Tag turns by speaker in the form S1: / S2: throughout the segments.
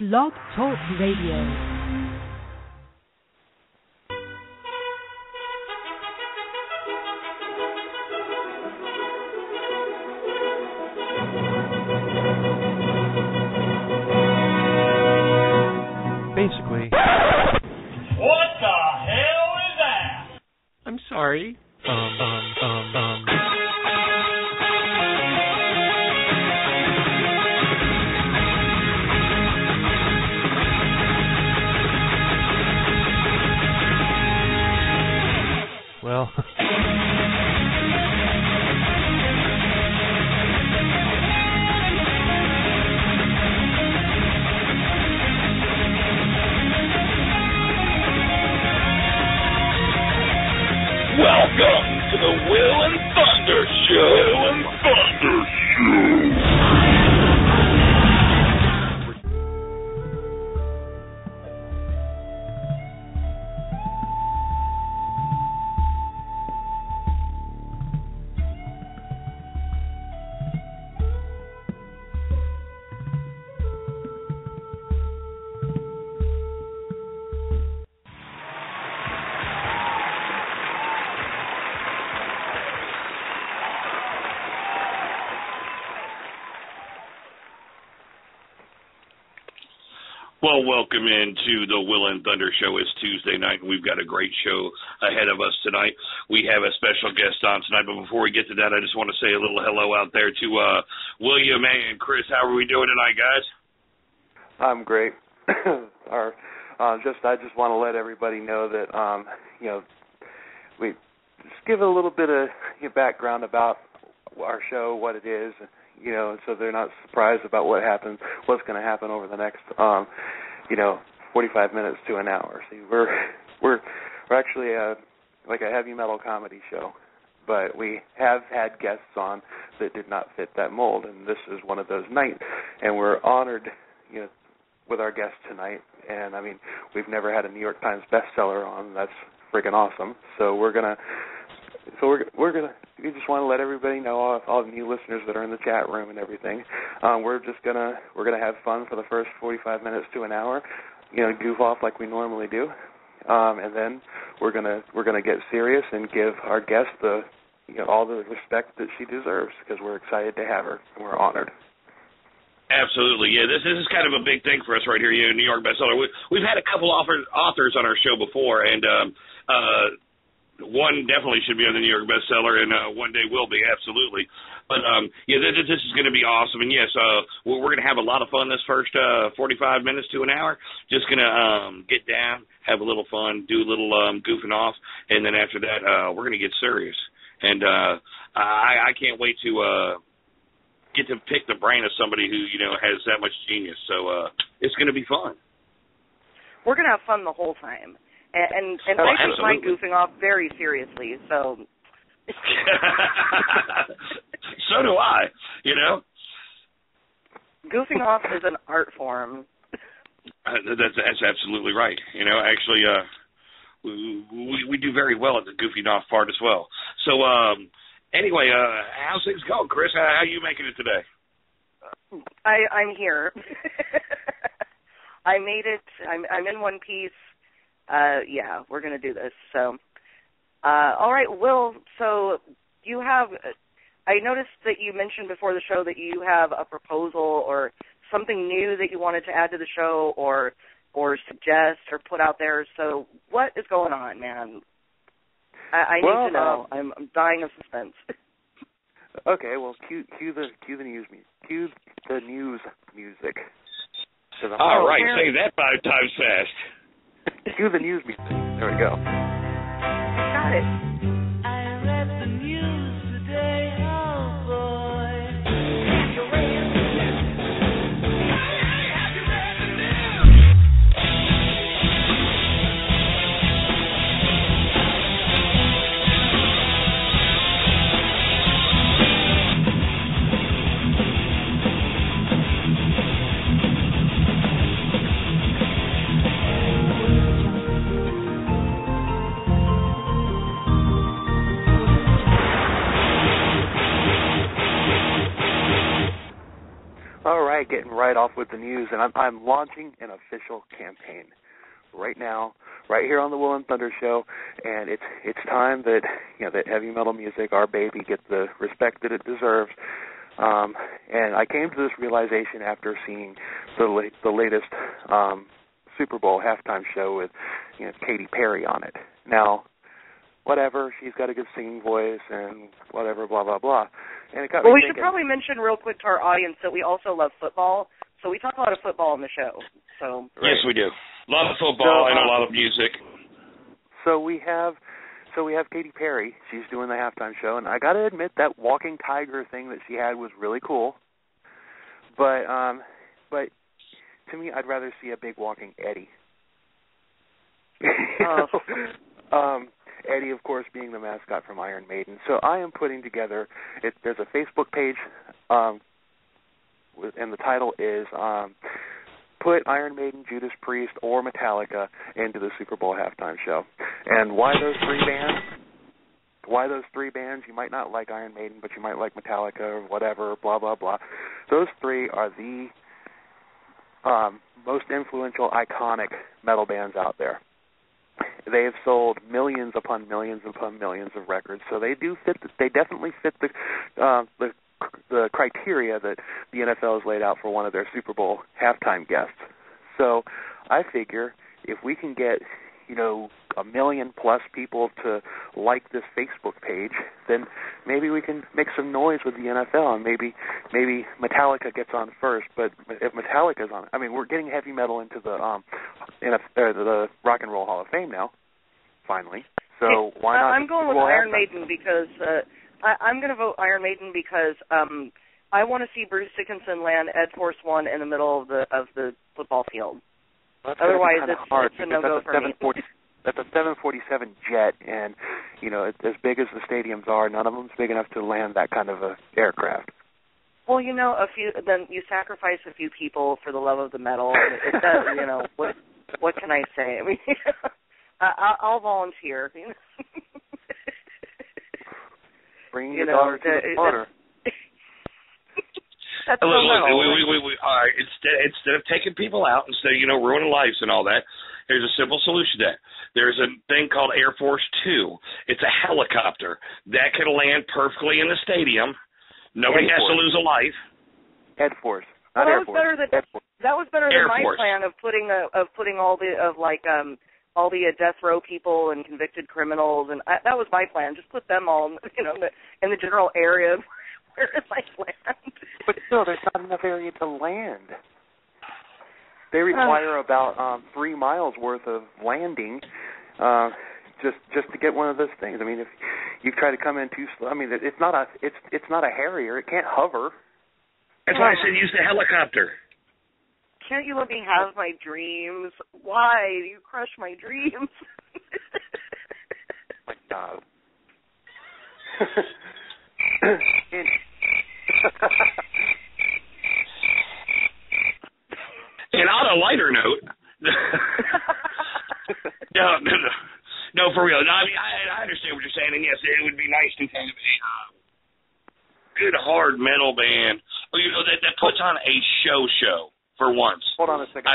S1: Blog Talk Radio.
S2: Basically.
S3: What the hell is that?
S2: I'm sorry. Well.
S3: Welcome to the Will and Thunder Show. Well, welcome into the Will and Thunder Show. It's Tuesday night, and we've got a great show ahead of us tonight. We have a special guest on tonight, but before we get to that, I just want to say a little hello out there to William and Chris. How are we doing tonight, guys?
S4: I'm great. I just want to let everybody know that we just give a little bit of background about our show, what it is. So they're not surprised about what's going to happen over the next, 45 minutes to an hour. See, we're actually like a heavy metal comedy show, but we have had guests on that did not fit that mold, and this is one of those nights. And we're honored, with our guest tonight. And I mean, we've never had a New York Times bestseller on. That's freaking awesome. So we're gonna. We just want to let everybody know, all the new listeners that are in the chat room and everything. We're gonna have fun for the first 45 minutes to an hour, goof off like we normally do, and then we're gonna get serious and give our guest all the respect that she deserves, because we're excited to have her and we're honored. Absolutely, yeah. This is kind of a big thing for us right here, New York bestseller. We've had a couple authors on our show before, and one definitely should be on the New York bestseller, and one day will be, absolutely. But, this is going to be awesome. And, yes, we're going to have a lot of fun this first 45 minutes to an hour. Just going to get down, have a little fun, do a little goofing off, and then after that, we're going to get serious. And I can't wait to get to pick the brain of somebody who, has that much genius. So it's going to be fun.
S5: We're going to have fun the whole time. And I take my goofing off very seriously, so.
S3: So do I,
S5: Goofing off is an art form.
S3: That's absolutely right. Actually, we do very well at the goofing off part as well. So, anyway, how's things going, Chris? How are you making it today?
S5: I'm here. I made it. I'm in one piece. We're going to do this. So, all right, Will, so you have, I noticed that you mentioned before the show that you have a proposal or something new that you wanted to add to the show or suggest or put out there. So what is going on, man? I need to know. I'm dying of suspense.
S4: Okay, well, cue the news music. Cue the news music.
S3: All right, say that 5 times fast.
S4: Cue the news music. There we go.
S5: Got it.
S6: I read the news today, oh boy.
S4: getting right off with the news, and I'm launching an official campaign right now, right here on the Will and Thunder Show, and it's time that that heavy metal music, our baby, gets the respect that it deserves. And I came to this realization after seeing the latest Super Bowl halftime show with Katy Perry on it. Now, whatever, she's got a good singing voice and whatever, blah blah blah. And it got me
S5: we
S4: thinking,
S5: should probably mention real quick to our audience that we also love football, so we talk a lot of football on the show. So
S3: yes, we do. A lot of football and a lot of music.
S4: So we have Katy Perry. She's doing the halftime show, and I got to admit that walking tiger thing that she had was really cool. But to me, I'd rather see a big walking Eddie. Eddie, of course, being the mascot from Iron Maiden. So I am putting together. There's a Facebook page, and the title is "Put Iron Maiden, Judas Priest, or Metallica into the Super Bowl halftime show." And why those three bands? Why those three bands? You might not like Iron Maiden, but you might like Metallica or whatever, blah, blah, blah. Those three are the most influential, iconic metal bands out there. They have sold millions upon millions upon millions of records, so they do fit. They definitely fit the criteria that the NFL has laid out for one of their Super Bowl halftime guests. So I figure if we can get 1 million plus people to like this Facebook page, then maybe we can make some noise with the NFL, and maybe Metallica gets on first. But if Metallica's on, we're getting heavy metal into the Rock and Roll Hall of Fame now, finally. So why not?
S5: I'm going with Iron Maiden because I'm going to vote Iron Maiden because I want to see Bruce Dickinson land Ed Force One in the middle of the football field.
S4: Well,
S5: otherwise,
S4: it's
S5: a no-go for me.
S4: That's a 747 jet, and as big as the stadiums are, none of them's big enough to land that kind of a aircraft.
S5: Well, then you sacrifice a few people for the love of the metal. It does, what can I say? I'll volunteer.
S4: Bring your daughter to the slaughter.
S5: That's so metal.
S3: All right, instead of taking people out, instead of ruining lives and all that, there's a simple solution to that. There's a thing called Air Force 2. It's a helicopter that can land perfectly in the stadium. Nobody has to lose a life.
S4: Ed Force, not Air Force.
S5: That was better than my plan of putting all the death row people and convicted criminals, and that was my plan. Just put them all, in the general area where it might land.
S4: But still, there's not enough area to land. They require about 3 miles worth of landing just to get one of those things. If you try to come in too slow, it's not a Harrier. It can't hover.
S3: That's why I said use the helicopter.
S5: Can't you let me have my dreams? Why do you crush my dreams?
S4: My God.
S3: And on a lighter note, no, for real. No, I understand what you're saying, and yes, it would be nice to have a good hard metal band, that puts on a show for once.
S4: Hold on a second.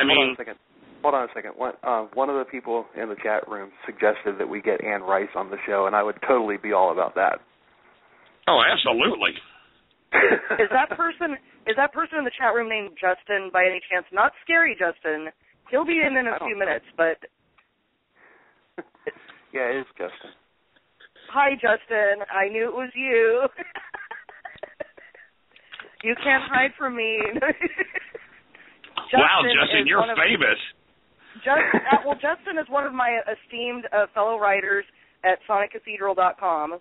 S4: Hold on a second. One of the people in the chat room suggested that we get Ann Rice on the show, and I would totally be all about that.
S3: Oh, absolutely.
S5: Is that person in the chat room named Justin by any chance? Not Scary Justin. He'll be in a few minutes, but...
S4: Yeah, it is Justin.
S5: Hi, Justin. I knew it was you. You can't hide from me.
S3: Wow, Justin, you're famous.
S5: Justin is one of my esteemed fellow writers at SonicCathedral.com.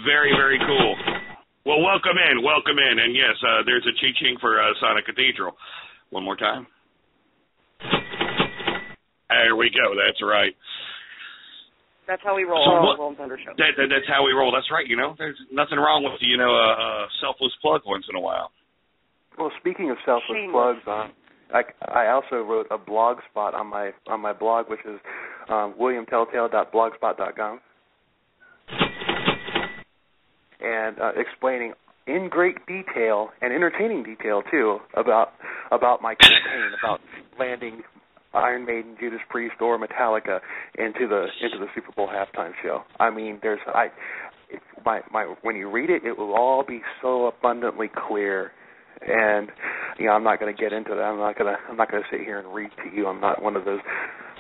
S3: Very, very cool. Well, welcome in. And yes, there's a ching for Sonic Cathedral. One more time. There we go. That's right.
S5: That's how we roll on the Roll and Thunder Show.
S3: That's how we roll. That's right. There's nothing wrong with a selfless plug once in a while.
S4: Well, speaking of selfless plugs, I also wrote a blog spot on my blog, which is williamtelltale.blogspot.com, and explaining in great detail and entertaining detail too about about my campaign, about landing Iron Maiden, Judas Priest, or Metallica into the Super Bowl halftime show. I mean, when you read it, it will all be so abundantly clear. And I'm not going to get into that. I'm not going to sit here and read to you. I'm not one of those.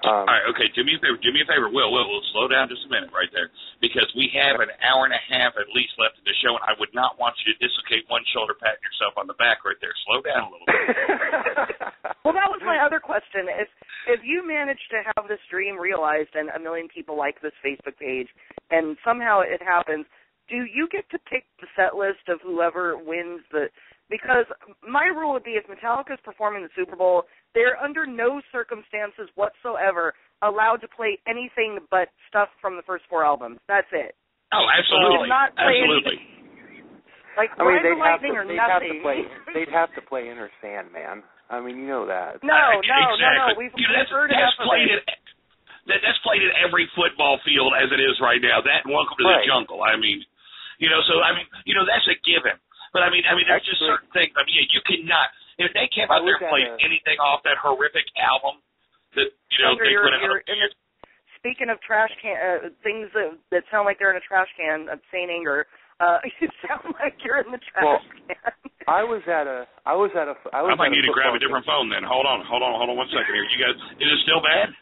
S3: All right, okay. Do me a favor. Will, slow down just a minute right there, because we have an hour and a half at least left in the show, and I would not want you to dislocate one shoulder, patting yourself on the back right there. Slow down a little bit.
S5: Well, that was my other question. If you manage to have this dream realized and a million people like this Facebook page, and somehow it happens, do you get to pick the set list of whoever wins the? Because my rule would be if Metallica is performing the Super Bowl, they're under no circumstances whatsoever allowed to play anything but stuff from the first 4 albums. That's it.
S3: Oh, absolutely.
S5: Absolutely. Like Ride the Lightning or nothing.
S4: They'd have to play Inner Sandman. I mean, you know that.
S5: No. We've heard enough of it.
S3: That's played at every football field as it is right now. That and Welcome to the Jungle. I mean, that's a given. But I mean, there's just certain things. I mean, you cannot. If they came out there and played anything off that horrific album, that they could have.
S5: Speaking of trash can things that sound like they're in a trash can, Saint Anger. You sound like you're in the trash can.
S4: I might
S3: need to grab a different phone then. Hold on 1 second here. You guys, is it still bad?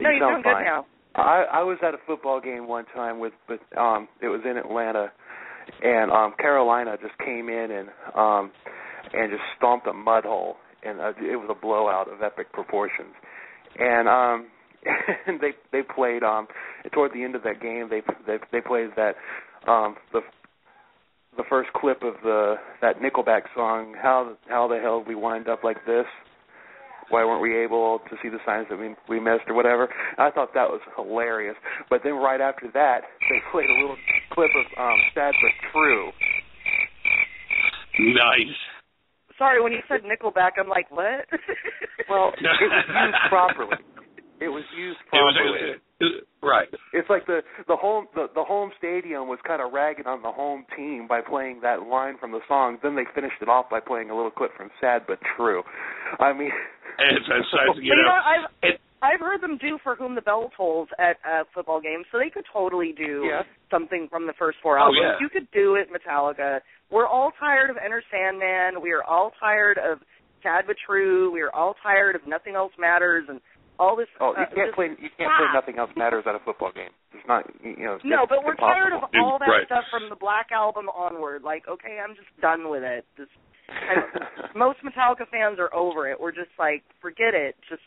S5: No, you're doing good now.
S4: I was at a football game one time with it was in Atlanta. And Carolina just came in and just stomped a mud hole, and it was a blowout of epic proportions. And and they played toward the end of that game. They played that the first clip of that Nickelback song. How the hell did we wind up like this? Why weren't we able to see the signs that we missed or whatever? I thought that was hilarious. But then right after that, they played a little clip of Sad But True.
S3: Nice.
S5: Sorry, when you said Nickelback, I'm like, what?
S4: Well, it was used properly. It was used properly.
S3: Right.
S4: It's like the home stadium was kind of ragging on the home team by playing that line from the song. Then they finished it off by playing a little clip from Sad But True. I mean,
S5: I've heard them do For Whom the Bell Tolls at football games, so they could totally do something from the first 4 albums.
S3: Yeah.
S5: You could do it, Metallica. We're all tired of Enter Sandman. We are all tired of Sad But True. We are all tired of Nothing Else Matters and all this.
S4: You can't play Nothing Else Matters at a football game. It's not,
S5: No, but we're tired of all that
S3: right.
S5: stuff from the Black Album onward. Like, okay, I'm just done with it. Most Metallica fans are over it. We're just like, forget it. Just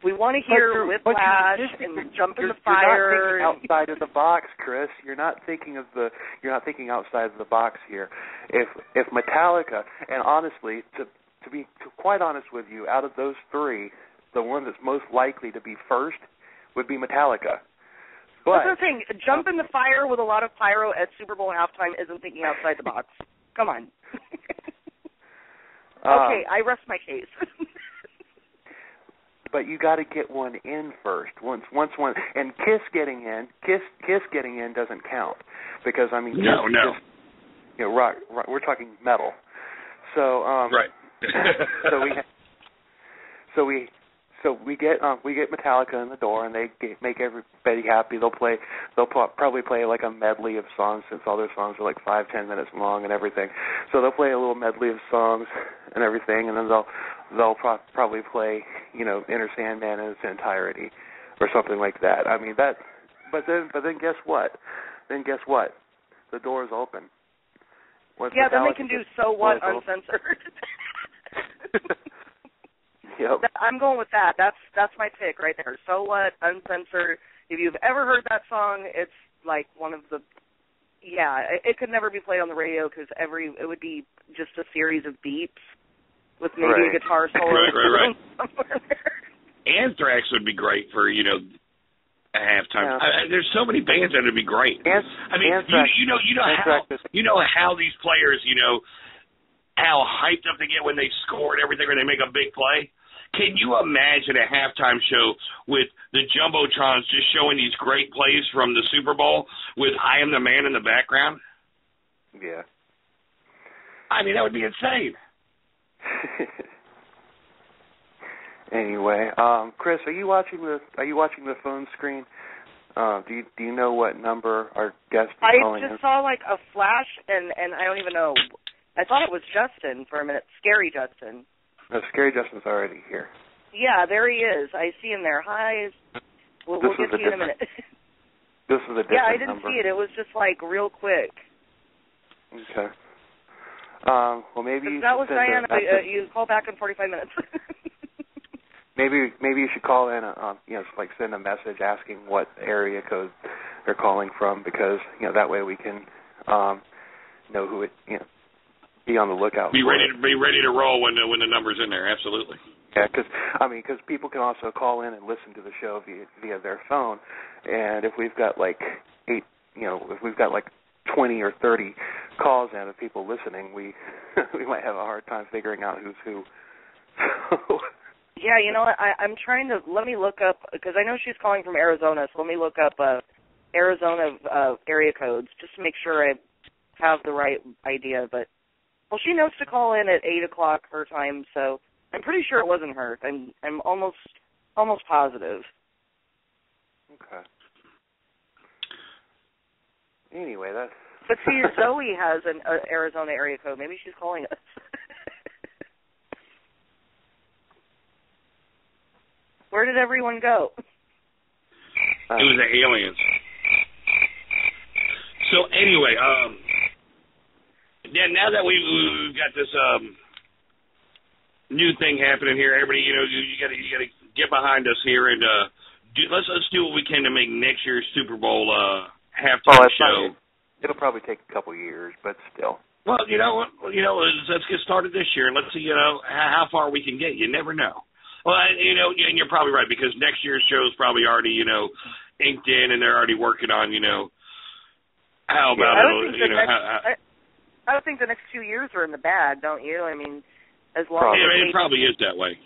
S5: we want to hear Whiplash and Jump in the Fire.
S4: You're not thinking outside of the box, Chris. You're not thinking outside of the box here. If Metallica, and honestly, to be quite honest with you, out of those 3, the one that's most likely to be first would be Metallica. But
S5: that's the thing. Jump in the Fire with a lot of pyro at Super Bowl halftime isn't thinking outside the box. Come on. Okay, I rest my case.
S4: But you got to get one in first. Once one, and Kiss getting in doesn't count because I mean no. Rock. We're talking metal. So
S3: right.
S4: So we get Metallica in the door, and they make everybody happy. They'll probably play like a medley of songs, since all their songs are like 5-10 minutes long and everything. So they'll play a little medley of songs and everything, and then they'll probably play Enter Sandman in its entirety or something like that. I mean that. But then guess what? The door's open. Then
S5: they can do So What uncensored.
S4: Yep.
S5: I'm going with that. That's my pick right there. So What, uncensored. If you've ever heard that song, it's like one of the. Yeah, it could never be played on the radio because it would be just a series of beeps with maybe a guitar solo.
S3: Right.
S5: Somewhere there.
S3: Anthrax would be great for a halftime. Yeah. There's so many bands that would be great.
S4: Anthrax,
S3: you know how these players how hyped up they get when they score and everything, or they make a big play. Can you imagine a halftime show with the Jumbotrons just showing these great plays from the Super Bowl with I Am the Man in the background?
S4: Yeah.
S3: I mean, that would be insane.
S4: Anyway, Chris, are you watching the phone screen? Do you know what number our guest is calling in?
S5: I just saw like a flash, and I don't even know. I thought it was Justin for a minute. Scary Justin.
S4: No, Scary Justin's already here.
S5: Yeah, there he is. I see him there. Hi. We'll get to you in a minute.
S4: This is a different number.
S5: Yeah, I didn't see it. It was just like real quick.
S4: Okay. Well, maybe you
S5: that was Diana. You call back in 45 minutes.
S4: Maybe you should call in, like send a message asking what area code they're calling from, because that way we can know who it. Be on the lookout.
S3: Be ready to roll when the number's in there. Absolutely.
S4: Yeah, because people can also call in and listen to the show via their phone, and if we've got like 20 or 30 calls in of people listening, we might have a hard time figuring out who's who.
S5: Yeah, you know what? I'm trying to let me look up, because I know she's calling from Arizona, so let me look up Arizona area codes just to make sure I have the right idea. But well, she knows to call in at 8:00 her time, so I'm pretty sure it wasn't her. I'm almost positive.
S4: Okay. Anyway, that's.
S5: But see, Zoe has an Arizona area code. Maybe she's calling us. Where did everyone go?
S3: It was the aliens. So anyway, now that we've got this new thing happening here, everybody, you got to get behind us here and let's do what we can to make next year's Super Bowl halftime show.
S4: It'll probably take a couple years, but still.
S3: Well, let's get started this year and let's see, how far we can get. You never know. Well, and you're probably right, because next year's show is probably already, inked in, and they're already working on, how about it.
S5: I would think the next 2 years are in the bag, don't you? I mean, as long as
S3: it probably is that way.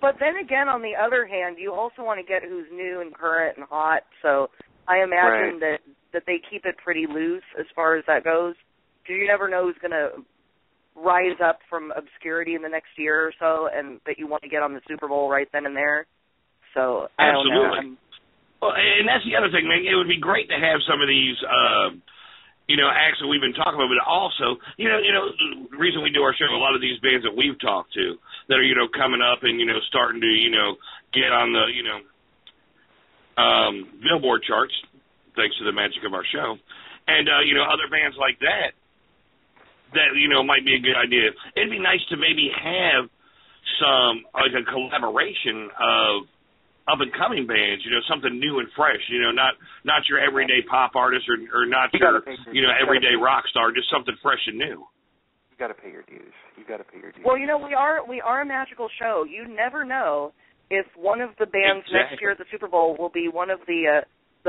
S5: But then again, on the other hand, you also want to get who's new and current and hot. So I imagine that they keep it pretty loose as far as that goes, because you never know who's going to rise up from obscurity in the next year or so, and that you want to get on the Super Bowl right then and there. So I don't know.
S3: Absolutely. Well, and that's the other thing, man. It would be great to have some of these, acts that we've been talking about, but also, the reason we do our show, a lot of these bands that we've talked to that are, coming up and, starting to, get on the, Billboard charts, thanks to the magic of our show, and, other bands like that, might be a good idea. It'd be nice to maybe have some, like a collaboration of up-and-coming bands, something new and fresh, not your everyday pop artist or not your, everyday rock star, just something fresh and new.
S4: You got to pay your dues.
S5: Well, we are a magical show. You never know if one of the bands next year at the Super Bowl will be one of the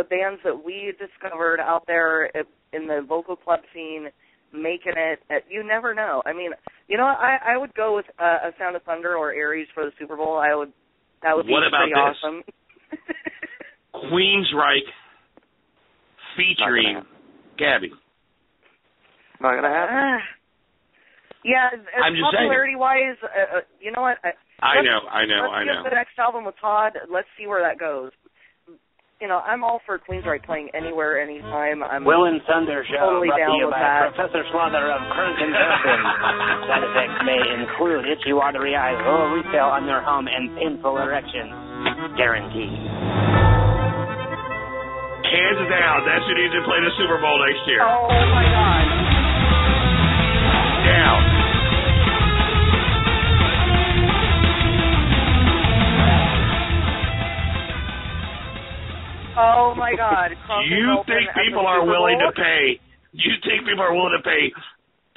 S5: bands that we discovered out there in the local club scene, making it. You never know. I mean, I would go with a Sound of Thunder or Aries for the Super Bowl. That would be pretty awesome.
S3: Queensryche featuring Gabby.
S4: Not going to happen.
S5: Yeah,
S3: I'm just
S5: popularity-wise, you know what?
S3: I know.
S5: Let's get the next album with Todd. Let's see where that goes. I'm all for Queensryche playing anywhere, anytime. I'm
S7: Will and Thunder Show
S5: totally
S7: brought
S5: down
S7: to you
S5: with
S7: by
S5: that.
S7: Professor Slaughter of Kernkenbergen. Side effects may include itchy, watery eyes, low retail on their home, and painful erections. Guaranteed.
S3: Hands down. That's who needs to play the Super Bowl next year.
S5: Oh, my God.
S3: Down.
S5: Oh, my God.
S3: You think people are willing to pay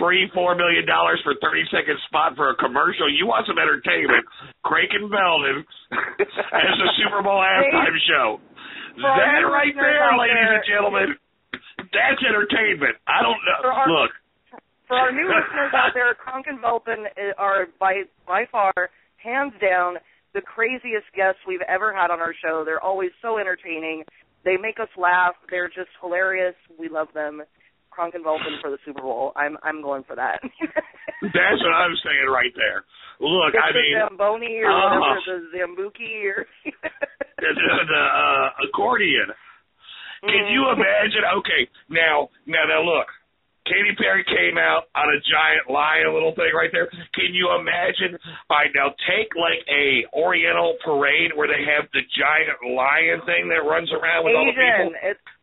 S3: $3-4 million for 30-second spot for a commercial? You want some entertainment? Craig and Belden as the Super Bowl halftime show. That right there, ladies and gentlemen, that's entertainment. I don't know. Look.
S5: For our new listeners out there, Kronk and Velpen are by far, hands down, the craziest guests we've ever had on our show. They're always so entertaining. They make us laugh. They're just hilarious. We love them. Kronkenwelpen for the Super Bowl. I'm going for that.
S3: That's what I'm saying right there. Look,
S5: it's
S3: I mean,
S5: the Zamboni or whatever, the Zambuki or
S3: the accordion. Can you imagine? Okay, now look. Katy Perry came out on a giant lion little thing right there. Can you imagine? All right, now take like a Oriental parade where they have the giant lion thing that runs around with all the people.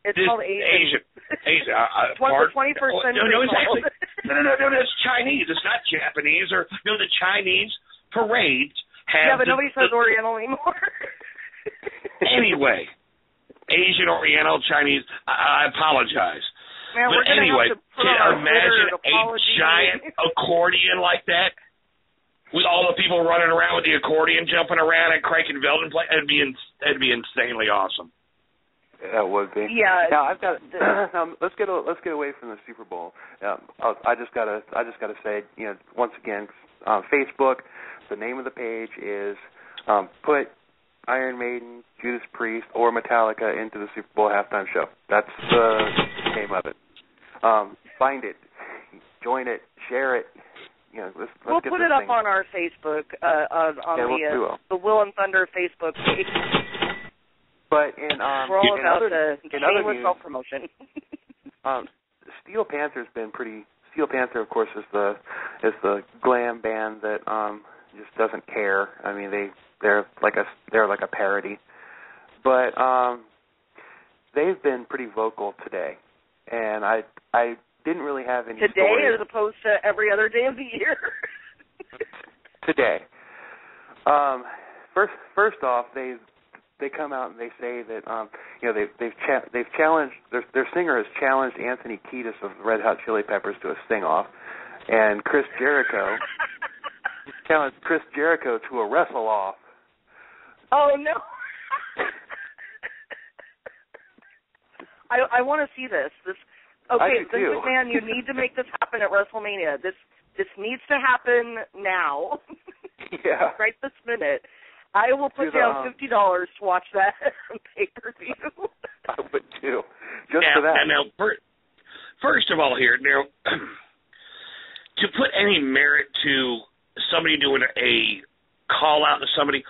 S5: It's called Asian.
S3: Asian.
S5: The 21st century.
S3: No, exactly. No, that's Chinese. It's not Japanese or the Chinese parades have.
S5: Yeah, but nobody says Oriental anymore.
S3: Anyway, Asian, Oriental, Chinese. I apologize.
S5: Man,
S3: but anyway, can you imagine a giant accordion like that? With all the people running around with the accordion, jumping around and cranking Velden play, it'd be insanely awesome.
S4: That would be.
S5: Yeah.
S4: Now I've got. Let's get away from the Super Bowl. I just gotta say, once again, Facebook. The name of the page is put Iron Maiden, Judas Priest, or Metallica into the Super Bowl halftime show. That's the name of it. Find it, join it, share it.
S5: We'll put it up on our Facebook, on the Will and Thunder Facebook page.
S4: But
S5: we're all about the shameless self-promotion.
S4: Steel Panther's been pretty. Steel Panther, of course, is the glam band that just doesn't care. I mean, they're like a parody, but they've been pretty vocal today, and I didn't really have any
S5: today
S4: stories.
S5: As opposed to every other day of the year.
S4: Today, first off, they come out and they say that they've challenged their singer has challenged Anthony Kiedis of Red Hot Chili Peppers to a sing-off, and Chris Jericho challenged Chris Jericho to a wrestle-off.
S5: Oh no! I want to see this. Okay, Vince McMahon, you need to make this happen at WrestleMania. This needs to happen now.
S4: Yeah.
S5: Right this minute. I will put down $50 to watch that pay-per-view.
S4: I would too. Just for that.
S3: Now, first of all here, now, to put any merit to somebody doing a call-out to somebody,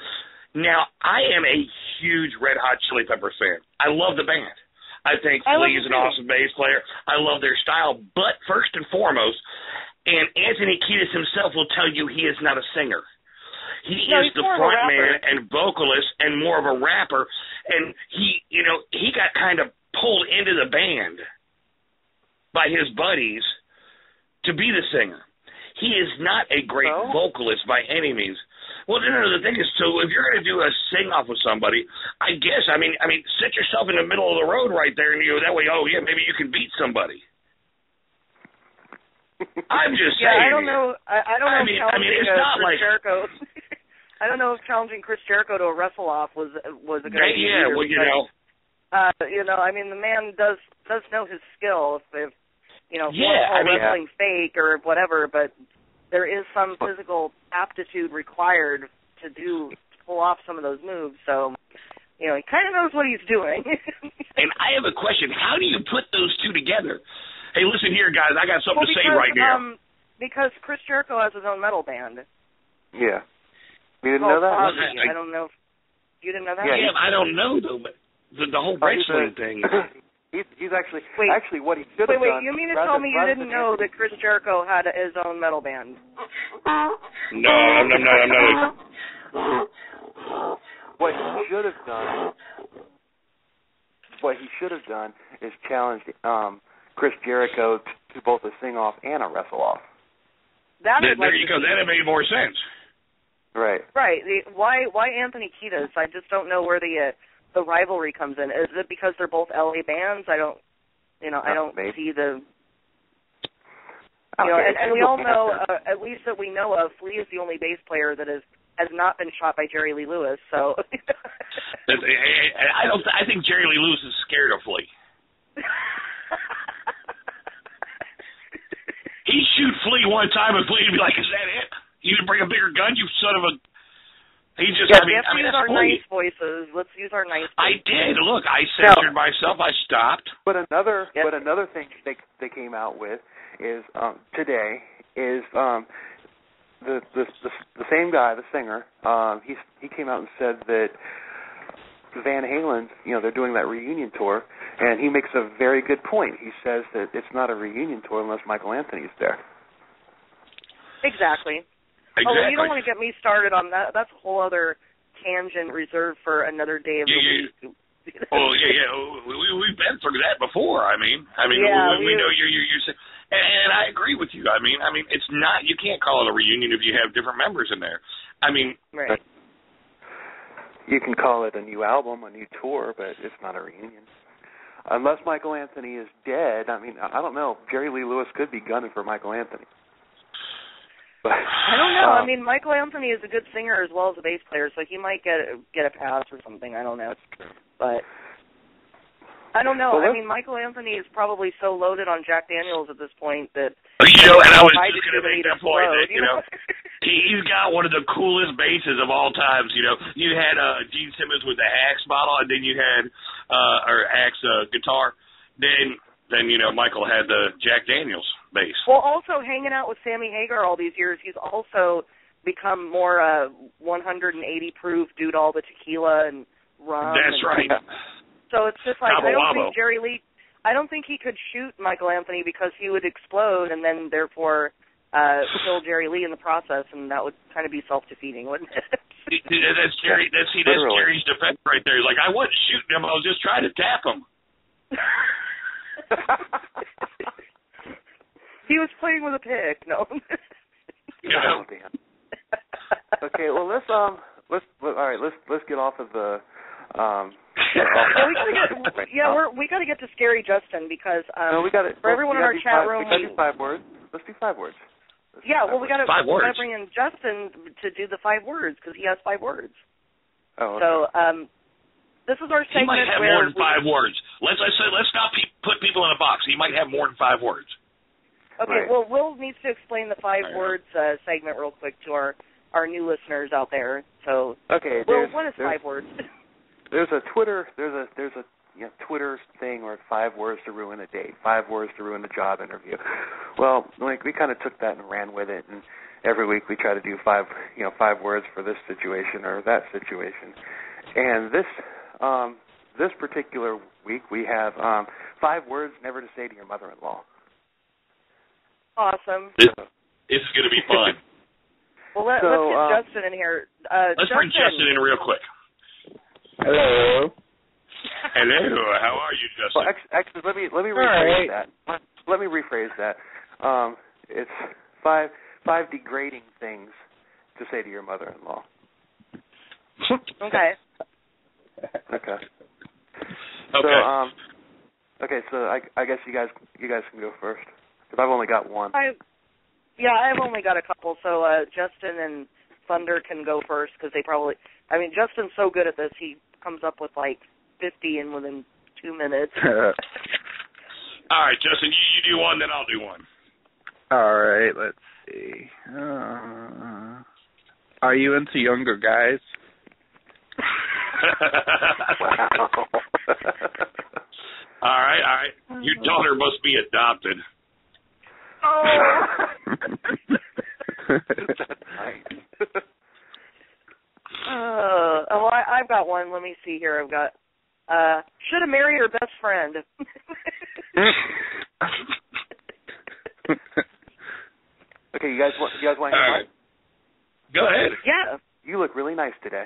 S3: now, I am a huge Red Hot Chili Peppers fan. I love the band. I think Flea's an awesome bass player. I love their style. But first and foremost, and Anthony Kiedis himself will tell you he is not a singer. He is the front man and vocalist and more of a rapper. And he got kind of pulled into the band by his buddies to be the singer. He is not a great vocalist by any means. Well, no, the thing is, so if you're going to do a sing-off with somebody, I guess, I mean, set yourself in the middle of the road right there, and that way, maybe you can beat somebody. I'm just saying.
S5: I don't know. I don't know.
S3: It's not
S5: Chris
S3: like
S5: Jericho. I don't know if challenging Chris Jericho to a wrestle-off was a good idea.
S3: Yeah, well,
S5: the man does know his skill. If wrestling fake or whatever, but there is some physical aptitude required to pull off some of those moves. So, he kind of knows what he's doing.
S3: And I have a question. How do you put those two together? Hey, listen here, guys. I got something to say right now.
S5: Because Chris Jericho has his own metal band.
S4: Yeah. You didn't know that?
S5: I don't know. You didn't know that?
S3: Yeah, I don't know, though, but the whole wrestling thing.
S4: He's actually what he should have done.
S5: Wait, you mean to tell me you didn't know that Chris Jericho had his own metal band?
S3: No, I'm not.
S4: What he should have done is challenged Chris Jericho to both a sing-off and a wrestle-off.
S3: There you go. That made more sense.
S4: Right.
S5: Right. Why Anthony Kiedis? I just don't know where the rivalry comes in. Is it because they're both LA bands? I don't see the. And we all know, at least that we know of, Flea is the only bass player that has not been shot by Jerry Lee Lewis. So.
S3: I think Jerry Lee Lewis is scared of Flea. He'd shoot Flea one time and Flea would be like, "Is that it? You didn't bring a bigger gun, you son of a..." He just,
S5: Yeah,
S3: I mean,
S5: we have to use our nice voices. Let's use our nice voices.
S3: I did. Look, I censored myself. I stopped.
S4: But another thing they came out with is today is the same guy, the singer. He came out and said that Van Halen, they're doing that reunion tour, and he makes a very good point. He says that it's not a reunion tour unless Michael Anthony's there.
S5: Exactly. Oh, well, you don't want to get me started on that. That's a whole other tangent reserved for another day of the week.
S3: Well, yeah. We've been through that before. I mean,
S5: yeah,
S3: we know you're and I agree with you. I mean, it's not. You can't call it a reunion if you have different members in there. I mean,
S5: right.
S4: You can call it a new album, a new tour, but it's not a reunion. Unless Michael Anthony is dead, I mean, I don't know. Jerry Lee Lewis could be gunning for Michael Anthony. But,
S5: I don't know. I mean, Michael Anthony is a good singer as well as a bass player, so he might get a pass or something. I don't know. But I don't know.
S4: Well,
S5: I mean, Michael Anthony is probably so loaded on Jack Daniels at this point that...
S3: and I was just going to make that point that, he's got one of the coolest basses of all times. You had Gene Simmons with the Axe model, and then you had Axe guitar. Then Michael had the Jack Daniels bass.
S5: Well, also hanging out with Sammy Hagar all these years, he's also become more 180 proof, dude, all the tequila and rum.
S3: That's right.
S5: So it's just like,
S3: Cabo
S5: I don't
S3: Wabo.
S5: think Jerry Lee, I don't think he could shoot Michael Anthony because he would explode and then therefore kill Jerry Lee in the process, and that would kind of be self-defeating, wouldn't it?
S3: That's Jerry. That's Jerry's defense right there. He's like, I wasn't shooting him. I was just trying to tap him.
S5: He was playing with a pick. No.
S4: Oh, damn. Okay, well let's get off of the.
S5: We got to get to Scary Justin because
S4: no, we got it.
S5: For everyone in our chat room.
S4: We got to do 5 words. Let's do 5 words.
S5: We got to bring in Justin to do the 5 words because he has 5 words.
S4: Oh. Okay.
S5: So this is our segment.
S3: He might have more than 5 words. Let's not put people in a box. He might have more than 5 words.
S5: Okay.
S4: Right.
S5: Well, Will needs to explain the 5 words segment real quick to our new listeners out there. So,
S4: okay.
S5: Will, what is 5 words?
S4: There's a Twitter Twitter thing where 5 words to ruin a date, 5 words to ruin a job interview. Well, we kind of took that and ran with it, and every week we try to do 5 words for this situation or that situation. And this particular week we have 5 words never to say to your mother-in-law.
S5: Awesome.
S3: This is going to be fun.
S5: Well, let's get Justin in here.
S3: Let's bring Justin in real quick.
S8: Hello.
S3: Hello. How are you, Justin?
S4: Well, actually, let me rephrase that. Let me rephrase that. It's 5 degrading things to say to your mother-in-law.
S5: Okay.
S4: Okay.
S3: Okay.
S4: So I guess you guys can go first because I've only got one.
S5: I've only got a couple. So Justin and Thunder can go first because they probably. I mean, Justin's so good at this; he comes up with like 50 in within 2 minutes.
S3: All right, Justin, you do one, then I'll do one.
S8: All right, let's see. Are you into younger guys?
S4: Wow.
S3: All right. Your daughter must be adopted.
S5: Oh.
S4: That's nice.
S5: I've got one. Let me see here. I've got should have married her best friend.
S4: Okay, you guys want to hear
S3: right. Go ahead.
S5: Yeah.
S4: You look really nice today.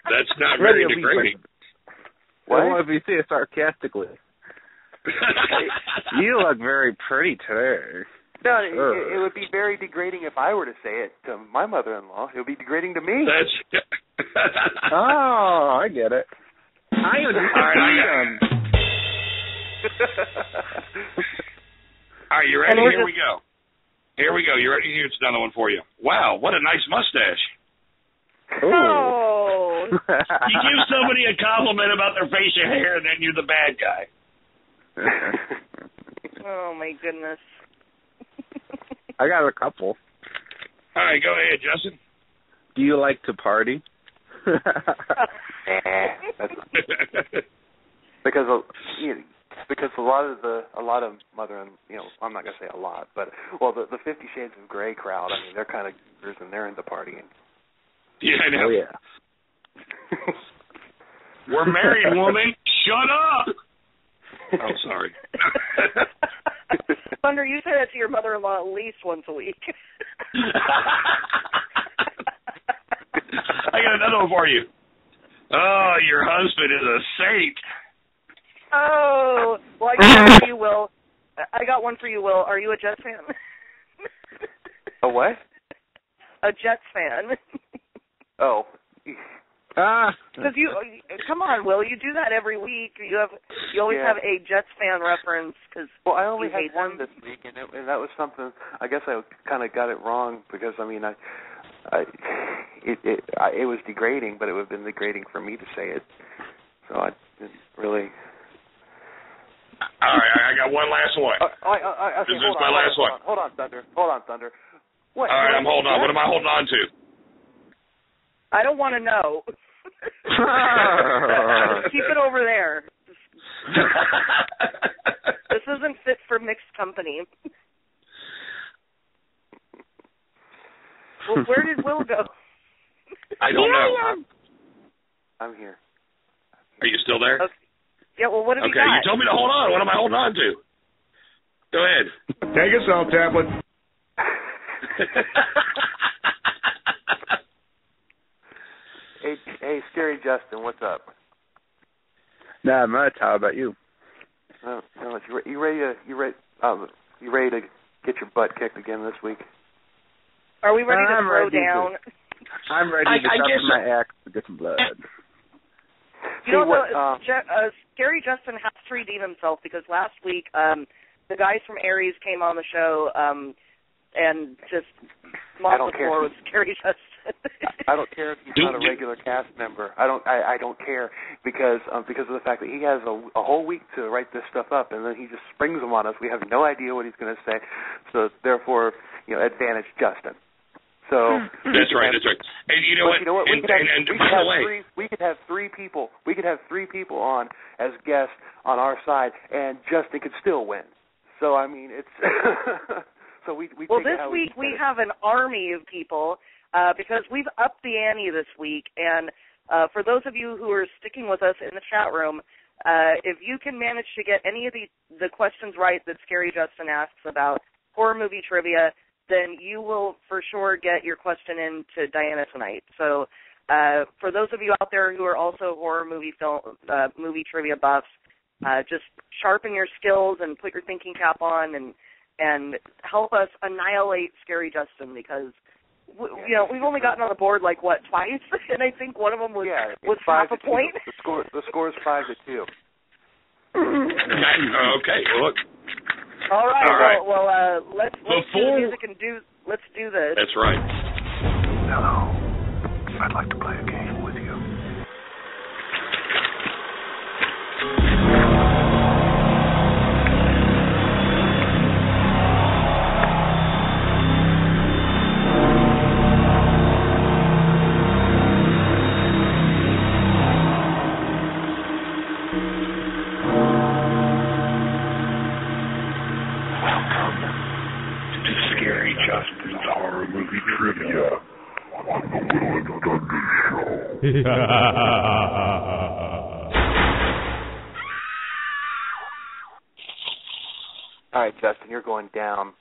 S3: That's not very degrading.
S8: Well, if you say it sarcastically. You look very pretty today.
S4: No, it would be very degrading if I were to say it to my mother-in-law. It would be degrading to me.
S3: That's.
S8: Oh, I get it. I understand.
S3: All right, you ready? Here we go. Here we go. You ready? Here's another one for you. Wow, what a nice mustache.
S5: Oh.
S3: You give somebody a compliment about their facial hair, and then you're the bad guy.
S5: Oh, my goodness.
S8: I got a couple.
S3: All right, go ahead, Justin.
S8: Do you like to party?
S4: That's, because a lot of mother and I'm not gonna say a lot, but the 50 Shades of Grey crowd. I mean, they're kind of geezers and they're into partying.
S3: Yeah, I know.
S8: Oh yeah.
S3: We're married, woman. Shut up. Oh, sorry.
S5: Thunder, you say that to your mother-in-law at least once a week.
S3: I got another one for you. Oh, your husband is a saint.
S5: Oh, well, I got one for you, Will. Are you a Jets fan?
S4: A what?
S5: A Jets fan.
S4: Oh.
S5: Because come on, Will, you do that every week. You always have a Jets fan reference.
S4: I only had one this week, and that was something. I guess I kind of got it wrong because it was degrading, but it would have been degrading for me to say it. So I didn't really.
S3: All right, I got one last one. This is my last one.
S4: Hold on, Thunder. What?
S3: All right, I'm holding on. What am I holding on to?
S5: I don't want to know. Keep it over there. This isn't fit for mixed company. Well, where did Will go?
S3: I don't know.
S4: I'm here.
S3: Are you still there?
S5: Okay. Yeah, well, what have you got?
S3: Okay, you told me to hold on. What am I holding on to? Go ahead.
S9: Take a salt tablet.
S4: Hey, Scary Justin, what's up?
S8: Nah, much. How about you?
S4: No, you ready to get your butt kicked again this week?
S5: Are we ready to throw down?
S8: I'm ready to sharpen my axe to get some blood.
S5: You know what? Scary Justin has to redeem himself because last week the guys from Aries came on the show and just mopped the floor with Scary Justin.
S4: I don't care if he's not a regular cast member. I don't care because of the fact that he has a whole week to write this stuff up, and then he just springs them on us. We have no idea what he's going to say, so therefore, advantage Justin. So
S3: that's right. And you know what?
S4: We could have three people. We could have three people on as guests on our side, and Justin could still win. So I mean, it's so we.
S5: Well, this week we have an army of people. Because we've upped the ante this week, and for those of you who are sticking with us in the chat room, if you can manage to get any of the questions right that Scary Justin asks about horror movie trivia, then you will for sure get your question in to Diana tonight. So for those of you out there who are also horror movie trivia buffs, just sharpen your skills and put your thinking cap on and help us annihilate Scary Justin because we've only gotten on the board twice, and I think one of them was half a point.
S4: The score is 5-2.
S3: Okay, look.
S5: All right. Well, let's do the music and let's do this.
S3: That's right.
S9: Hello. I'd like to play a game with you.
S4: All right, Justin, you're going down.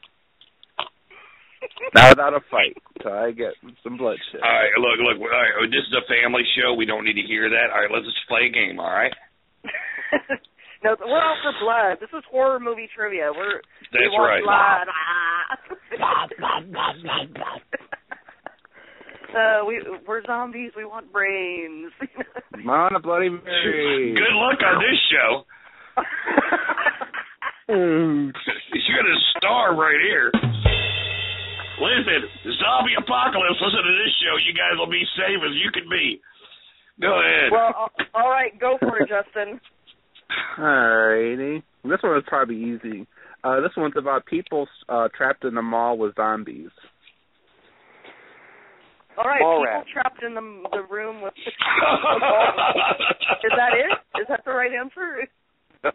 S8: Not without a fight, so I get some bloodshed.
S3: All right, look. All right, this is a family show. We don't need to hear that. All right, let's just play a game, all right?
S5: No, we're out for blood. This is horror movie trivia.
S3: That's right.
S5: Blood. We're zombies. We want brains.
S8: Come on, a Bloody Mary.
S3: Good luck on this show. You're going to starve right here. Listen, zombie apocalypse, listen to this show. You guys will be safe as you can be. Go ahead.
S5: Well, all right, go for it, Justin.
S8: All righty. This one is probably easy. This one's about people trapped in a mall with zombies.
S5: All right,
S4: Mall
S5: people
S4: rat.
S5: trapped in the room with the mall. Is that it? Is that the right answer?
S4: No.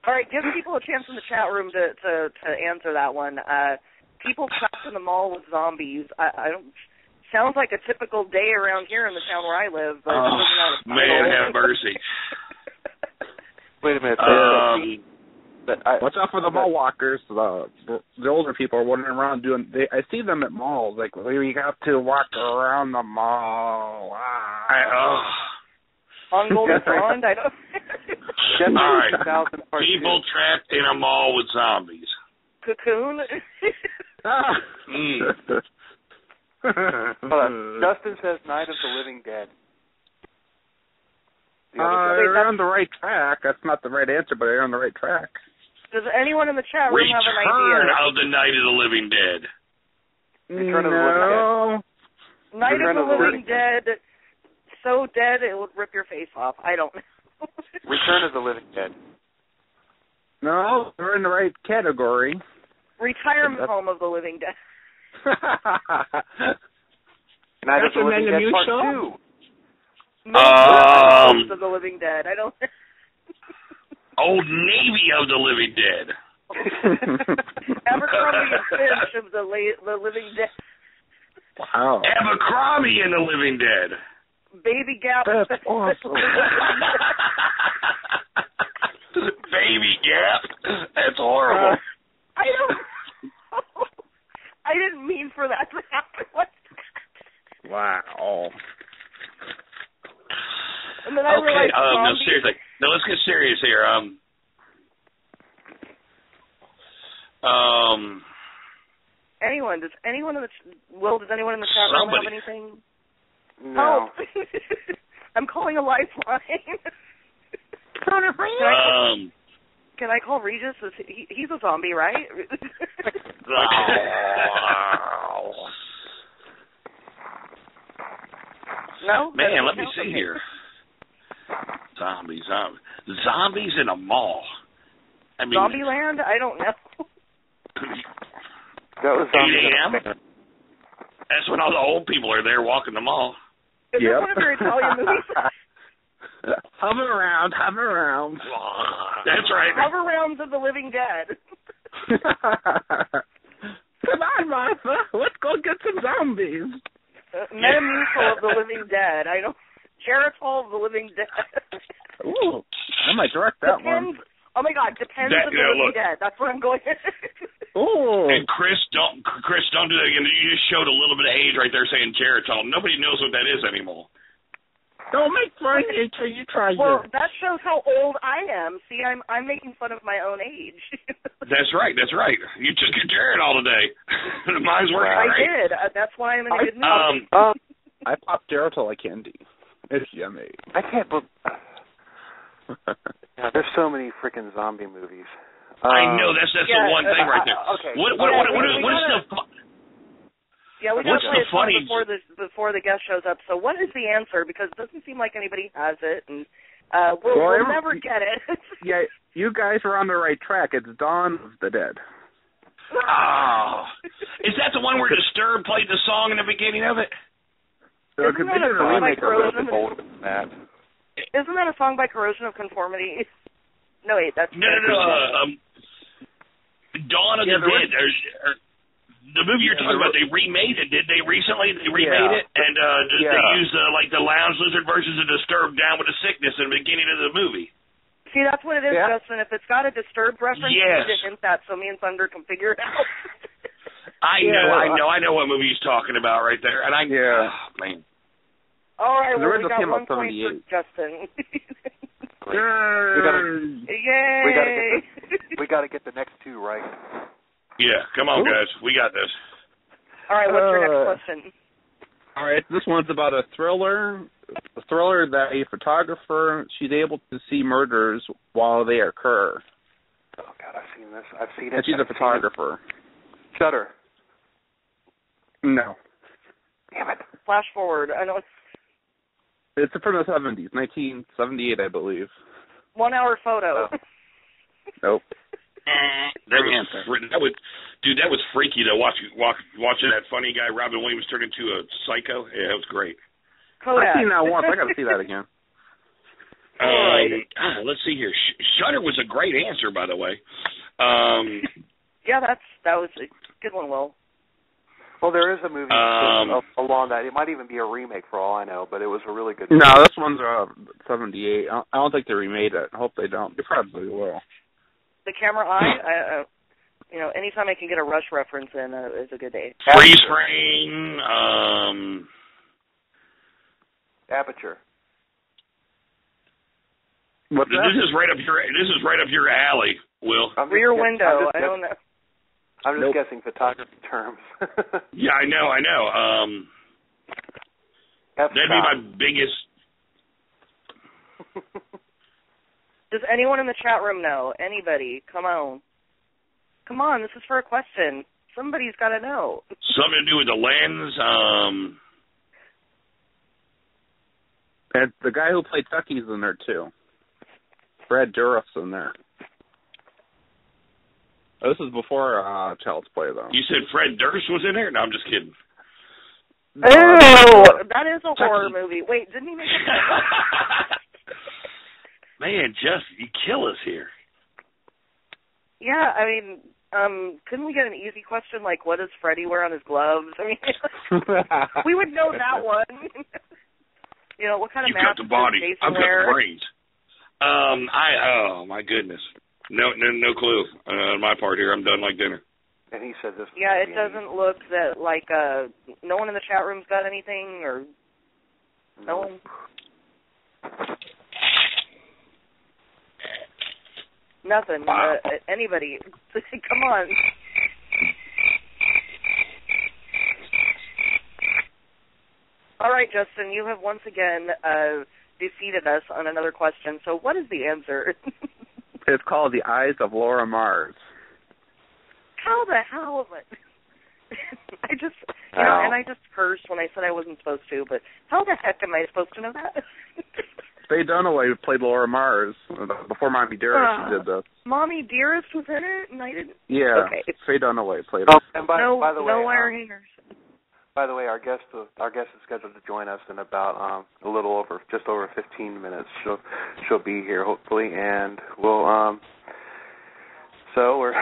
S5: All right, give people a chance in the chat room to answer that one. People trapped in the mall with zombies. I don't. Sounds like a typical day around here in the town where I live. But
S3: man, have mercy.
S4: Wait a minute.
S8: Watch out for the mall walkers. The older people are wandering around doing. I see them at malls. Like, we got to walk around the mall.
S5: On Golden Pond, I don't.
S3: All right. People trapped in a mall with zombies.
S5: Cocoon.
S4: Justin says Night of the Living Dead.
S8: They're on the right track. That's not the right answer, but they're on the right track.
S5: Does anyone in the chat room have an idea?
S3: Return of the Night of the Living Dead.
S4: Return of the Living Dead.
S5: Night of the Living Dead. So dead it would rip your face off. I don't know.
S4: Return of the Living Dead.
S8: No, they're in the right category.
S5: Retirement Home of the Living Dead.
S4: Night of the Living Dead Part 2.
S5: Of the Living Dead. I don't.
S3: Old Navy of the Living Dead.
S5: Abercrombie and Finch of the Living Dead.
S8: Wow.
S3: Abercrombie and the Living Dead.
S5: Baby Gap.
S8: That's awesome.
S3: Baby Gap. That's horrible.
S5: I don't. I didn't mean for that to happen. What's that?
S8: Wow.
S5: And then I realized
S3: no, seriously. No, let's get serious here.
S5: Anyone? Does anyone in the chat room have anything?
S4: No.
S5: Oh. I'm calling a lifeline. Can I call Regis? He's a zombie, right? No?
S3: Man, let me see here. Zombies in a mall. I mean,
S5: Zombieland? I don't know.
S4: That was
S3: 8 a.m.? That's when all the old people are there walking the mall.
S5: Is this one of your Italian movies?
S8: Hover around.
S3: That's right.
S5: Hover rounds of the Living Dead.
S8: Come on, Martha. Let's go get some zombies.
S5: Metamucil of the Living Dead. I don't. Geritol of the Living Dead.
S8: Ooh, I might direct that one.
S5: Oh my God, Depends of the Living Dead. That's what I'm going.
S8: Ooh.
S3: And Chris, don't do that again. You just showed a little bit of age right there saying Geritol. Nobody knows what that is anymore.
S8: Don't make fun until you try it.
S5: Well, that shows how old I am. See, I'm making fun of my own age.
S3: That's right. You took your Geritol today. Mine's working
S5: I
S3: right.
S5: did. That's why I'm in a good mood.
S8: I popped Geritol like candy. It's yummy.
S4: I can't believe... there's so many freaking zombie movies.
S3: I know, that's the one thing right there.
S5: Okay.
S3: What is the...
S5: Yeah, we got to play
S3: funny
S5: before the guest shows up. So what is the answer? Because it doesn't seem like anybody has it, and we'll never get it.
S8: Yeah, you guys are on the right track. It's Dawn of the Dead.
S3: Oh. Is that the one where Disturbed played the song in the beginning of it?
S5: Isn't that a song by Corrosion?
S4: Isn't
S5: that a song by Corrosion of Conformity? No, wait, that's...
S3: No. Dawn of the Dead. The movie you're talking about, they remade it, did they recently? They remade it, and they used like the Lounge Lizard versions of Disturbed Down with the Sickness in the beginning of the movie.
S5: See, that's what it is, Justin. If it's got a Disturbed reference, you need to hint that so me and Thunder can figure it out.
S3: I know what movie he's talking about right there. And man.
S5: All right, well, we got
S8: came
S5: 1
S8: out
S5: point for
S8: 78.
S5: Justin.
S4: Yay! We got to get the next two right.
S3: Yeah, come on, guys. We got this.
S5: All right, what's your next question?
S8: All right, this one's about a thriller that a photographer, she's able to see murders while they occur.
S4: Oh, God, I've seen this. I've seen it.
S8: And she's a photographer.
S4: Shutter.
S8: No.
S4: Damn it.
S5: Flash forward. I know
S8: it's from the 70s, 1978, I believe.
S5: 1 hour photo.
S8: Nope.
S3: That was freaky though. Watching that funny guy Robin Williams turn into a psycho. Yeah, that was great.
S5: Kodak.
S8: I've seen that once. I got to see that again.
S3: Let's see here. Shudder was a great answer, by the way.
S5: Yeah, that was a good one, Will.
S4: Well, there is a movie along that. It might even be a remake for all I know, but it was a really good movie.
S8: No, this one's 78. I don't think they remade it. I hope they don't. They probably will.
S5: The Camera Eye, anytime I can get a Rush reference in is a good day.
S3: Freeze Frame,
S4: Aperture.
S8: What's that?
S3: This is right up your alley, Will.
S5: Rear Window. I don't know.
S4: I'm just guessing photography terms.
S3: Yeah, I know. That'd be my biggest.
S5: Does anyone in the chat room know? Anybody? Come on, this is for a question. Somebody's got to know.
S3: Something to do with the lens.
S8: And the guy who played Tucky's in there, too. Brad Dourif's in there. Oh, this is before Child's Play, though.
S3: You said Fred Durst was in there? No, I'm just kidding.
S5: Oh, that is a horror movie. Wait, didn't he make a
S3: Man, you kill us here.
S5: Yeah, I mean, couldn't we get an easy question like, what does Freddy wear on his gloves? I mean, we would know that one. What kind of mask
S3: does Jason
S5: I've
S3: got the brains. Oh my goodness. No clue on my part here. I'm done like dinner.
S4: And he said this.
S5: Yeah, it doesn't look that like no one in the chat room's got anything or no one. Nothing.
S3: Wow.
S5: Anybody? Come on. All right, Justin, you have once again defeated us on another question. So what is the answer?
S8: It's called The Eyes of Laura Mars.
S5: How the hell am I? I just, and I just cursed when I said I wasn't supposed to, but how the heck am I supposed to know that?
S8: Faye Dunaway played Laura Mars before Mommy Dearest did this.
S5: Mommy Dearest was in it, and I didn't.
S8: Yeah,
S5: okay.
S8: Faye Dunaway played
S4: it.
S8: it.
S4: And by the way,
S5: no wire hangers.
S4: By the way, our guest is scheduled to join us in about just over 15 minutes. She'll be here hopefully, and we'll so we're.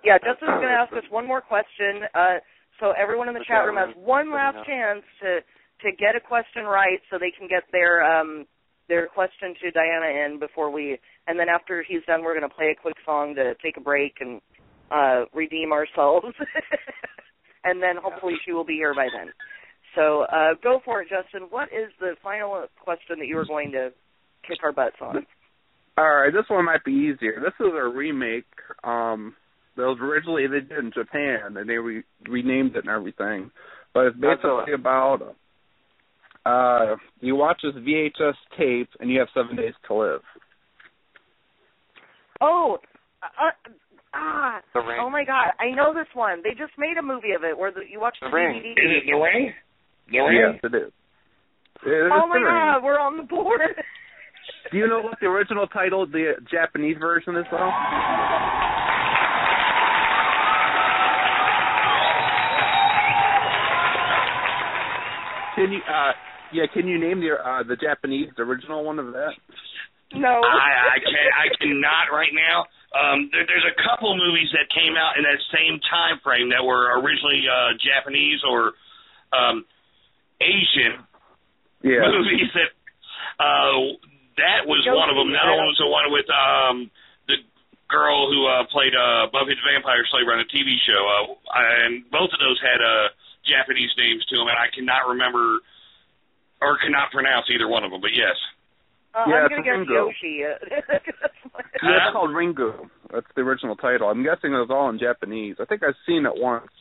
S5: Yeah, Justin's going to ask us one more question. So everyone in the chat room has one last chance to get a question right, so they can get their question to Diana in before and then after he's done, we're going to play a quick song to take a break and redeem ourselves. And then hopefully she will be here by then. So go for it, Justin. What is the final question that you were going to kick our butts on?
S8: All right, this one might be easier. This is a remake. That was originally they did in Japan, and they renamed it and everything. But it's basically about you watch this VHS tape, and you have 7 days to live.
S5: Oh, oh my God! I know this one. They just made a movie of it where you watch the DVD.
S3: Is it The Ring?
S8: Yes, it is.
S5: Oh my God! We're on the board.
S8: Do you know what the original title, the Japanese version is, though? Can you name the Japanese original one of that?
S5: No.
S3: I cannot right now. There's a couple movies that came out in that same time frame that were originally Japanese or Asian movies that was one of them. The other one was the one with the girl who played Buffy the Vampire Slayer on a TV show. And both of those had Japanese names to them, and I cannot remember or cannot pronounce either one of them, but yes.
S5: I'm going to guess Yoshi.
S8: It's called Ringu. That's the original title. I'm guessing it was all in Japanese. I think I've seen it once.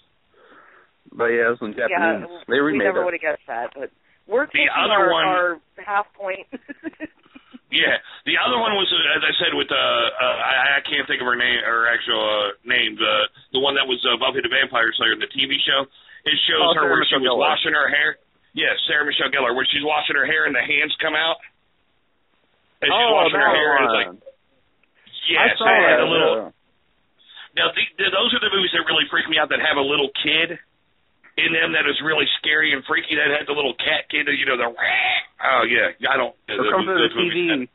S8: But yeah, it was in Japanese.
S5: Yeah,
S8: they remade
S5: we never
S8: it.
S5: would have guessed that, but we're taking our half point.
S3: Yeah, the other one was, as I said, with I can't think of her name or actual name. The one that was Buffy the Vampire Slayer in the TV show. It shows her where she was washing her hair. Yes, Sarah Michelle Gellar, where she's washing her hair and the hands come out. And she's washing her hair, and it's like Yes,
S8: I had
S3: a little. Now, those are the movies that really freak me out that have a little kid in them that is really scary and freaky. That had the little cat kid, the oh yeah, I don't.
S8: They come through the TV.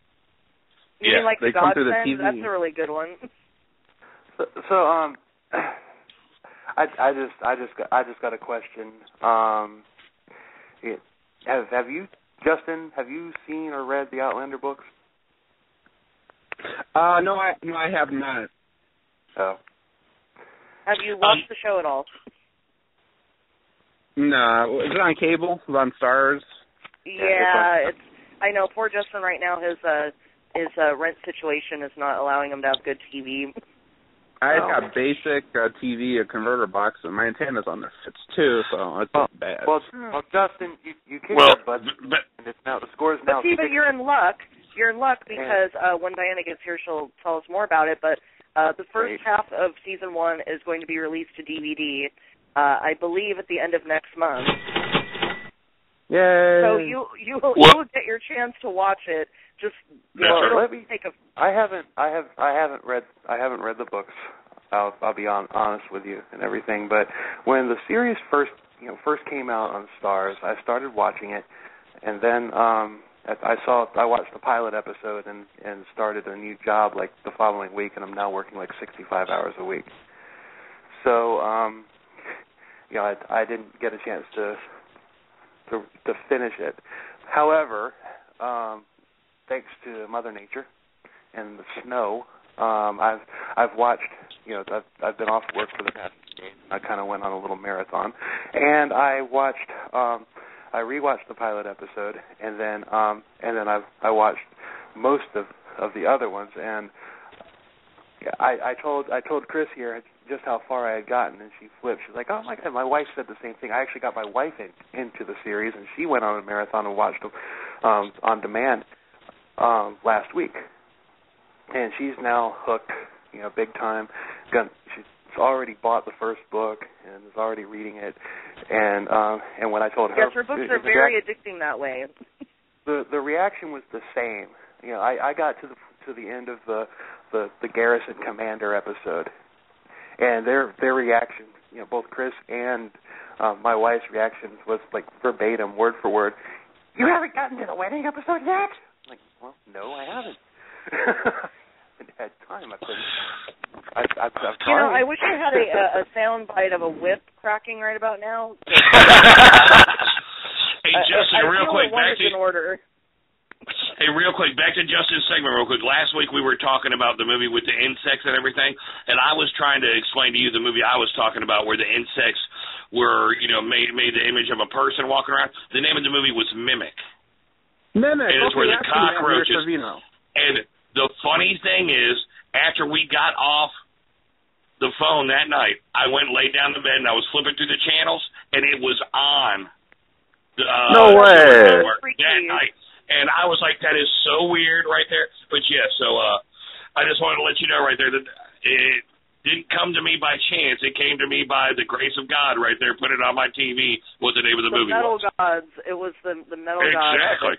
S5: You mean like
S8: they
S5: the
S8: come through the
S5: Godsend?
S8: TV.
S5: That's a really good one.
S4: So I just got a question. Have you, Justin? Have you seen or read the Outlander books?
S8: No, I have not.
S4: Oh.
S5: Have you watched the show at all?
S8: No. Is it on cable? Is it on Starz?
S5: Yeah, I know. Poor Justin right now. His rent situation is not allowing him to have good TV.
S8: I got basic TV, a converter box, and my antenna's on the fits too, so it's not bad.
S4: Well, Justin, you kicked your butt, and it's now the score's now.
S5: But see, but you're in luck. You're in luck because when Diana gets here, she'll tell us more about it. But the first half of season 1 is going to be released to DVD, I believe, at the end of next month.
S8: Yay!
S5: So you'll get your chance to watch it. Just
S4: I haven't read the books. I'll be honest with you and everything. But when the series first came out on Starz, I started watching it, and then I watched the pilot episode and started a new job like the following week, and I'm now working like 65 hours a week. So I didn't get a chance to finish it. However, thanks to Mother Nature and the snow, I've watched. I've been off work for the past few days. I kind of went on a little marathon, and I watched. I rewatched the pilot episode, and then I watched most of the other ones, and I told Chris here just how far I had gotten, and she flipped. She's like, "Oh my God!" My wife said the same thing. I actually got my wife into the series, and she went on a marathon and watched them on demand last week, and she's now hooked, big time. She's already bought the first book and is already reading it, and when I told her,
S5: yes, her books are very addicting that way.
S4: The reaction was the same. I got to the end of the Garrison Commander episode, and their reaction, both Chris and my wife's reaction was like verbatim, word for word. You haven't gotten to the wedding episode yet? I'm like, well, no, I haven't. I haven't had time. I've tried.
S5: I wish I had a sound bite of a whip cracking right about now.
S3: Hey, Justin, real quick, back to Justin's segment real quick. Last week we were talking about the movie with the insects and everything, and I was trying to explain to you the movie I was talking about where the insects were, made the image of a person walking around. The name of the movie was Mimic.
S8: Mimic.
S3: And it's where the cockroaches. And the funny thing is, after we got off the phone that night, I went and laid down in bed and I was flipping through the channels, and it was on.
S8: No way.
S3: That night. And I was like, that is so weird right there. But yeah, so I just wanted to let you know right there that it didn't come to me by chance. It came to me by the grace of God right there. Put it on my TV, what the name of the movie
S5: Metal
S3: was.
S5: Gods. It was the Metal Gods.
S3: Exactly.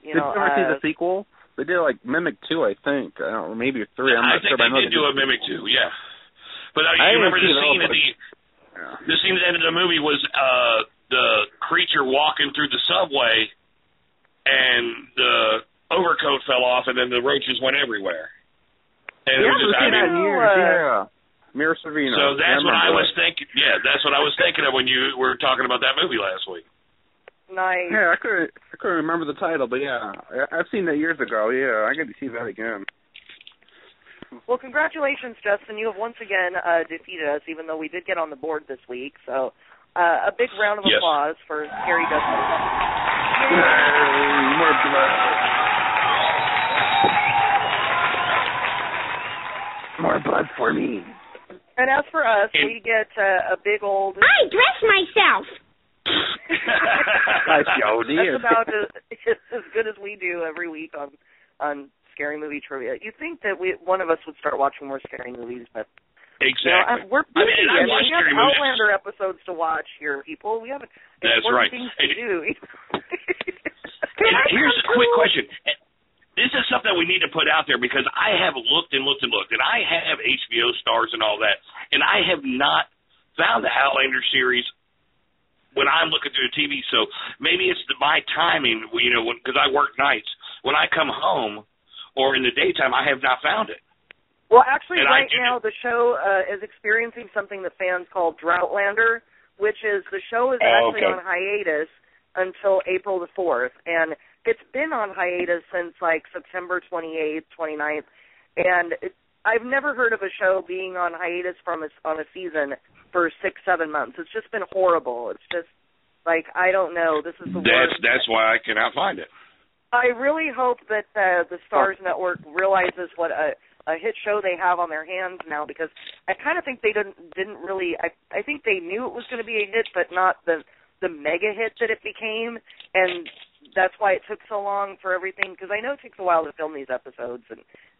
S8: Did you ever see the sequel? They did like Mimic 2, I think. I don't know, maybe 3. I'm not sure.
S3: I think they did do a Mimic 2, yeah. But you remember the scene at the scene at the end of the movie was the creature walking through the subway, and the overcoat fell off, and then the roaches went everywhere. And it was just,
S8: Mira Sorvino.
S3: So that's what I was thinking. Yeah, that's what I was thinking of when you were talking about that movie last week.
S5: Nice.
S8: Yeah, I couldn't remember the title, but yeah, I've seen that years ago. Yeah, I got to see that again.
S5: Well, congratulations, Justin. You have once again defeated us, even though we did get on the board this week. So a big round of applause for Scary Justin.
S8: Yay, more blood. More blood for me.
S5: And as for us, we get a big old...
S10: I dress myself!
S8: That's
S5: about as good as we do every week on Scary Movie Trivia. You'd think that one of us would start watching more scary movies, but...
S3: Exactly.
S5: We're busy.
S3: I watch
S5: we have
S3: scary movies.
S5: Outlander episodes to watch here, people. We have
S3: That's right.
S5: things to do.
S3: Here's a quick question. this is something we need to put out there because I have looked and looked and looked, and I have HBO Starz and all that, and I have not found the Outlander series when I'm looking through the TV. So maybe it's my timing, because I work nights. When I come home or in the daytime, I have not found it.
S5: Well, actually, right now the show is experiencing something that fans call Droughtlander, which is the show is actually on hiatus until April the 4th, and it's been on hiatus since like September 28th, 29th, and I've never heard of a show being on hiatus on a season for 6-7 months. It's just been horrible. It's just like, I don't know. This is the worst.
S3: That's why I cannot find it.
S5: I really hope that the Starz Network realizes what a hit show they have on their hands now, because I kind of think they didn't really. I think they knew it was going to be a hit, but not the mega hit that it became, and that's why it took so long for everything. Because I know it takes a while to film these episodes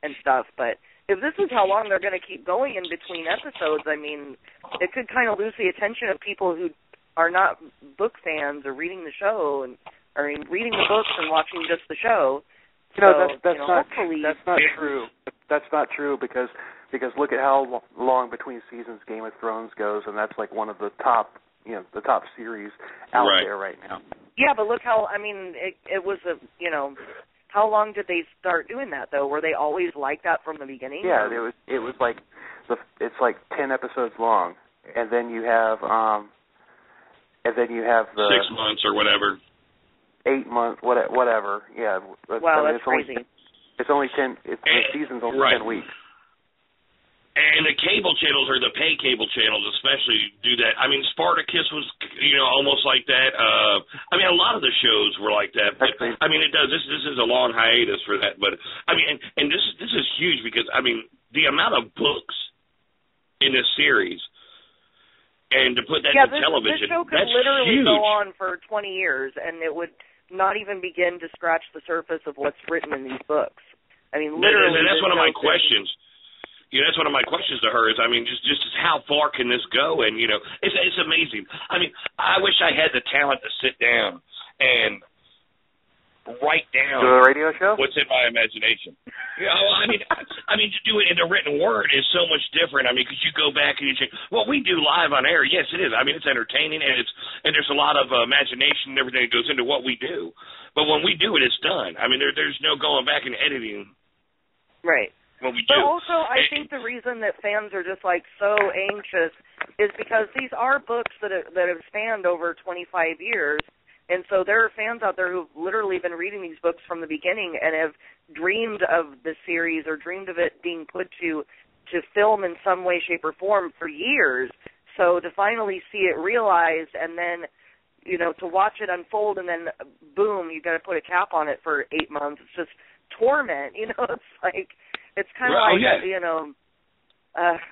S5: and stuff, but if this is how long they're going to keep going in between episodes, I mean, it could kind of lose the attention of people who are not book fans or reading the show reading the books and watching just the show.
S4: That's not true. That's not true because look at how long between seasons Game of Thrones goes, and that's like one of the top series out there right now.
S5: Yeah, but look how it was how long did they start doing that though? Were they always like that from the beginning?
S4: Yeah, it was like it's like 10 episodes long, and then you have the
S3: 6 months or whatever.
S4: 8 months, whatever. Yeah.
S5: Wow, that's crazy.
S4: It's only 10. The season's only 10 weeks.
S3: And the cable channels, or the pay cable channels especially, do that. I mean, Spartacus was, almost like that. A lot of the shows were like that. But it does. This is a long hiatus for that. But and this is huge because the amount of books in this series, and to put that to television,
S5: this show could
S3: that's
S5: literally
S3: huge.
S5: go on for 20 years, and it would not even begin to scratch the surface of what's written in these books. Literally.
S3: And that's one of my questions. That's one of my questions to her is, just how far can this go? And, it's amazing. I wish I had the talent to sit down and write down
S4: do a radio show?
S3: What's in my imagination. To do it in the written word is so much different. Because you go back and you say, well, we do live on air. Yes, it is. It's entertaining, and there's a lot of imagination and everything that goes into what we do. But when we do it, it's done. There's no going back and editing.
S5: Right.
S3: What we do.
S5: But also, I think the reason that fans are just so anxious is because these are books that have spanned over 25 years, and so there are fans out there who've literally been reading these books from the beginning and have dreamed of the series or dreamed of it being put to film in some way, shape, or form for years. So to finally see it realized and then, to watch it unfold and then boom, you got to put a cap on it for 8 months. It's just torment. It's kind of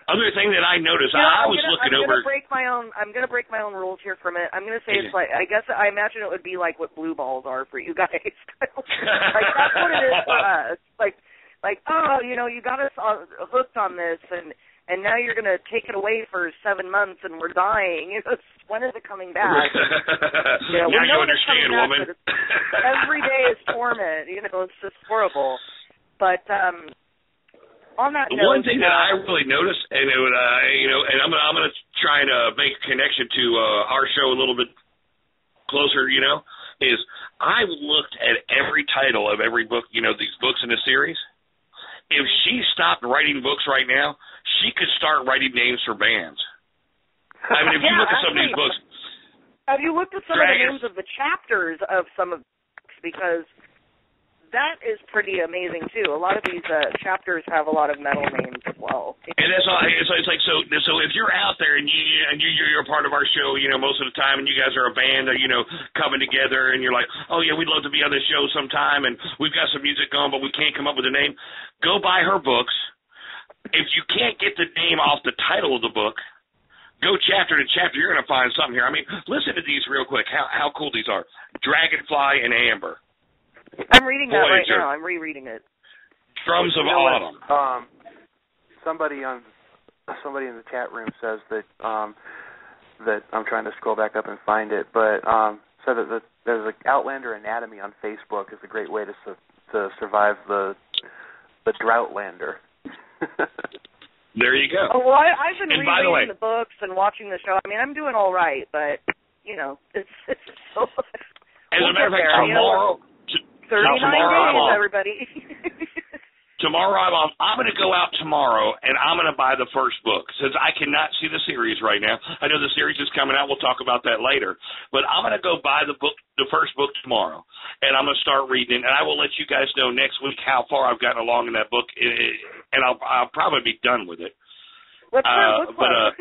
S3: other thing that I noticed, I was looking over.
S5: I'm going to break my own rules here for a minute. I'm going to say it's like, I imagine it would be like what blue balls are for you guys. That's what it is for us. You got us hooked on this, and now you're going to take it away for 7 months, and we're dying. When is it coming back?
S3: Now you understand, woman.
S5: Every day is torment. It's just horrible. But on that note,
S3: one thing that I really noticed, and and I'm going to try to make a connection to our show a little bit closer, is I looked at every title of every book, these books in the series. If she stopped writing books right now, she could start writing names for bands. If you look at some of these books.
S5: Have you looked at some of the names of the chapters of some of the books? Because that is pretty amazing too. A lot of these chapters have a lot of metal names as well.
S3: And that's all. It's like so. If you're out there and you're a part of our show, most of the time, and you guys are a band, coming together, and you're like, oh yeah, we'd love to be on this show sometime, and we've got some music going, but we can't come up with a name. Go buy her books. If you can't get the name off the title of the book, go chapter to chapter. You're going to find something here. Listen to these real quick. How cool these are. Dragonfly and Amber.
S5: I'm reading that right now. I'm rereading it.
S3: Drums of Autumn.
S4: Somebody in the chat room says that I'm trying to scroll back up and find it, but said that there's an Outlander Anatomy on Facebook is a great way to to survive the Droughtlander.
S3: There you go.
S5: Oh, well, I've been
S3: And by the way,
S5: reading the books and watching the show. I mean, I'm doing all right, but, you know, it's so...
S3: As a matter of fact, tomorrow...
S5: 39 days, everybody.
S3: Tomorrow I'm off. I'm going to go out tomorrow, and I'm going to buy the first book, since I cannot see the series right now. I know the series is coming out. We'll talk about that later. But I'm going to go buy the first book tomorrow, and I'm going to start reading it. And I will let you guys know next week how far I've gotten along in that book, and I'll probably be done with it.
S5: What's our book club?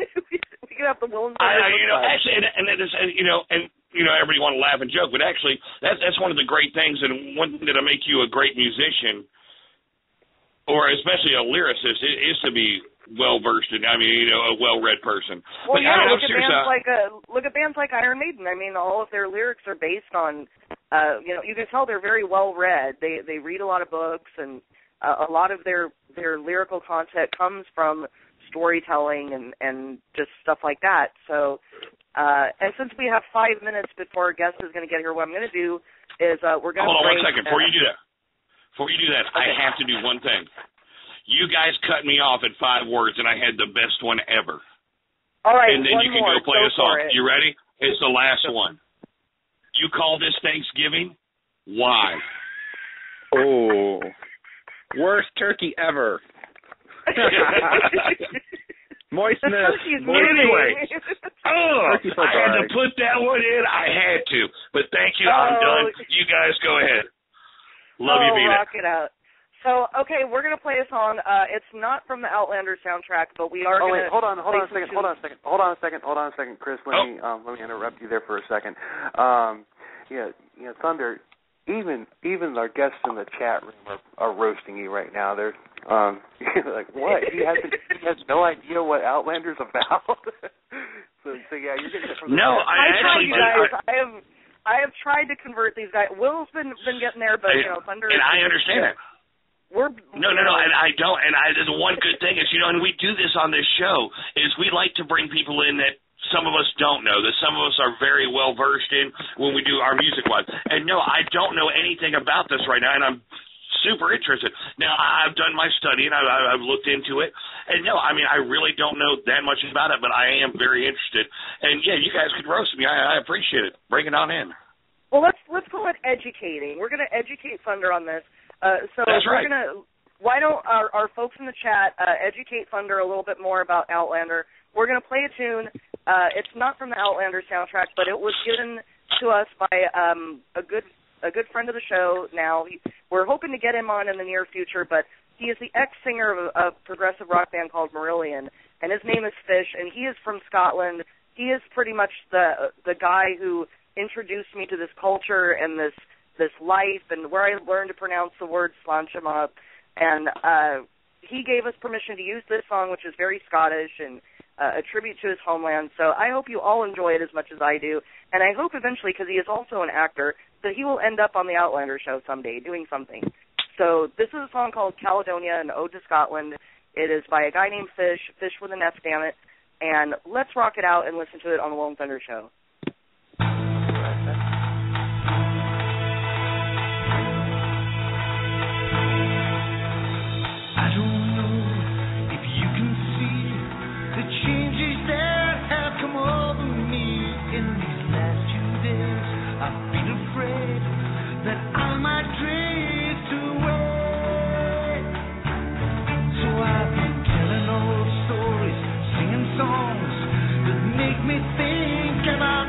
S5: We can have the Will and Thunder book club.
S3: Actually, and it is, everybody want to laugh and joke, but actually, that's one of the great things, and one thing that'll make you a great musician, or especially a lyricist, is to be well-versed in, a well-read person.
S5: Well,
S3: but,
S5: yeah, look at bands like Iron Maiden. I mean, all of their lyrics are based on, you can tell they're very well-read. They read a lot of books, and a lot of their lyrical content comes from storytelling and just stuff like that. So, and since we have 5 minutes before our guest is going to get here, what I'm going to do is we're going to...
S3: Hold on 1 second. Before you do that, okay. I have to do one thing. You guys cut me off at 5 words, and I had the best one ever.
S5: All right,
S3: and then you can
S5: more.
S3: go play a song.
S5: It.
S3: You ready? It's the last one. You call this Thanksgiving? Why?
S8: Oh, worst turkey ever. Moistness.
S3: Anyway, I had to put that one in. I had to. But thank you. I'm done. You guys go ahead. Love you, Mina.
S5: Rock it out. So, okay, we're going to play a song. It's not from the Outlander soundtrack, but we are going to...
S4: Hold on a second, Chris. Let me interrupt you there for a second. Thunder, even our guests in the chat room are roasting you right now. They're like, what? He has no idea what Outlander's about? so yeah, you're getting it from the chat.
S5: I have tried to convert these guys. Will's been getting there, but Thunder.
S3: And I understand it. No, and I don't. And the one good thing is, and we do this on this show, is we like to bring people in that some of us don't know, that some of us are very well versed in when we do our music-wise. And no, I don't know anything about this right now, and I'm super interested. Now, I've done my study, and I've looked into it. And no, I really don't know that much about it, but I am very interested. And, yeah, you guys could roast me. I appreciate it. Bring it on in.
S5: Well, let's call it educating. We're going to educate Thunder on this.
S3: That's right.
S5: Why don't our folks in the chat educate Thunder a little bit more about Outlander? We're going to play a tune. It's not from the Outlander soundtrack, but it was given to us by a good friend of the show now. We're hoping to get him on in the near future, but he is the ex-singer of a progressive rock band called Marillion, and his name is Fish, and he is from Scotland. He is pretty much the guy who introduced me to this culture and this life, and where I learned to pronounce the word slanchama. And he gave us permission to use this song, which is very Scottish and a tribute to his homeland. So I hope you all enjoy it as much as I do. And I hope eventually, because he is also an actor, that he will end up on the Outlander show someday doing something. So this is a song called Caledonia, an ode to Scotland. It is by a guy named Fish with an F, damn it. And let's rock it out and listen to it on the Will and Thunder show.
S6: Songs that make me think about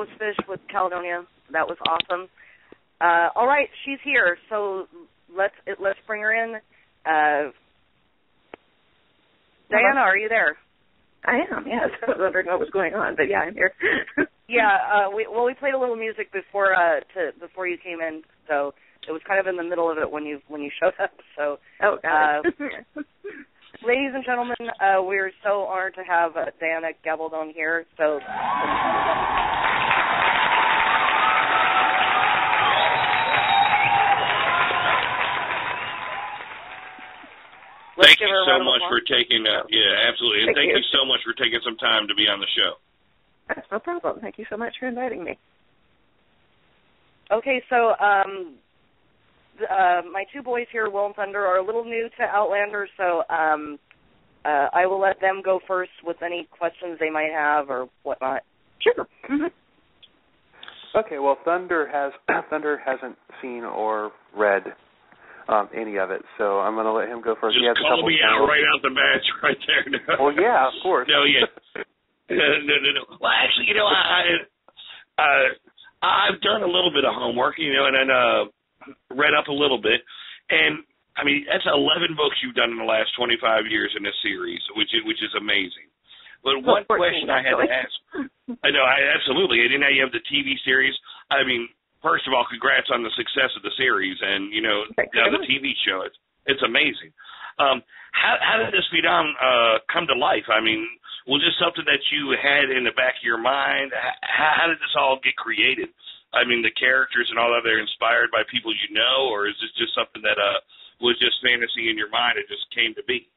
S5: was Fish with Caledonia. That was awesome. All right, she's here, so let's bring her in. Diana, are you there?
S10: I am, yes. I was wondering what was going on, but yeah, I'm here.
S5: Yeah, we played a little music before you came in, so it was kind of in the middle of it when you showed up. So,
S10: got it.
S5: ladies and gentlemen, we're so honored to have Diana Gabaldon here. So,
S3: thank you so much for taking absolutely. And thank you so much for taking some time to be on the show.
S10: That's no problem. Thank you so much for inviting me.
S5: Okay, so my two boys here, Will and Thunder, are a little new to Outlander, so I will let them go first with any questions they might have or whatnot.
S10: Sure. Mm-hmm.
S4: Okay, well, Thunder hasn't seen or read any of it, so I'm going to let him go first.
S3: Just call me out right out the match right there. No.
S4: Well, yeah, of course.
S3: No, yeah. No. Well, actually, I've done a little bit of homework, and then read up a little bit. And, I mean, that's 11 books you've done in the last 25 years in this series, which is amazing. But one question I had to ask. I know, absolutely. And now you have the TV series. I mean, first of all, congrats on the success of the series. And, now the TV show. It's amazing. How did this come to life? I mean, was this something that you had in the back of your mind? How did this all get created? I mean, the characters and all that, they're inspired by people you know, or is this just something that was just fantasy in your mind and just came to be?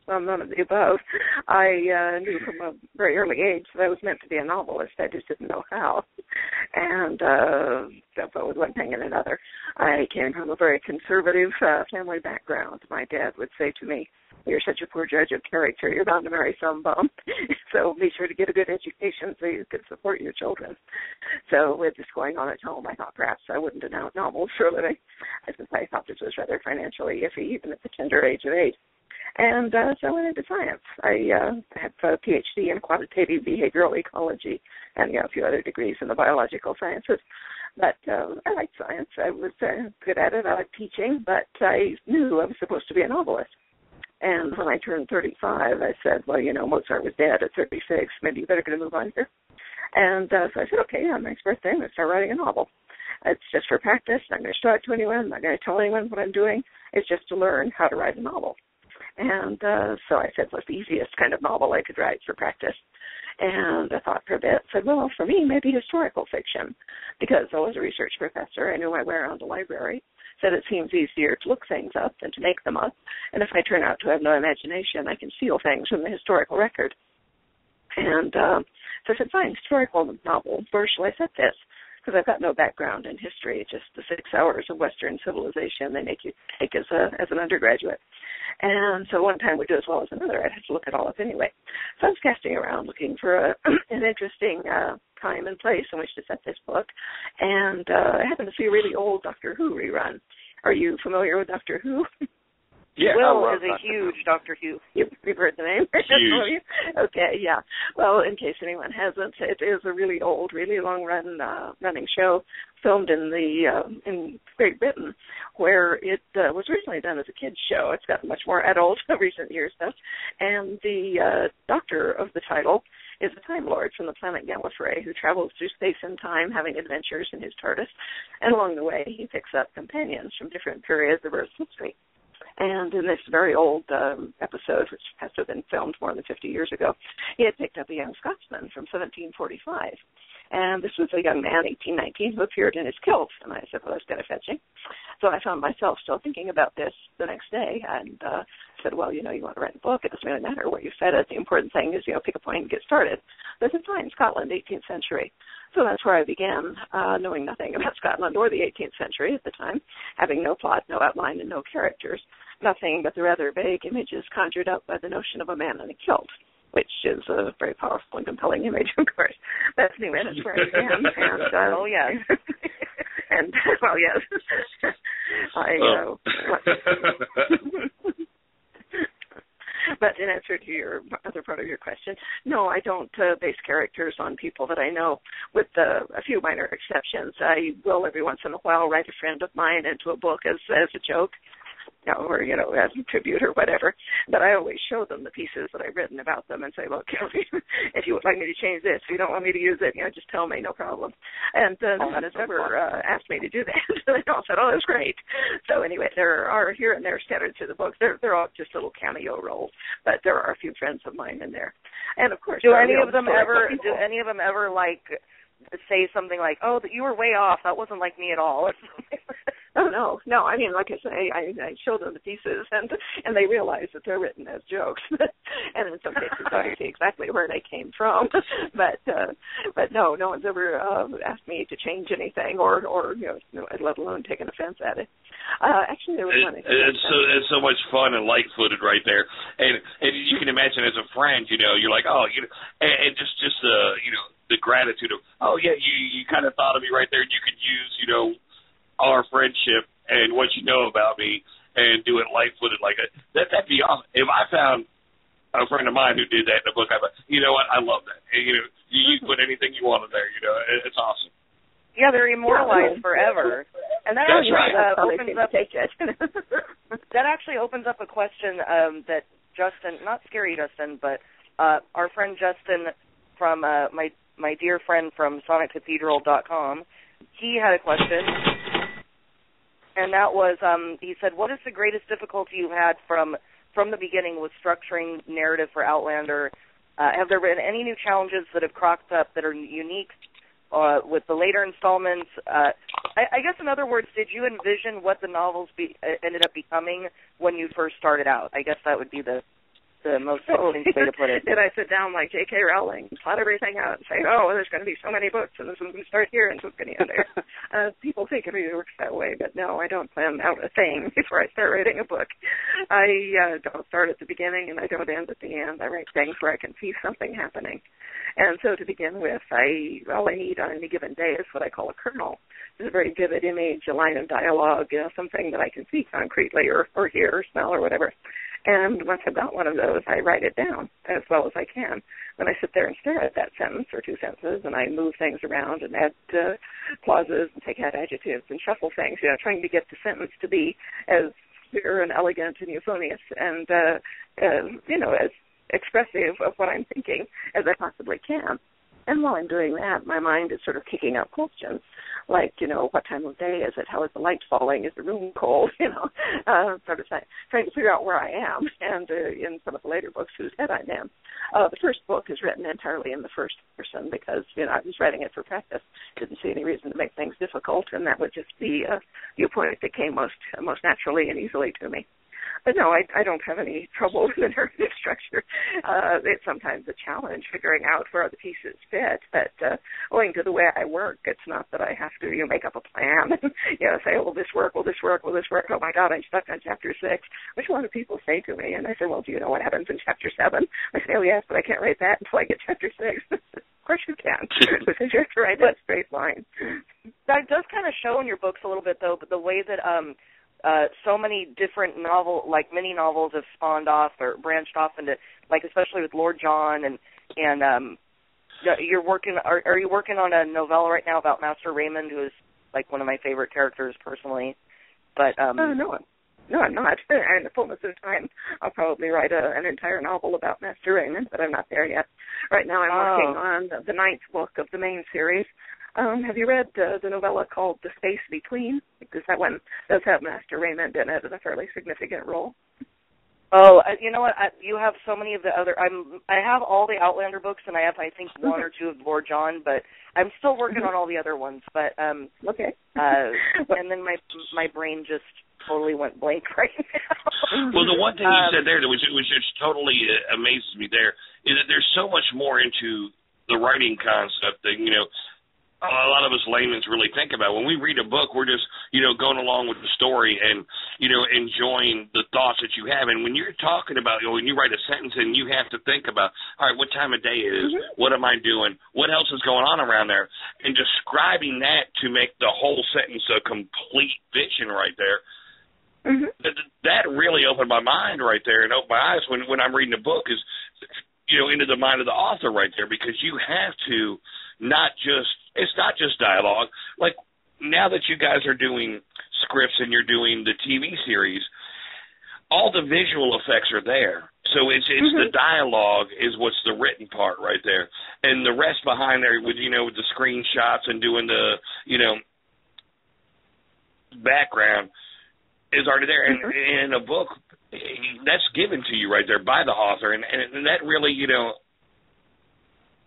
S10: Well, none of the above. I knew from a very early age that I was meant to be a novelist. I just didn't know how. And so it was one thing and another. I came from a very conservative family background. My dad would say to me, "You're such a poor judge of character. You're bound to marry some bum. So be sure to get a good education so you can support your children." So with this going on at home, I thought perhaps I wouldn't announce novels for a living, since I thought this was rather financially iffy, even at the tender age of 8. And so I went into science. I have a PhD in quantitative behavioral ecology and a few other degrees in the biological sciences. But I liked science. I was good at it. I liked teaching, but I knew I was supposed to be a novelist. And when I turned 35, I said, well, Mozart was dead at 36. Maybe you better get a move on here. And so I said, okay, on my next birthday, I'm going to start writing a novel. It's just for practice. I'm not going to show it to anyone. I'm not going to tell anyone what I'm doing. It's just to learn how to write a novel. And so I said, what's the easiest kind of novel I could write for practice? And I thought for a bit, said, well, for me, maybe historical fiction, because I was a research professor. I knew my way around the library. Said it seems easier to look things up than to make them up. And if I turn out to have no imagination, I can steal things from the historical record. And so I said, fine, historical novel. Where shall I set this? Because I've got no background in history, just the 6 hours of Western civilization they make you take as an undergraduate. And so one time would do as well as another. I'd have to look it all up anyway. So I was casting around looking for an interesting time and place in which to set this book. And I happened to see a really old Doctor Who rerun. Are you familiar with Doctor Who?
S3: Yeah,
S5: Will is a huge Doctor Who.
S10: You've heard the name?
S3: Huge.
S10: Okay, yeah. Well, in case anyone hasn't, it is a really old, really long-run running show filmed in Great Britain, where it was originally done as a kids' show. It's gotten much more adult in recent years, though. And the doctor of the title is a Time Lord from the planet Gallifrey who travels through space and time having adventures in his TARDIS. And along the way, he picks up companions from different periods of Earth's history. And in this very old episode, which has to have been filmed more than 50 years ago, he had picked up a young Scotsman from 1745. And this was a young man, 1819, who appeared in his kilt. And I said, well, that's kind of fetching. So I found myself still thinking about this the next day and said, well, you want to write a book. It doesn't really matter where you set it. The important thing is, pick a point and get started. But at the time, Scotland, 18th century. So that's where I began, knowing nothing about Scotland or the 18th century at the time, having no plot, no outline, and no characters. Nothing but the rather vague images conjured up by the notion of a man in a kilt, which is a very powerful and compelling image, of course. But anyway, that's where I began. And,
S5: oh, yes.
S10: And, well, yes. But in answer to your other part of your question, no, I don't base characters on people that I know, with a few minor exceptions. I will every once in a while write a friend of mine into a book as a joke, or, as a tribute or whatever. But I always show them the pieces that I've written about them and say, look, if you would like me to change this, if you don't want me to use it, just tell me, no problem. And no one has ever asked me to do that. They all said, that's great. So anyway, there are here and there scattered through the books. They're all just little cameo roles, but there are a few friends of mine in there. And of course,
S5: do any of them ever like say something like, "Oh, you were way off. That wasn't like me at all"?
S10: Oh no. I mean, like I say, I show them the pieces, and they realize that they're written as jokes, and in some cases I see exactly where they came from. But no one's ever asked me to change anything, or let alone taken offense at it. Actually, there was one.
S3: It's so much fun and light-footed right there, and you can imagine as a friend, you're like, and just the gratitude of, you kind of thought of me right there, and you could use, our friendship and what you know about me and do it light-footed like that. That'd be awesome. If I found a friend of mine who did that in a book, I'd be like, you know what, I love that. And, you put anything you want in there, it's awesome.
S5: Yeah, they're immortalized forever. And that actually that actually opens up a question that Justin, not Scary Justin, but our friend Justin from my dear friend from SonicCathedral.com, he had a question. And that was, he said, what is the greatest difficulty you had from the beginning with structuring narrative for Outlander? Have there been any new challenges that have cropped up that are unique with the later installments? I guess, in other words, did you envision what the novels ended up becoming when you first started out? I guess that would be the most succinct way to put it.
S10: Did I sit down like J.K. Rowling, plot everything out, and say, there's going to be so many books, and this one's going to start here, and this one's going to end there? People think it really works that way, but no, I don't plan out a thing before I start writing a book. I don't start at the beginning, and I don't end at the end. I write things where I can see something happening. And so to begin with, all I need on any given day is what I call a kernel. It's a very vivid image, a line of dialogue, something that I can see concretely or hear or smell or whatever. And once I've got one of those, I write it down as well as I can. Then I sit there and stare at that sentence or two sentences, and I move things around and add clauses and take out adjectives and shuffle things, trying to get the sentence to be as clear and elegant and euphonious and, as expressive of what I'm thinking as I possibly can. And while I'm doing that, my mind is sort of kicking up questions, like, what time of day is it? How is the light falling? Is the room cold? Sort of trying to figure out where I am, and in some of the later books, whose head I'm in. The first book is written entirely in the first person because, I was writing it for practice. Didn't see any reason to make things difficult, and that would just be a viewpoint that came most naturally and easily to me. But no, I don't have any trouble with the narrative structure. It's sometimes a challenge figuring out where the pieces fit, but owing to the way I work, it's not that I have to make up a plan and say, will this work, will this work, will this work? Oh, my God, I'm stuck on Chapter 6, which a lot of people say to me. And I say, well, do you know what happens in Chapter 7? I say, oh, yes, but I can't write that until I get Chapter 6. Of course you can, because you have to write that straight line.
S5: That does kind of show in your books a little bit, though, but the way that so many different mini novels have spawned off or branched off into, especially with Lord John and you're working. Are you working on a novella right now about Master Raymond, who is one of my favorite characters personally? But
S10: no, I'm not. In the fullness of time, I'll probably write an entire novel about Master Raymond, but I'm not there yet. Right now, I'm working on the 9th book of the main series. Have you read the novella called The Space Between? Because that one does have Master Raymond in it in a fairly significant role.
S5: Oh, you know what? You have so many of the other. I have all the Outlander books, and I have, I think, one or two of Lord John, but I'm still working on all the other ones. But
S10: okay.
S5: And then my brain just totally went blank right now.
S3: Well, the one thing you said there that was just totally amazes me there is that there's so much more into the writing concept that a lot of us laymen really think about. When we read a book, we're just, going along with the story and, enjoying the thoughts that you have. And when you're talking about, when you write a sentence and you have to think about, all right, what time of day it is? What am I doing? What else is going on around there? And describing that to make the whole sentence a complete fiction right there, that really opened my mind right there and opened my eyes when I'm reading a book is, into the mind of the author right there, because you have to it's not just dialogue. Like now that you guys are doing scripts and you're doing the TV series, all the visual effects are there. So it's the dialogue is what's the written part right there. And the rest behind there with, with the screenshots and doing the, background is already there. And in a book, that's given to you right there by the author. And that really, I don't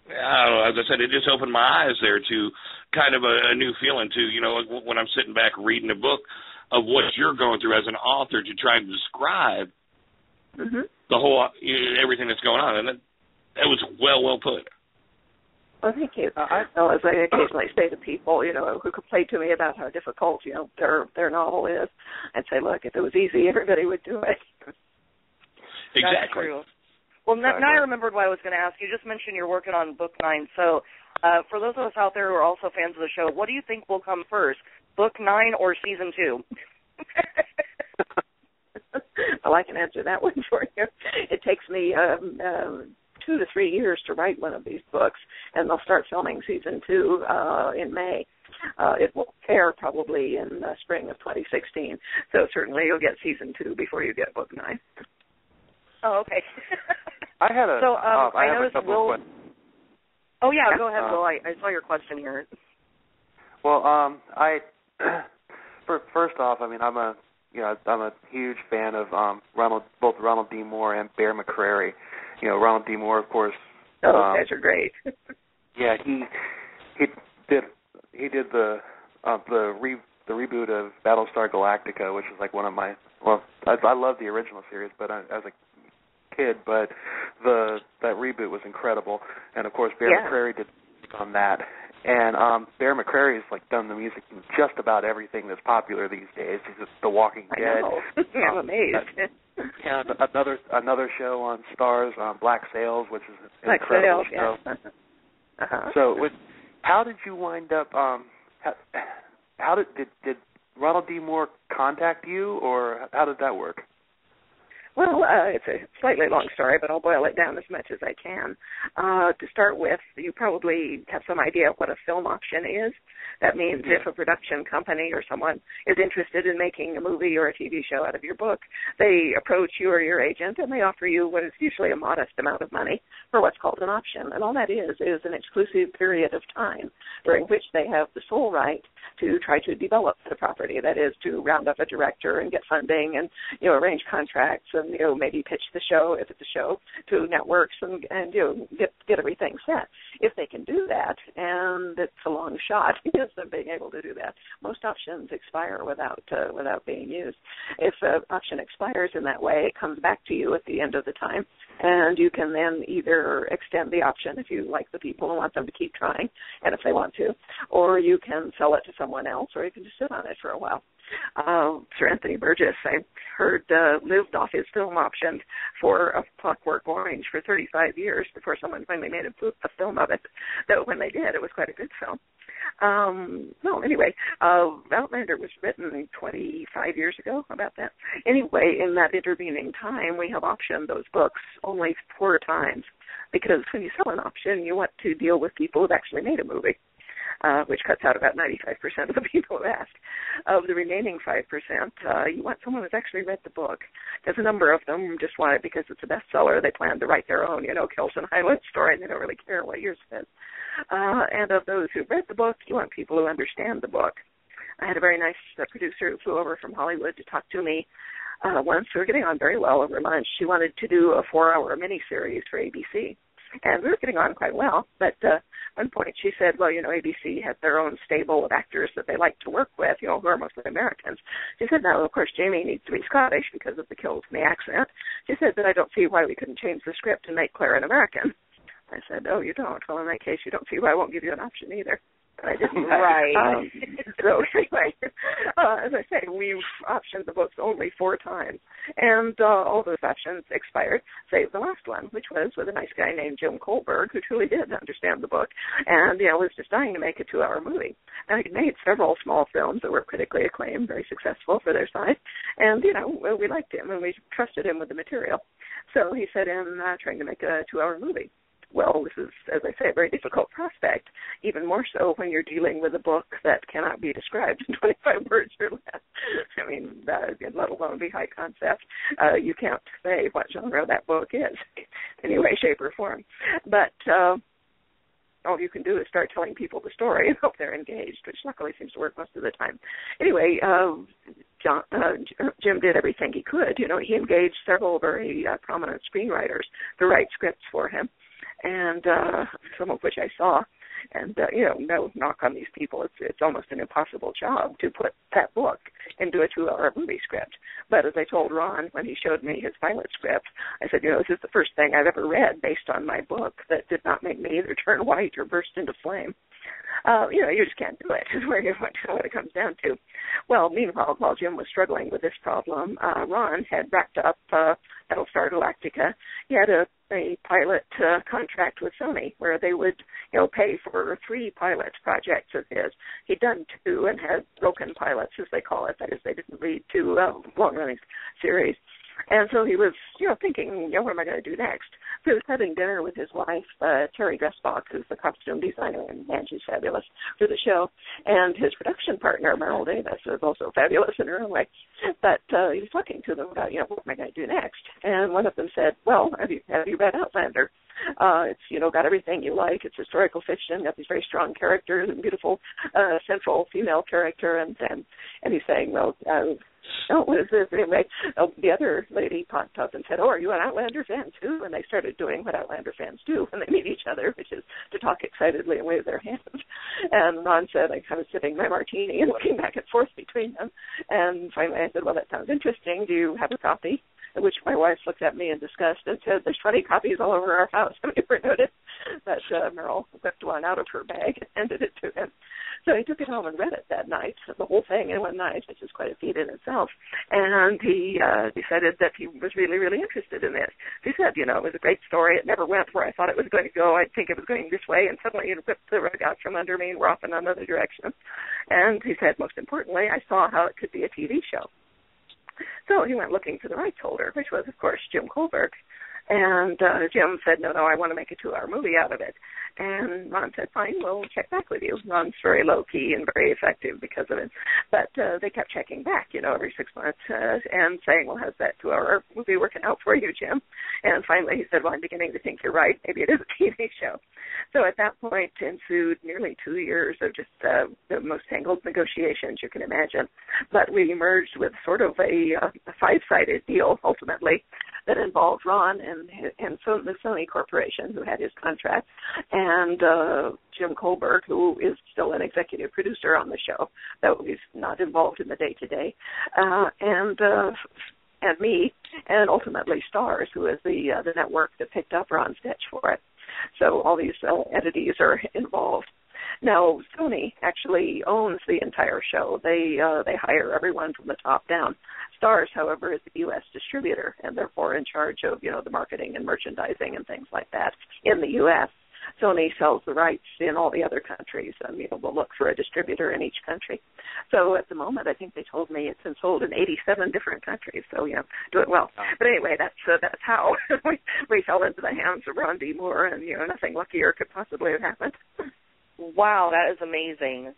S3: know, as I said, it just opened my eyes there to kind of a new feeling to, when I'm sitting back reading a book of what you're going through as an author to try and describe the whole, everything that's going on. And that was well put.
S10: Well, thank you. As I occasionally say to people, who complain to me about how difficult, their novel is, I'd say, look, if it was easy, everybody would do it.
S3: Exactly.
S5: Well, now I remembered what I was going to ask. You just mentioned you're working on book 9. So for those of us out there who are also fans of the show, what do you think will come first, book 9 or season 2?
S10: Well, I can answer that one for you. It takes me 2 to 3 years to write one of these books, and they'll start filming season 2 in May. It will air probably in the spring of 2016, so certainly you'll get season 2 before you get book 9.
S5: Oh, okay.
S4: I had a
S5: I noticed Will. Oh yeah, go ahead, Will. I saw your question here.
S4: Well, first off, I mean, I'm a huge fan of both Ronald D. Moore and Bear McCreary. Ronald D. Moore, of course.
S10: Those guys are great.
S4: Yeah, he did the reboot of Battlestar Galactica, which is like one of my I love the original series, but as a kid, but that reboot was incredible, and of course Bear McCreary did on that. And Bear McCreary's done the music in just about everything that's popular these days. He's just The Walking Dead.
S10: I'm amazed.
S4: Yeah, another show on Starz, Black Sails, which is an incredible show.
S10: Yeah.
S4: So, how did you wind up? How did Ronald D. Moore contact you, or how did that work?
S10: Well, it's a slightly long story, but I'll boil it down as much as I can. To start with, you probably have some idea what a film option is. That means if a production company or someone is interested in making a movie or a TV show out of your book, they approach you or your agent and they offer you what is usually a modest amount of money for what's called an option. And all that is an exclusive period of time during which they have the sole right to try to develop the property. That is, to round up a director and get funding and, arrange contracts and, maybe pitch the show, if it's a show, to networks and get everything set. If they can do that, and it's a long shot, them being able to do that. Most options expire without being used. If an option expires in that way, it comes back to you at the end of the time, and you can then either extend the option if you like the people and want them to keep trying, and if they want to, or you can sell it to someone else, or you can just sit on it for a while. Sir Anthony Burgess, I heard, lived off his film option for A Clockwork Orange for 35 years before someone finally made a film of it. Though when they did, it was quite a good film. Outlander was written 25 years ago, about that. Anyway, in that intervening time, we have optioned those books only 4 times, because when you sell an option, you want to deal with people who've actually made a movie. Which cuts out about 95% of the people who asked. Of the remaining 5%, you want someone who's actually read the book. Because a number of them just want it because it's a bestseller. They plan to write their own, Kelson Highland story, and they don't really care what yours says. And of those who've read the book, you want people who understand the book. I had a very nice producer who flew over from Hollywood to talk to me once. We were getting on very well over lunch. She wanted to do a 4-hour miniseries for ABC. And we were getting on quite well, but at one point she said, well, ABC has their own stable of actors that they like to work with, who are mostly Americans. She said, now, of course, Jamie needs to be Scottish because of the kills in the accent. She said, but I don't see why we couldn't change the script and make Claire an American. I said, oh, you don't? Well, in that case, you don't see why I won't give you an option either. But I didn't.
S5: Right.
S10: So anyway, as I say, we've optioned the books only 4 times, and all those options expired, save the last one, which was with a nice guy named Jim Kohlberg, who truly did understand the book, and was just dying to make a 2-hour movie. And he made several small films that were critically acclaimed, very successful for their size, and we liked him and we trusted him with the material. So he set in trying to make a 2-hour movie. Well, this is, as I say, a very difficult prospect, even more so when you're dealing with a book that cannot be described in 25 words or less. I mean, let alone be high concept. You can't say what genre that book is in any way, shape, or form. But all you can do is start telling people the story and hope they're engaged, which luckily seems to work most of the time. Anyway, Jim did everything he could. He engaged several very prominent screenwriters to write scripts for him, and some of which I saw. And, no knock on these people. It's almost an impossible job to put that book into a 2-hour movie script. But as I told Ron when he showed me his pilot script, I said, this is the first thing I've ever read based on my book that did not make me either turn white or burst into flame. You just can't do it, is what it comes down to. Well, meanwhile, while Jim was struggling with this problem, Ron had wrapped up Battlestar Galactica. He had a pilot contract with Sony where they would, pay for 3 pilot projects of his. He'd done 2 and had broken pilots, as they call it. That is, they didn't lead to long-running series. And so he was, thinking, what am I going to do next? So he was having dinner with his wife, Terry Dressbox, who's the costume designer, and she's fabulous for the show. And his production partner, Meryl Davis, is also fabulous in her own way. But he was talking to them about, what am I going to do next? And one of them said, well, have you read Outlander? It's, got everything you like. It's historical fiction, got these very strong characters and beautiful central female character. And he's saying, well, what is this? Anyway, the other lady popped up and said, are you an Outlander fan too? And they started doing what Outlander fans do when they meet each other, which is to talk excitedly and wave their hands. And Ron said, I was sipping my martini and looking back and forth between them. And finally I said, well, that sounds interesting. Do you have a copy? At which my wife looked at me in disgust and said, there's 20 copies all over our house. Have you ever noticed? But Meryl whipped one out of her bag and handed it to him. So he took it home and read it that night, the whole thing in one night, which is quite a feat in itself. And he decided that he was really, really interested in this. He said, it was a great story. It never went where I thought it was going to go. I'd think it was going this way, and suddenly it whipped the rug out from under me and we're off in another direction. And he said, most importantly, I saw how it could be a TV show. So he went looking for the rights holder, which was, of course, Jim Kohlberg. And Jim said, no, I want to make a 2-hour movie out of it. And Ron said, fine, we'll check back with you. Ron's very low-key and very effective because of it. But they kept checking back, every 6 months and saying, well, how's that 2-hour movie working out for you, Jim? And finally he said, well, I'm beginning to think you're right. Maybe it is a TV show. So at that point ensued nearly 2 years of just the most tangled negotiations you can imagine. But we emerged with sort of a 5-sided deal, ultimately, that involved Ron and the Sony Corporation, who had his contract, and Jim Kohlberg, who is still an executive producer on the show, though he's not involved in the day-to-day, and me, and ultimately Starz, who is the network that picked up Ron's sketch for it. So all these entities are involved. Now, Sony actually owns the entire show. They hire everyone from the top down. Starz, however, is the U.S. distributor and therefore in charge of, the marketing and merchandising and things like that in the U.S. Sony sells the rights in all the other countries, and we'll look for a distributor in each country. So at the moment, I think they told me it's been sold in 87 different countries. So doing well. But anyway, that's how we fell into the hands of Ron D. Moore, and nothing luckier could possibly have happened.
S5: Wow, that is amazing.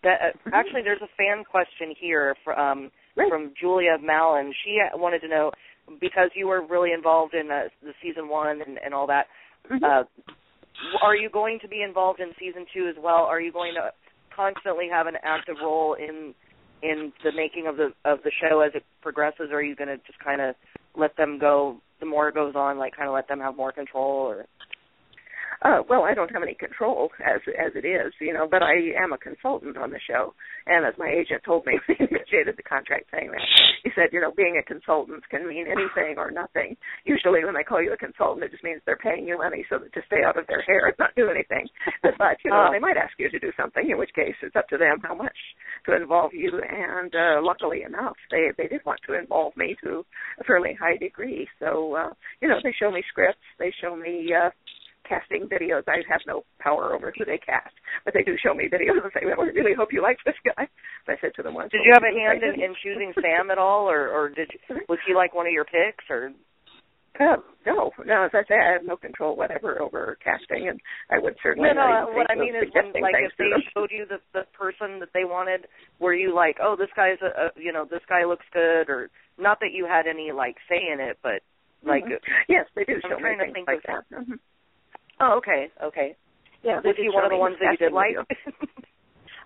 S5: That actually, there's a fan question here from Julia Mallon. She wanted to know, because you were really involved in the season 1 and all that. Are you going to be involved in season 2 as well? Are you going to constantly have an active role in the making of the show as it progresses, or are you going to just kind of let them go the more it goes on, like kind of let them have more control? Or
S10: Well, I don't have any control as it is, but I am a consultant on the show. And as my agent told me, we negotiated the contract saying that. He said, being a consultant can mean anything or nothing. Usually when they call you a consultant, it just means they're paying you money so that to stay out of their hair and not do anything. But, they might ask you to do something, in which case it's up to them how much to involve you, and luckily enough, they did want to involve me to a fairly high degree. So, they show me scripts, they show me casting videos. I have no power over who they cast, but they do show me videos and say, well, we really hope you like this guy. So I said to them once,
S5: did you have a hand in choosing Sam at all, or was he like one of your picks, or?
S10: No. As I say, I have no control whatever over casting, and I would certainly.
S5: No. What I mean is, when, like, if they showed you the person that they wanted, were you like, oh, this guy's this guy looks good, or not that you had any like say in it, but like.
S10: Yes, they do show
S5: me
S10: things like that. Mm-hmm.
S5: Oh, okay.
S10: Yeah,
S5: was he one of the ones that you did like?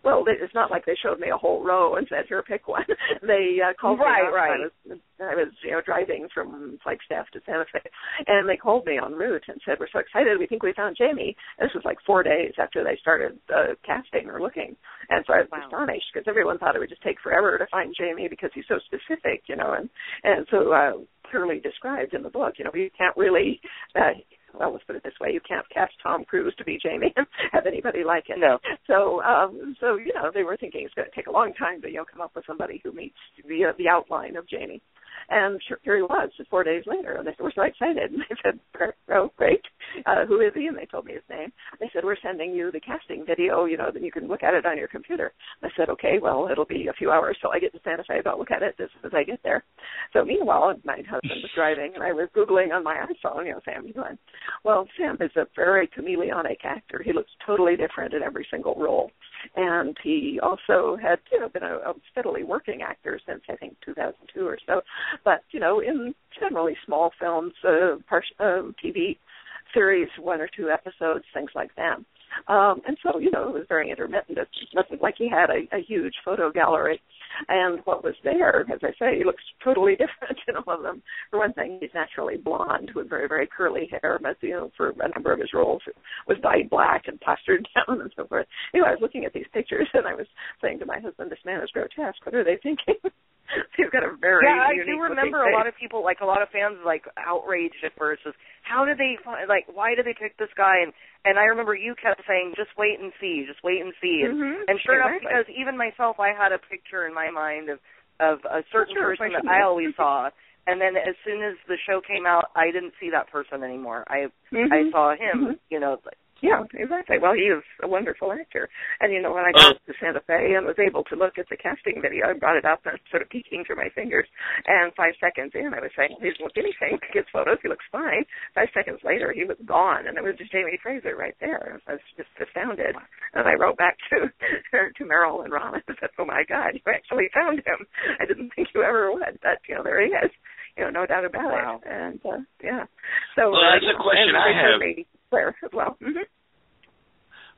S10: Well, it's not like they showed me a whole row and said, here, pick one. They called me up. Right. I was driving from Flagstaff to Santa Fe, and they called me en route and said, we're so excited, we think we found Jamie. This was like 4 days after they started casting or looking. And so I was astonished, because everyone thought it would just take forever to find Jamie because he's so specific, and so clearly described in the book. You can't really... well, let's put it this way, you can't cast Tom Cruise to be Jamie and have anybody like it.
S5: No.
S10: So, they were thinking it's going to take a long time to, come up with somebody who meets the outline of Jamie. And here he was 4 days later, and they were so excited. And they said, oh, great. Who is he? And they told me his name. They said, we're sending you the casting video, then you can look at it on your computer. I said, okay, well, it'll be a few hours till I get to Santa Fe. I'll look at it as soon as I get there. So meanwhile, my husband was driving, and I was Googling on my iPhone, Sam Halen. Well, Sam is a very chameleonic actor. He looks totally different in every single role. And he also had, been a steadily working actor since, I think, 2002 or so. But, in generally small films, TV series, 1 or 2 episodes, things like that. And so, it was very intermittent. It wasn't like he had a huge photo gallery. And what was there, as I say, he looks totally different in all of them. For one thing, he's naturally blonde with very, very curly hair, but, for a number of his roles, it was dyed black and plastered down and so forth. Anyway, I was looking at these pictures, and I was saying to my husband, this man is grotesque. What are they thinking? He's got a very
S5: I
S10: unique
S5: do remember a lot of people, like a lot of fans, like outraged at first. How did they find, like, why did they pick this guy? And I remember you kept saying, just wait and see. And sure enough, because even myself, I had a picture in my mind of a certain person that I always saw. And then as soon as the show came out, I didn't see that person anymore. I saw him,
S10: Yeah, exactly. Well, he is a wonderful actor. And, when I got to Santa Fe and was able to look at the casting video, I brought it up and sort of peeking through my fingers. And 5 seconds in, I was saying, he doesn't look anything like his photos. He looks fine. 5 seconds later, he was gone. And it was just Jamie Fraser right there. I was just astounded. And I wrote back to Meryl and Ron and said, oh, my God, you actually found him. I didn't think you ever would. But, there he is. No doubt about it. And, So,
S3: well, that's a question I have.
S10: Claire as well. Mm-hmm.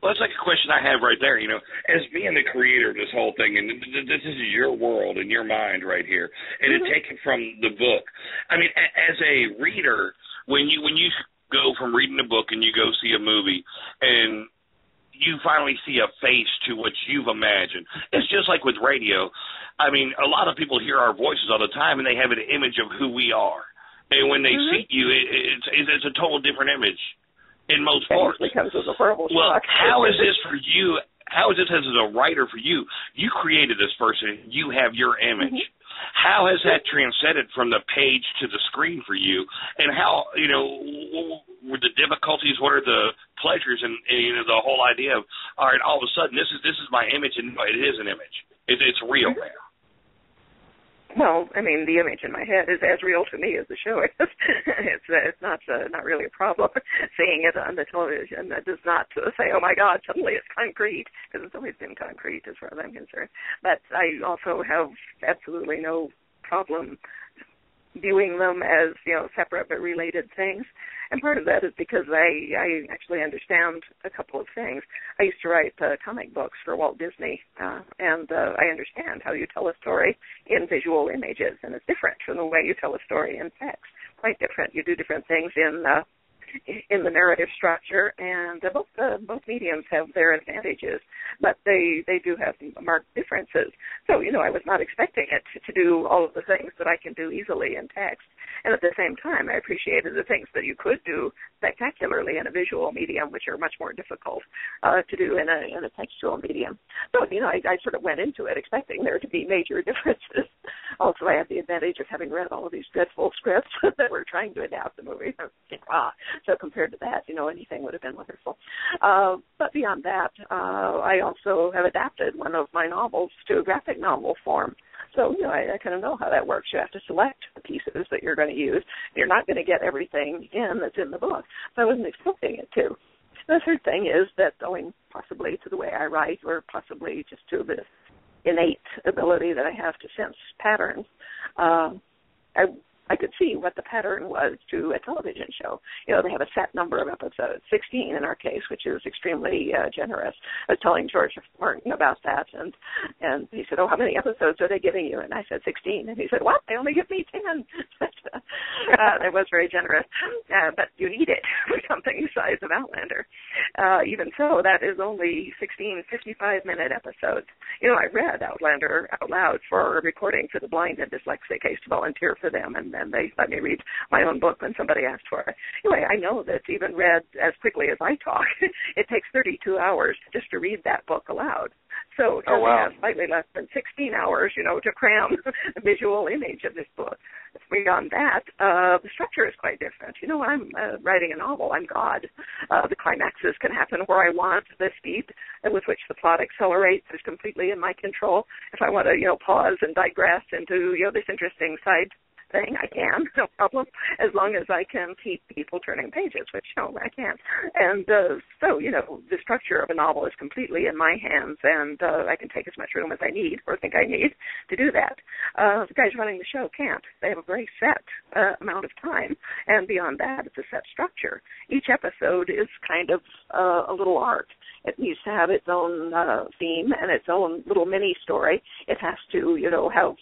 S3: Well, that's like a question I have right there. As being the creator of this whole thing, and this is your world and your mind right here, and to take it from the book. I mean, as a reader, when you go from reading a book and you go see a movie, and you finally see a face to what you've imagined, it's just like with radio. I mean, a lot of people hear our voices all the time, and they have an image of who we are. And when they see you, it's a total different image. In most parts.
S10: It comes as a horrible
S3: shock. How is this for
S10: you?
S3: you? How is this as a writer for you? You created this person. You have your image. How has that transcended from the page to the screen for you? And how, were the difficulties? What are the pleasures? And the whole idea of, all right, all of a sudden, this is my image, and it is an image. It's real now.
S10: Well, I mean, the image in my head is as real to me as the show is. It's not really a problem seeing it on the television. That does not say, oh my God, suddenly it's concrete, because it's always been concrete as far as I'm concerned. But I also have absolutely no problem viewing them as separate but related things. And part of that is because I actually understand a couple of things. I used to write comic books for Walt Disney, and I understand how you tell a story in visual images, and it's different from the way you tell a story in text. Quite different. You do different things in in the narrative structure, and both mediums have their advantages, but they do have marked differences. So, I was not expecting it to do all of the things that I can do easily in text, and at the same time, I appreciated the things that you could do spectacularly in a visual medium, which are much more difficult to do in a textual medium. So, I sort of went into it expecting there to be major differences. Also, I had the advantage of having read all of these dreadful scripts that were trying to adapt the movie. So compared to that, anything would have been wonderful. But beyond that, I also have adapted one of my novels to a graphic novel form. So, I kind of know how that works. You have to select the pieces that you're going to use. You're not going to get everything in that's in the book. So I wasn't expecting it to. The third thing is that, owing possibly to the way I write or possibly just to the innate ability that I have to sense patterns, I could see what the pattern was to a television show. They have a set number of episodes, 16 in our case, which is extremely generous. I was telling George Martin about that, and he said, how many episodes are they giving you? And I said 16. And he said, what? They only give me 10. That was very generous. But you need it for something the size of Outlander. Even so, that is only 16 55-minute episodes. I read Outlander out loud for a recording for the blind and dyslexic. I used to volunteer for them, and they let me read my own book when somebody asked for it. Anyway, I know that even read as quickly as I talk, it takes 32 hours just to read that book aloud. So we have slightly less than 16 hours, to cram the visual image of this book. Beyond that, the structure is quite different. I'm writing a novel. I'm God. The climaxes can happen where I want. The speed with which the plot accelerates is completely in my control. If I want to, pause and digress into, this interesting side thing, I can, no problem, as long as I can keep people turning pages, which, I can. And so, the structure of a novel is completely in my hands, and I can take as much room as I need or think I need to do that. The guys running the show can't. They have a very set amount of time, and beyond that, it's a set structure. Each episode is kind of a little arc. It needs to have its own theme and its own little mini story. It has to, have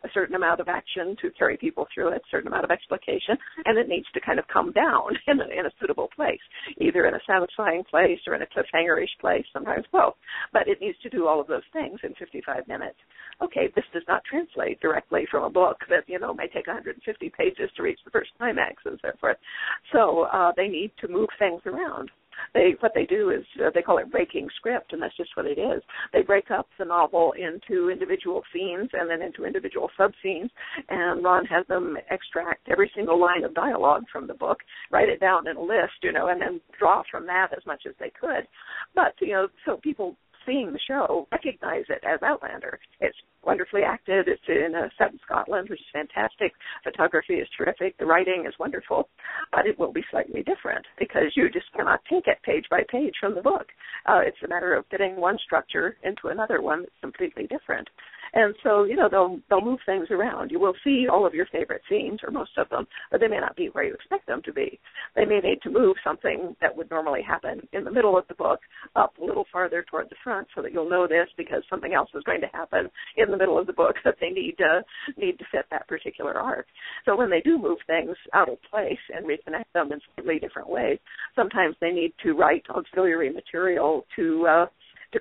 S10: a certain amount of action to carry people through it, a certain amount of explication, and it needs to kind of come down in a suitable place, either in a satisfying place or in a cliffhanger-ish place, sometimes both. But it needs to do all of those things in 55 minutes. Okay, this does not translate directly from a book that, may take 150 pages to reach the first climax and so forth. So they need to move things around. What they do is they call it breaking script, and that's just what it is. They break up the novel into individual scenes and then into individual sub-scenes, and Ron has them extract every single line of dialogue from the book, write it down in a list, and then draw from that as much as they could. But, so people seeing the show recognize it as Outlander. It's wonderfully acted. It's set in Scotland, which is fantastic. Photography is terrific. The writing is wonderful. But it will be slightly different because you just cannot take it page by page from the book. It's a matter of fitting one structure into another one that's completely different. And so, they'll move things around. You will see all of your favorite scenes, or most of them, but they may not be where you expect them to be. They may need to move something that would normally happen in the middle of the book up a little farther toward the front so that you'll know this because something else is going to happen in the middle of the book that they need to fit that particular arc. So when they do move things out of place and reconnect them in slightly different ways, sometimes they need to write auxiliary material to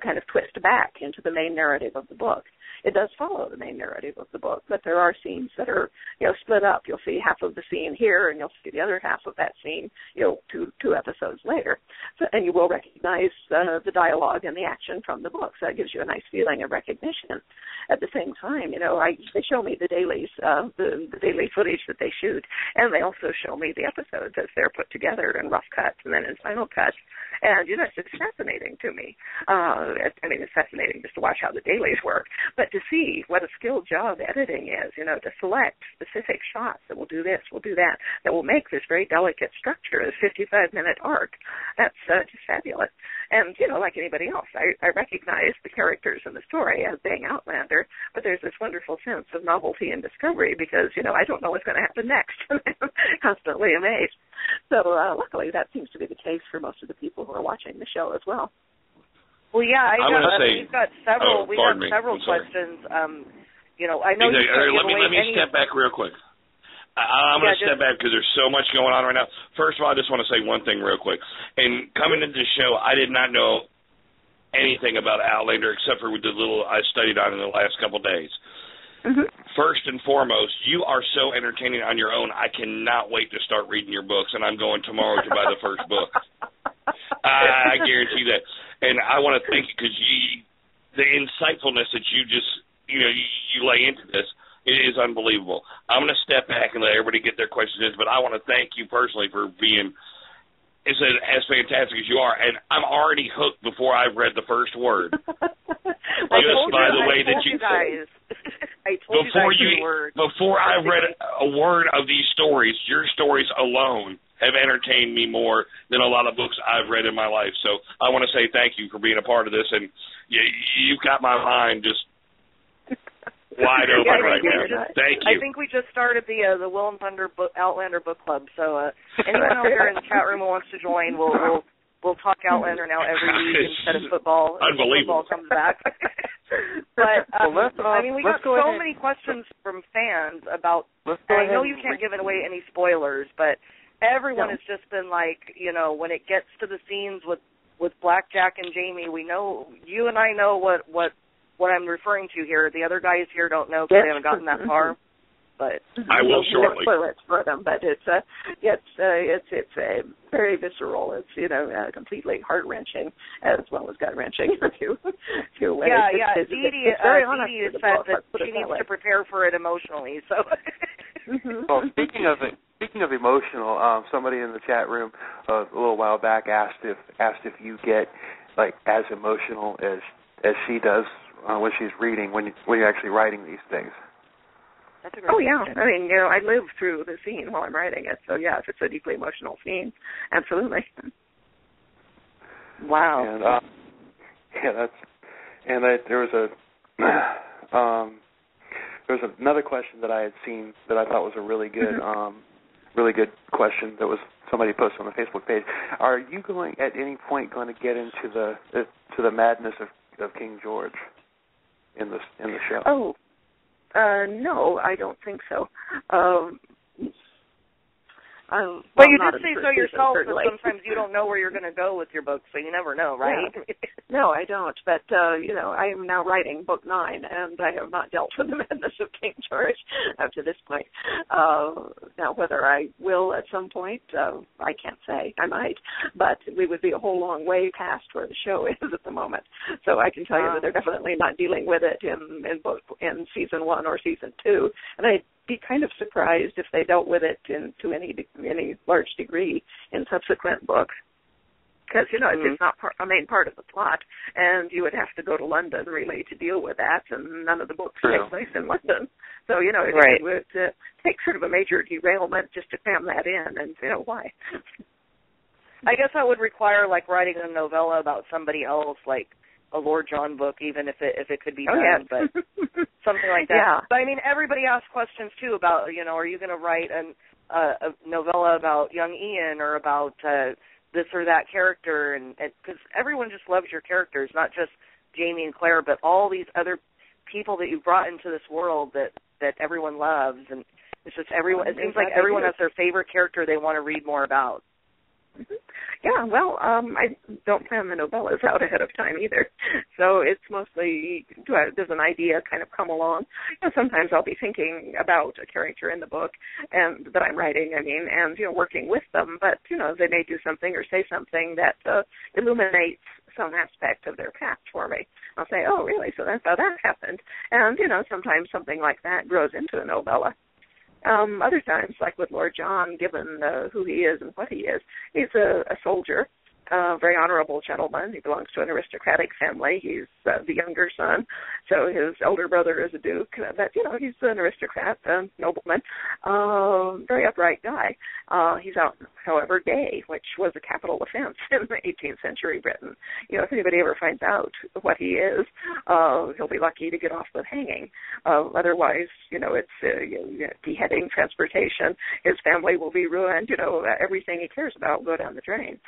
S10: kind of twist back into the main narrative of the book. It does follow the main narrative of the book, but there are scenes that are, split up. You'll see half of the scene here, and you'll see the other half of that scene, two episodes later. So, and you will recognize the dialogue and the action from the book. So that gives you a nice feeling of recognition. At the same time, they show me the dailies, the daily footage that they shoot, and they also show me the episodes as they're put together in rough cuts and then in final cuts. And, it's just fascinating to me. It's fascinating just to watch how the dailies work, but to see what a skilled job editing is, to select specific shots that will do this, will do that will make this very delicate structure, this 55-minute arc. That's just fabulous. And, like anybody else, I recognize the characters in the story as being Outlander, but there's this wonderful sense of novelty and discovery because, I don't know what's going to happen next. I'm constantly amazed. So luckily that seems to be the case for most of the people who are watching the show as well.
S5: Well, yeah, I know we've got several.
S3: We have
S5: several questions. I know.
S3: Exactly. Let me step back real quick. I'm going to step back because there's so much going on right now. First of all, I just want to say one thing real quick. And coming into the show, I did not know anything about Outlander except for the little I studied on in the last couple of days.
S10: Mm-hmm.
S3: First and foremost, you are so entertaining on your own. I cannot wait to start reading your books, and I'm going tomorrow to buy the first book. I guarantee that. And I want to thank you because the insightfulness that you just, you lay into this, it is unbelievable. I'm going to step back and let everybody get their questions in, but I want to thank you personally for being as fantastic as you are. And I'm already hooked before I've read the first word. Just by the way that you
S5: guys. I told you guys
S3: before I read a word of these stories, your stories alone have entertained me more than a lot of books I've read in my life. So I want to say thank you for being a part of this, and you've got my mind just wide open right now. Thank you.
S5: I think we just started the Will and Thunder Outlander book club. So anyone out there in the chat room who wants to join, we'll talk Outlander now every week instead of football.
S3: Unbelievable.
S5: Football comes back. But we got so many questions from fans about. I know you can't give away any spoilers, but everyone has just been like, when it gets to the scenes with Blackjack and Jamie, we know you and I know what I'm referring to here. The other guys here don't know because they haven't gotten that far. But
S3: I will shortly.
S10: Spoil it for them, but it's a very visceral. It's completely heart wrenching as well as gut wrenching to
S5: Dee Dee said that she needs to prepare for it emotionally. So.
S4: Well, speaking of emotional, somebody in the chat room a little while back asked if you get like as emotional as she does when she's reading when you're actually writing these things.
S10: Oh, yeah. I mean, I live through the scene while I'm writing it. So, yeah, if it's a deeply emotional scene, absolutely.
S5: Wow.
S4: And there was another question that I had seen that I thought was a really good question that was somebody posted on the Facebook page. Are you at any point going to get into the madness of King George in the show?
S10: Oh. No, I don't think so.
S5: But you did say so yourself that sometimes you don't know where you're going to go with your book, so you never know, right?
S10: Yeah. No, I don't. But, I am now writing book 9, and I have not dealt with the madness of King George up to this point. Now, whether I will at some point, I can't say. I might. But we would be a whole long way past where the show is at the moment. So I can tell you that they're definitely not dealing with it in season 1 or season 2. And I'd be kind of surprised if they dealt with it to any large degree in subsequent books. Because, it's not a main part of the plot, and you would have to go to London, really, to deal with that, and none of the books take place in London. So, it would take sort of a major derailment just to cram that in, and, why?
S5: I guess that would require, writing a novella about somebody else, like a Lord John book, even if it could be done, but something like that. Yeah. But, everybody asks questions, too, about, are you going to write a novella about young Ian or about this or that character, and because everyone just loves your characters, not just Jamie and Claire, but all these other people that you've brought into this world that everyone loves, and it's just everyone. It seems like everyone has their favorite character they want to read more about.
S10: Yeah, well, I don't plan the novellas out ahead of time either. So it's mostly, does an idea kind of come along? Sometimes I'll be thinking about a character in the book and that I'm writing, and, working with them. But, they may do something or say something that illuminates some aspect of their past for me. I'll say, oh, really? So that's how that happened. And, sometimes something like that grows into a novella. Other times, like with Lord John, given who he is and what he is, he's a soldier, a very honorable gentleman. He belongs to an aristocratic family. He's the younger son, so his elder brother is a duke. But, he's an aristocrat, a nobleman, very upright guy. He's out, however, gay, which was a capital offense in the 18th century Britain. If anybody ever finds out what he is, he'll be lucky to get off with hanging. Otherwise, it's beheading, transportation. His family will be ruined. Everything he cares about will go down the drain.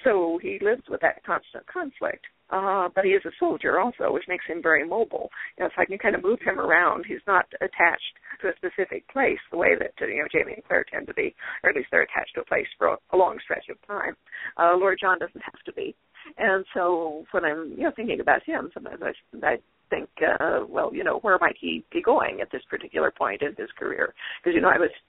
S10: So so he lives with that constant conflict. But he is a soldier also, which makes him very mobile. So I can kind of move him around. He's not attached to a specific place the way that Jamie and Claire tend to be, or at least they're attached to a place for a long stretch of time. Lord John doesn't have to be. And so when I'm thinking about him, sometimes I think, where might he be going at this particular point in his career? Because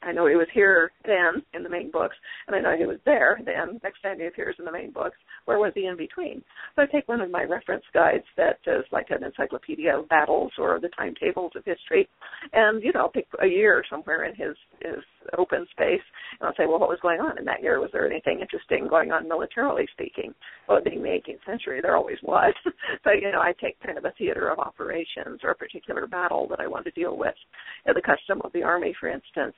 S10: I know he was here then in the main books, and I know he was there then. Next time he appears in the main books, where was he in between? So I take one of my reference guides that is like an encyclopedia of battles or the timetables of history, and I'll pick a year somewhere in his open space, and I'll say, well, what was going on in that year? Was there anything interesting going on militarily speaking? Well, being the 18th century, there always was. So I take kind of a theater of operations or a particular battle that I want to deal with. The custom of the Army, for instance,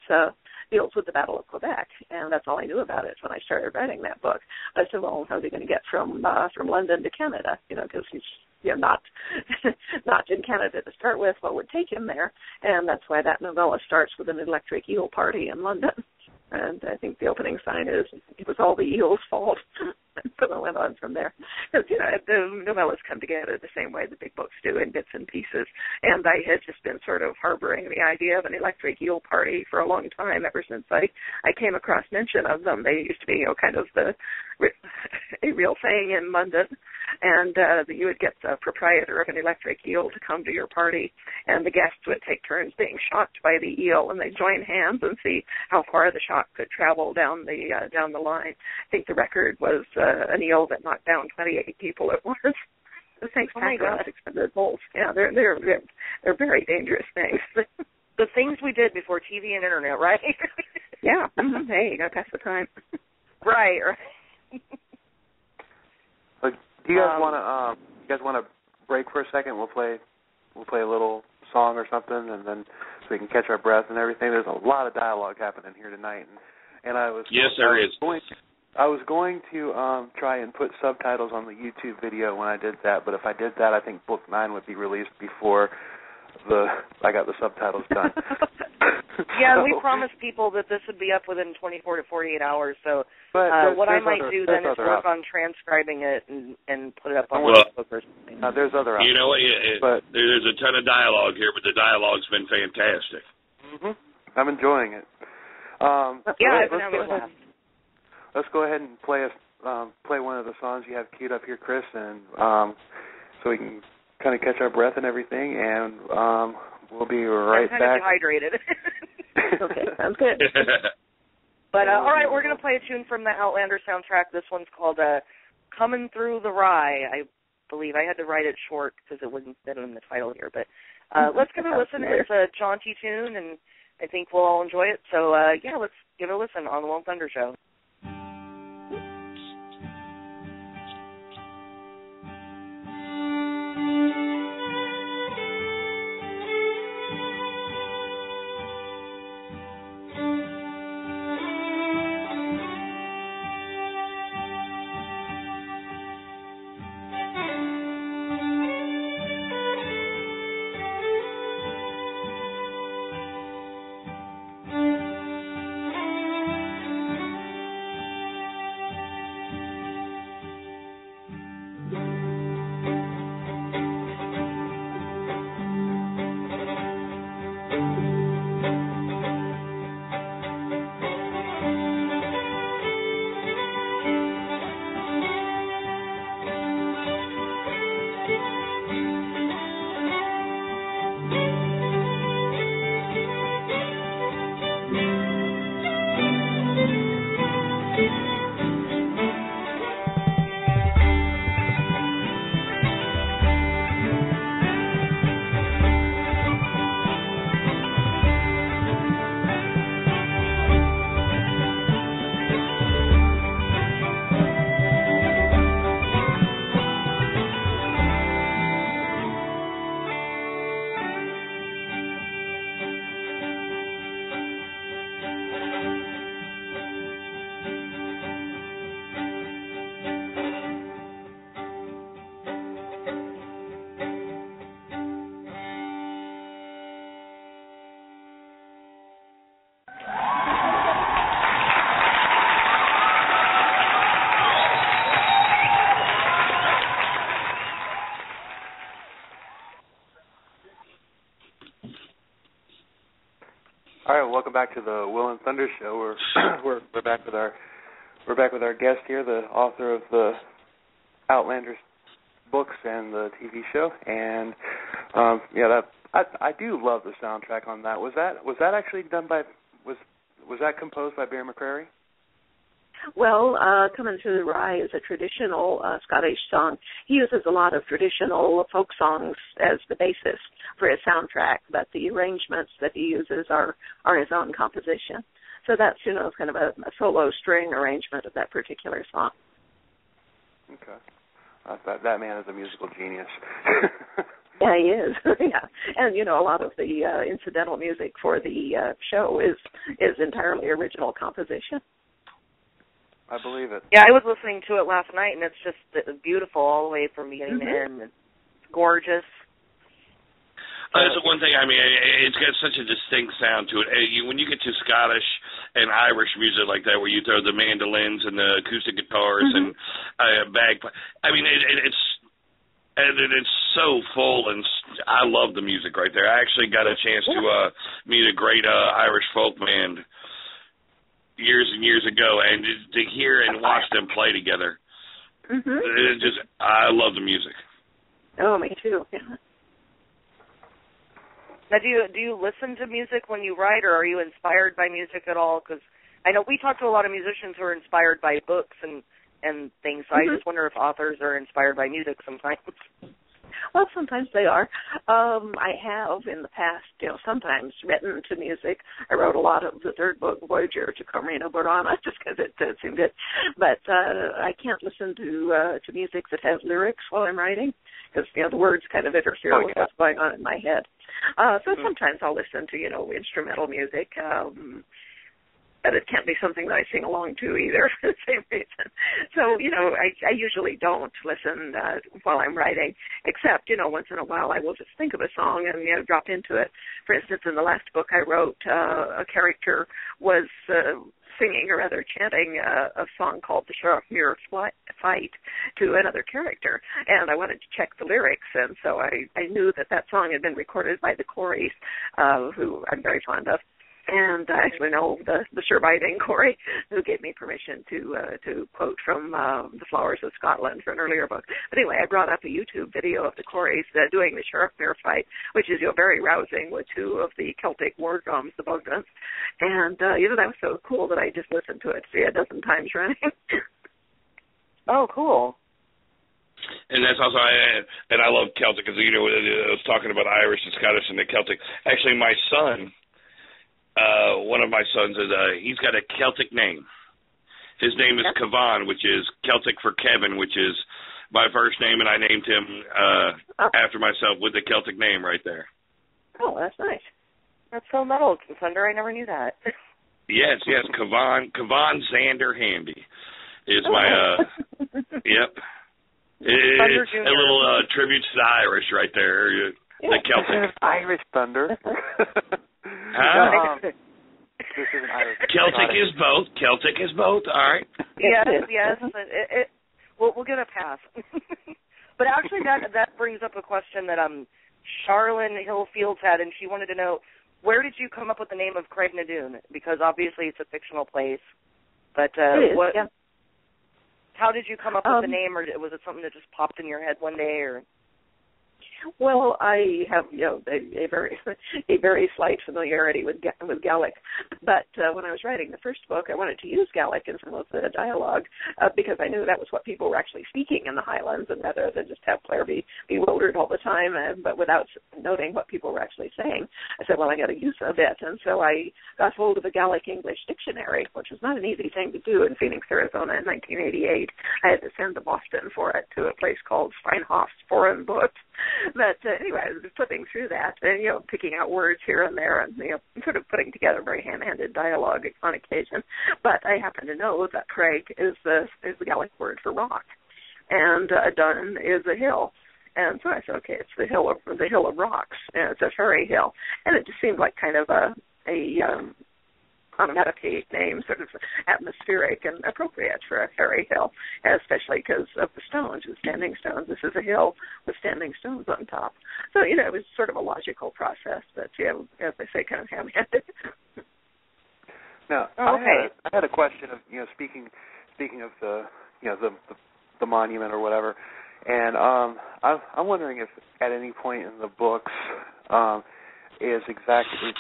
S10: deals with the Battle of Quebec, and that's all I knew about it when I started writing that book. I said, well, how's he going to get from London to Canada? Because he's not in Canada to start with. What would take him there? And that's why that novella starts with an electric eel party in London. And I think the opening sign is, it was all the eel's fault. And so I went on from there. Because, the novellas come together the same way the big books do, in bits and pieces. And I had just been sort of harboring the idea of an electric eel party for a long time, ever since I came across mention of them. They used to be, kind of a real thing in London. And you would get the proprietor of an electric eel to come to your party, and the guests would take turns being shocked by the eel, and they'd join hands and see how far the shock could travel down the line. I think the record was an eel that knocked down 28 people at once. The things packed around 600 volts. Yeah, they're very dangerous things.
S5: The things we did before TV and internet, right?
S10: Yeah. Mm-hmm. Hey, you got to pass the time.
S5: Right.
S4: Do you guys want to break for a second? We'll play a little song or something, and then so we can catch our breath and everything. There's a lot of dialogue happening here tonight, and I was I was going to try and put subtitles on the YouTube video when I did that, but if I did that, I think Book 9 would be released before I got the subtitles done.
S5: Yeah, we promised people that this would be up within 24 to 48 hours, so what I might do then is work on transcribing it and put it up on Facebook or something.
S4: There's other options.
S3: You know what? There's a ton of dialogue here, but the dialogue's been fantastic.
S4: Mm-hmm. I'm enjoying it.
S5: I've been having a blast.
S4: Let's go ahead and play one of the songs you have queued up here, Chris, and so we can kind of catch our breath and everything, and we'll be right back.
S5: I'm kind of dehydrated.
S10: Okay, sounds good.
S5: But, all right, we're going to play a tune from the Outlander soundtrack. This one's called Coming Through the Rye, I believe. I had to write it short because it wouldn't fit in the title here. But let's give it a listen. It's a jaunty tune, and I think we'll all enjoy it. So, let's give it a listen on the Lone Thunder Show.
S4: All right, welcome back to the Will and Thunder Show. We're back with our guest here, the author of the Outlander books and the TV show, and I do love the soundtrack on that. Was that actually done by was that composed by Bear McCreary?
S10: Well, Coming Through the Rye is a traditional Scottish song. He uses a lot of traditional folk songs as the basis for his soundtrack, but the arrangements that he uses are his own composition. So that's, kind of a solo string arrangement of that particular song.
S4: Okay. That man is a musical genius.
S10: Yeah, he is. Yeah, and a lot of the incidental music for the show is entirely original composition.
S4: I believe it.
S5: Yeah, I was listening to it last night, and it's just beautiful all the way from beginning to end. It's gorgeous.
S3: That's the one thing. I mean, it's got such a distinct sound to it. When you get to Scottish and Irish music like that, where you throw the mandolins and the acoustic guitars and bagpipe, I mean, it's so full, and I love the music right there. I actually got a chance to meet a great Irish folk band years and years ago, and to hear and watch them play together, I love the music.
S10: Oh, me too. Yeah.
S5: Now, do you listen to music when you write, or are you inspired by music at all? Because I know we talk to a lot of musicians who are inspired by books and things, so I just wonder if authors are inspired by music sometimes.
S10: Well, sometimes they are. I have in the past, sometimes written to music. I wrote a lot of the third book, Voyager to Comrino Borana, just because it seemed good. But I can't listen to music that has lyrics while I'm writing, because the words kind of interfere with what's going on in my head. So sometimes I'll listen to instrumental music. But it can't be something that I sing along to either for the same reason. So, I usually don't listen while I'm writing, except, once in a while I will just think of a song and, drop into it. For instance, in the last book I wrote, a character was singing, or rather chanting, a song called The Sheriff Fight to another character, and I wanted to check the lyrics, and so I knew that song had been recorded by the Coreys, who I'm very fond of. And I actually know the surviving Corey, who gave me permission to quote from The Flowers of Scotland for an earlier book. But anyway, I brought up a YouTube video of the Coreys doing the Sheriff Bear fight, which is very rousing, with two of the Celtic war drums, the Bogdans. And that was so cool that I just listened to it a dozen times running.
S5: Oh, cool.
S3: And that's also, and I love Celtic, because I was talking about Irish and Scottish and the Celtic. Actually, my son. One of my sons he's got a Celtic name. His name is Kavan, which is Celtic for Kevin, which is my first name, and I named him after myself with the Celtic name right there.
S10: Oh, that's nice.
S5: That's so metal, Thunder. I never knew that.
S3: Yes, Kavan Xander Handy is my yep. A little tribute to the Irish right there. The Celtic.
S4: Irish Thunder. This is an Irish.
S3: Celtic is both. All right.
S5: Yes. We'll get a pass. But actually, that brings up a question that Charlene Hillfields had, and she wanted to know, where did you come up with the name of Craig Nadoon? Because obviously it's a fictional place. But how did you come up with the name, or was it something that just popped in your head one day, or?
S10: Well, I have a very slight familiarity with Gaelic, but when I was writing the first book, I wanted to use Gaelic in some of the dialogue because I knew that was what people were actually speaking in the Highlands, and rather than just have Claire be bewildered all the time, but without noting what people were actually saying, I said, well, I got to use a bit, and so I got hold of a Gaelic English dictionary, which was not an easy thing to do in Phoenix, Arizona in 1988. I had to send to Boston for it to a place called Steinhoff's Foreign Books. But anyway, I was flipping through that and, picking out words here and there and, sort of putting together very ham-handed dialogue on occasion. But I happen to know that Craig is the Gaelic word for rock, and Dun is a hill. And so I said, okay, it's the hill of rocks, and it's a fairy hill. And it just seemed like kind of a onomatopoeic name, sort of atmospheric and appropriate for a fairy hill, especially because of the stones, the standing stones. This is a hill with standing stones on top. So, it was sort of a logical process, but, as I say, kind of ham-handed.
S4: Now,
S5: okay.
S4: I had a question of speaking of the the monument or whatever, and I'm wondering if at any point in the books is exactly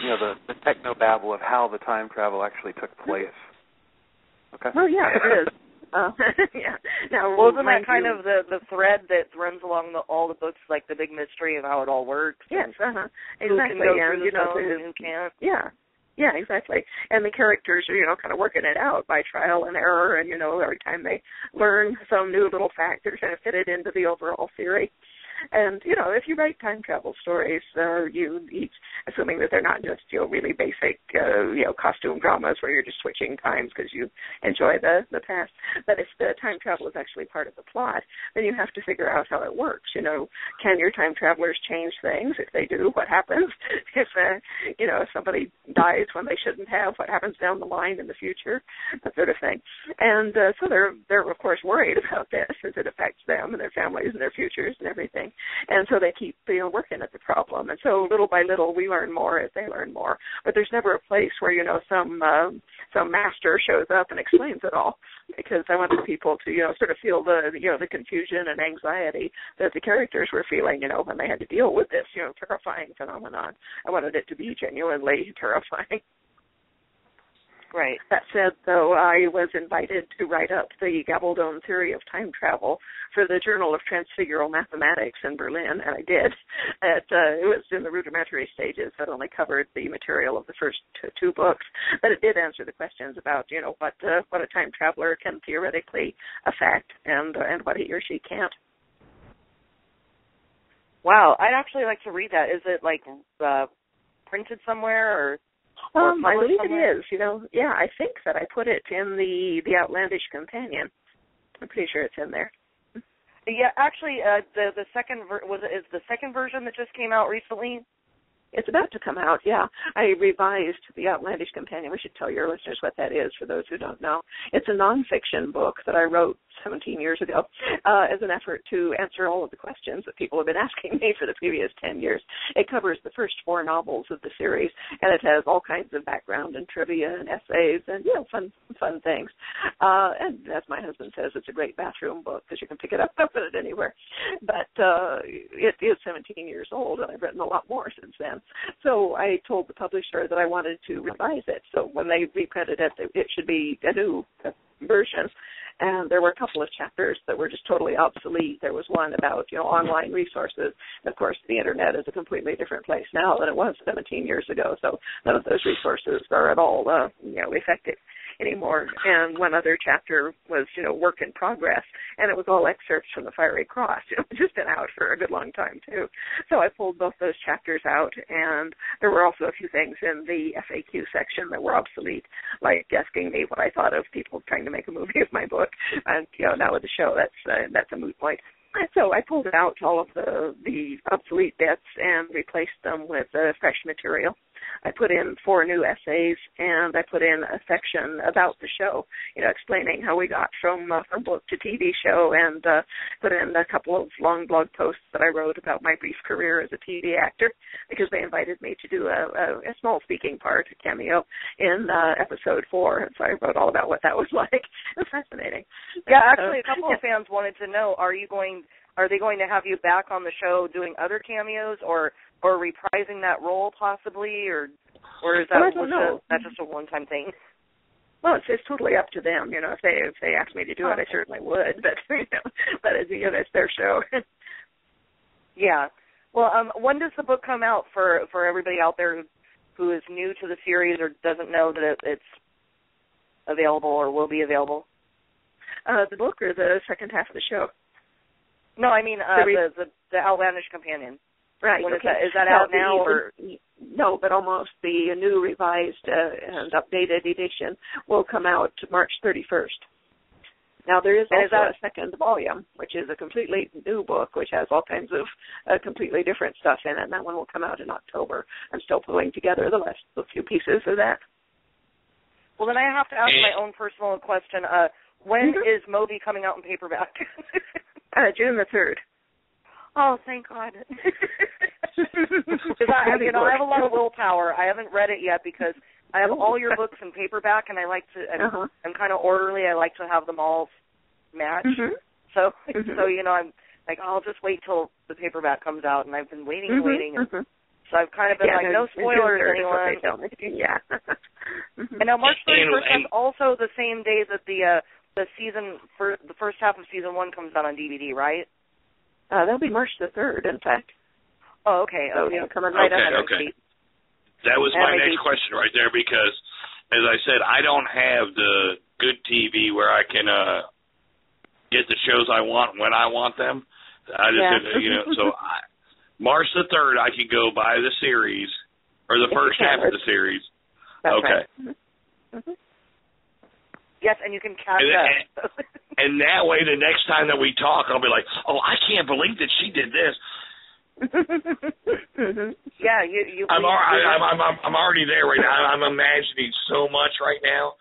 S4: the technobabble of how the time travel actually took place. Okay.
S10: Well, yeah, it is. Yeah. Now,
S5: wasn't that kind of the thread that runs along all the books, like the big mystery of how it all works?
S10: Yes,
S5: Exactly.
S10: Who can go
S5: through the zone and who can't?
S10: Yeah, exactly. And the characters are, kind of working it out by trial and error, and, every time they learn some new little fact, they're kind of fitted into the overall theory. And, if you write time travel stories, assuming that they're not just, really basic, costume dramas where you're just switching times because you enjoy the past, but if the time travel is actually part of the plot, then you have to figure out how it works. Can your time travelers change things? If they do, what happens? If somebody dies when they shouldn't have, what happens down the line in the future? That sort of thing. And so they're, of course, worried about this as it affects them and their families and their futures and everything. And so they keep working at the problem. And so little by little we learn more as they learn more. But there's never a place where, some master shows up and explains it all, because I wanted people to, sort of feel the confusion and anxiety that the characters were feeling, when they had to deal with this, terrifying phenomenon. I wanted it to be genuinely terrifying.
S5: Right.
S10: That said, though, I was invited to write up the Gabaldon theory of time travel for the Journal of Transfigural Mathematics in Berlin, and I did. It was in the rudimentary stages. That only covered the material of the first two books, but it did answer the questions about, what a time traveler can theoretically affect and what he or she can't.
S5: Wow, I'd actually like to read that. Is it printed somewhere or
S10: I believe
S5: somewhere?
S10: it is. I think that I put it in the Outlandish Companion. I'm pretty sure it's in there.
S5: Yeah, actually, the second is the second version that just came out recently.
S10: It's about to come out, yeah. I revised the Outlandish Companion. We should tell your listeners what that is for those who don't know. It's a nonfiction book that I wrote 17 years ago as an effort to answer all of the questions that people have been asking me for the previous 10 years. It covers the first 4 novels of the series, and it has all kinds of background and trivia and essays and, fun things. And as my husband says, it's a great bathroom book because you can pick it up and put it anywhere. But it is 17 years old, and I've written a lot more since then. So I told the publisher that I wanted to revise it. So when they reprinted it, it should be a new version. And there were a couple of chapters that were just totally obsolete. There was one about, online resources. Of course, the Internet is a completely different place now than it was 17 years ago. So none of those resources are at all, effective anymore. And one other chapter was, work in progress, and it was all excerpts from the Fiery Cross. It's just been out for a good long time, too. So I pulled both those chapters out, and there were also a few things in the FAQ section that were obsolete, like asking me what I thought of people trying to make a movie of my book. And, now with the show, that's a moot point. So I pulled out all of the obsolete bits and replaced them with fresh material. I put in 4 new essays, and I put in a section about the show, explaining how we got from book to TV show, and put in a couple of long blog posts that I wrote about my brief career as a TV actor, because they invited me to do a small speaking part, a cameo, in episode 4, and so I wrote all about what that was like. It was fascinating.
S5: Yeah, actually, a couple of fans wanted to know, are they going to have you back on the show doing other cameos, or reprising that role possibly, or is that that's just a one-time thing?
S10: Well, it's totally up to them. If they ask me to do it, I certainly would. But it's their show.
S5: Yeah. Well, when does the book come out for everybody out there who is new to the series or doesn't know that it's available or will be available?
S10: The book or the second half of the show?
S5: No, I mean the Outlandish Companion.
S10: Right.
S5: Okay. Is that out now? Or?
S10: No, but almost. The new revised and updated edition will come out March 31st. Now, there is also a second volume, which is a completely new book, which has all kinds of completely different stuff in it, and that one will come out in October. I'm still pulling together the few pieces of that.
S5: Well, then I have to ask my own personal question. When is Moby coming out in paperback?
S10: June the 3rd.
S5: Oh, thank God. Because I have a lot of willpower. I haven't read it yet because I have all your books in paperback, and I like to. I'm kind of orderly. I like to have them all match. So I'm like, I'll just wait till the paperback comes out, and I've been waiting and waiting. And so I've kind of been like, no spoilers, anyone.
S10: Yeah.
S5: And now March 31st is also the same day that the first half of season 1 comes out on DVD, right?
S10: That'll be March the 3rd, in fact.
S5: Oh, okay.
S10: So, coming right up.
S3: Okay. That was my next question right there because, as I said, I don't have the good TV where I can get the shows I want when I want them. I just, March the 3rd, I can go buy the series, or the first half of the series.
S10: That's
S3: okay.
S10: Right.
S5: Yes, and you can catch up.
S3: And that way, the next time that we talk, I'll be like, oh, I can't believe that she did this.
S5: Yeah,
S3: I'm already there right now. I'm imagining so much right now.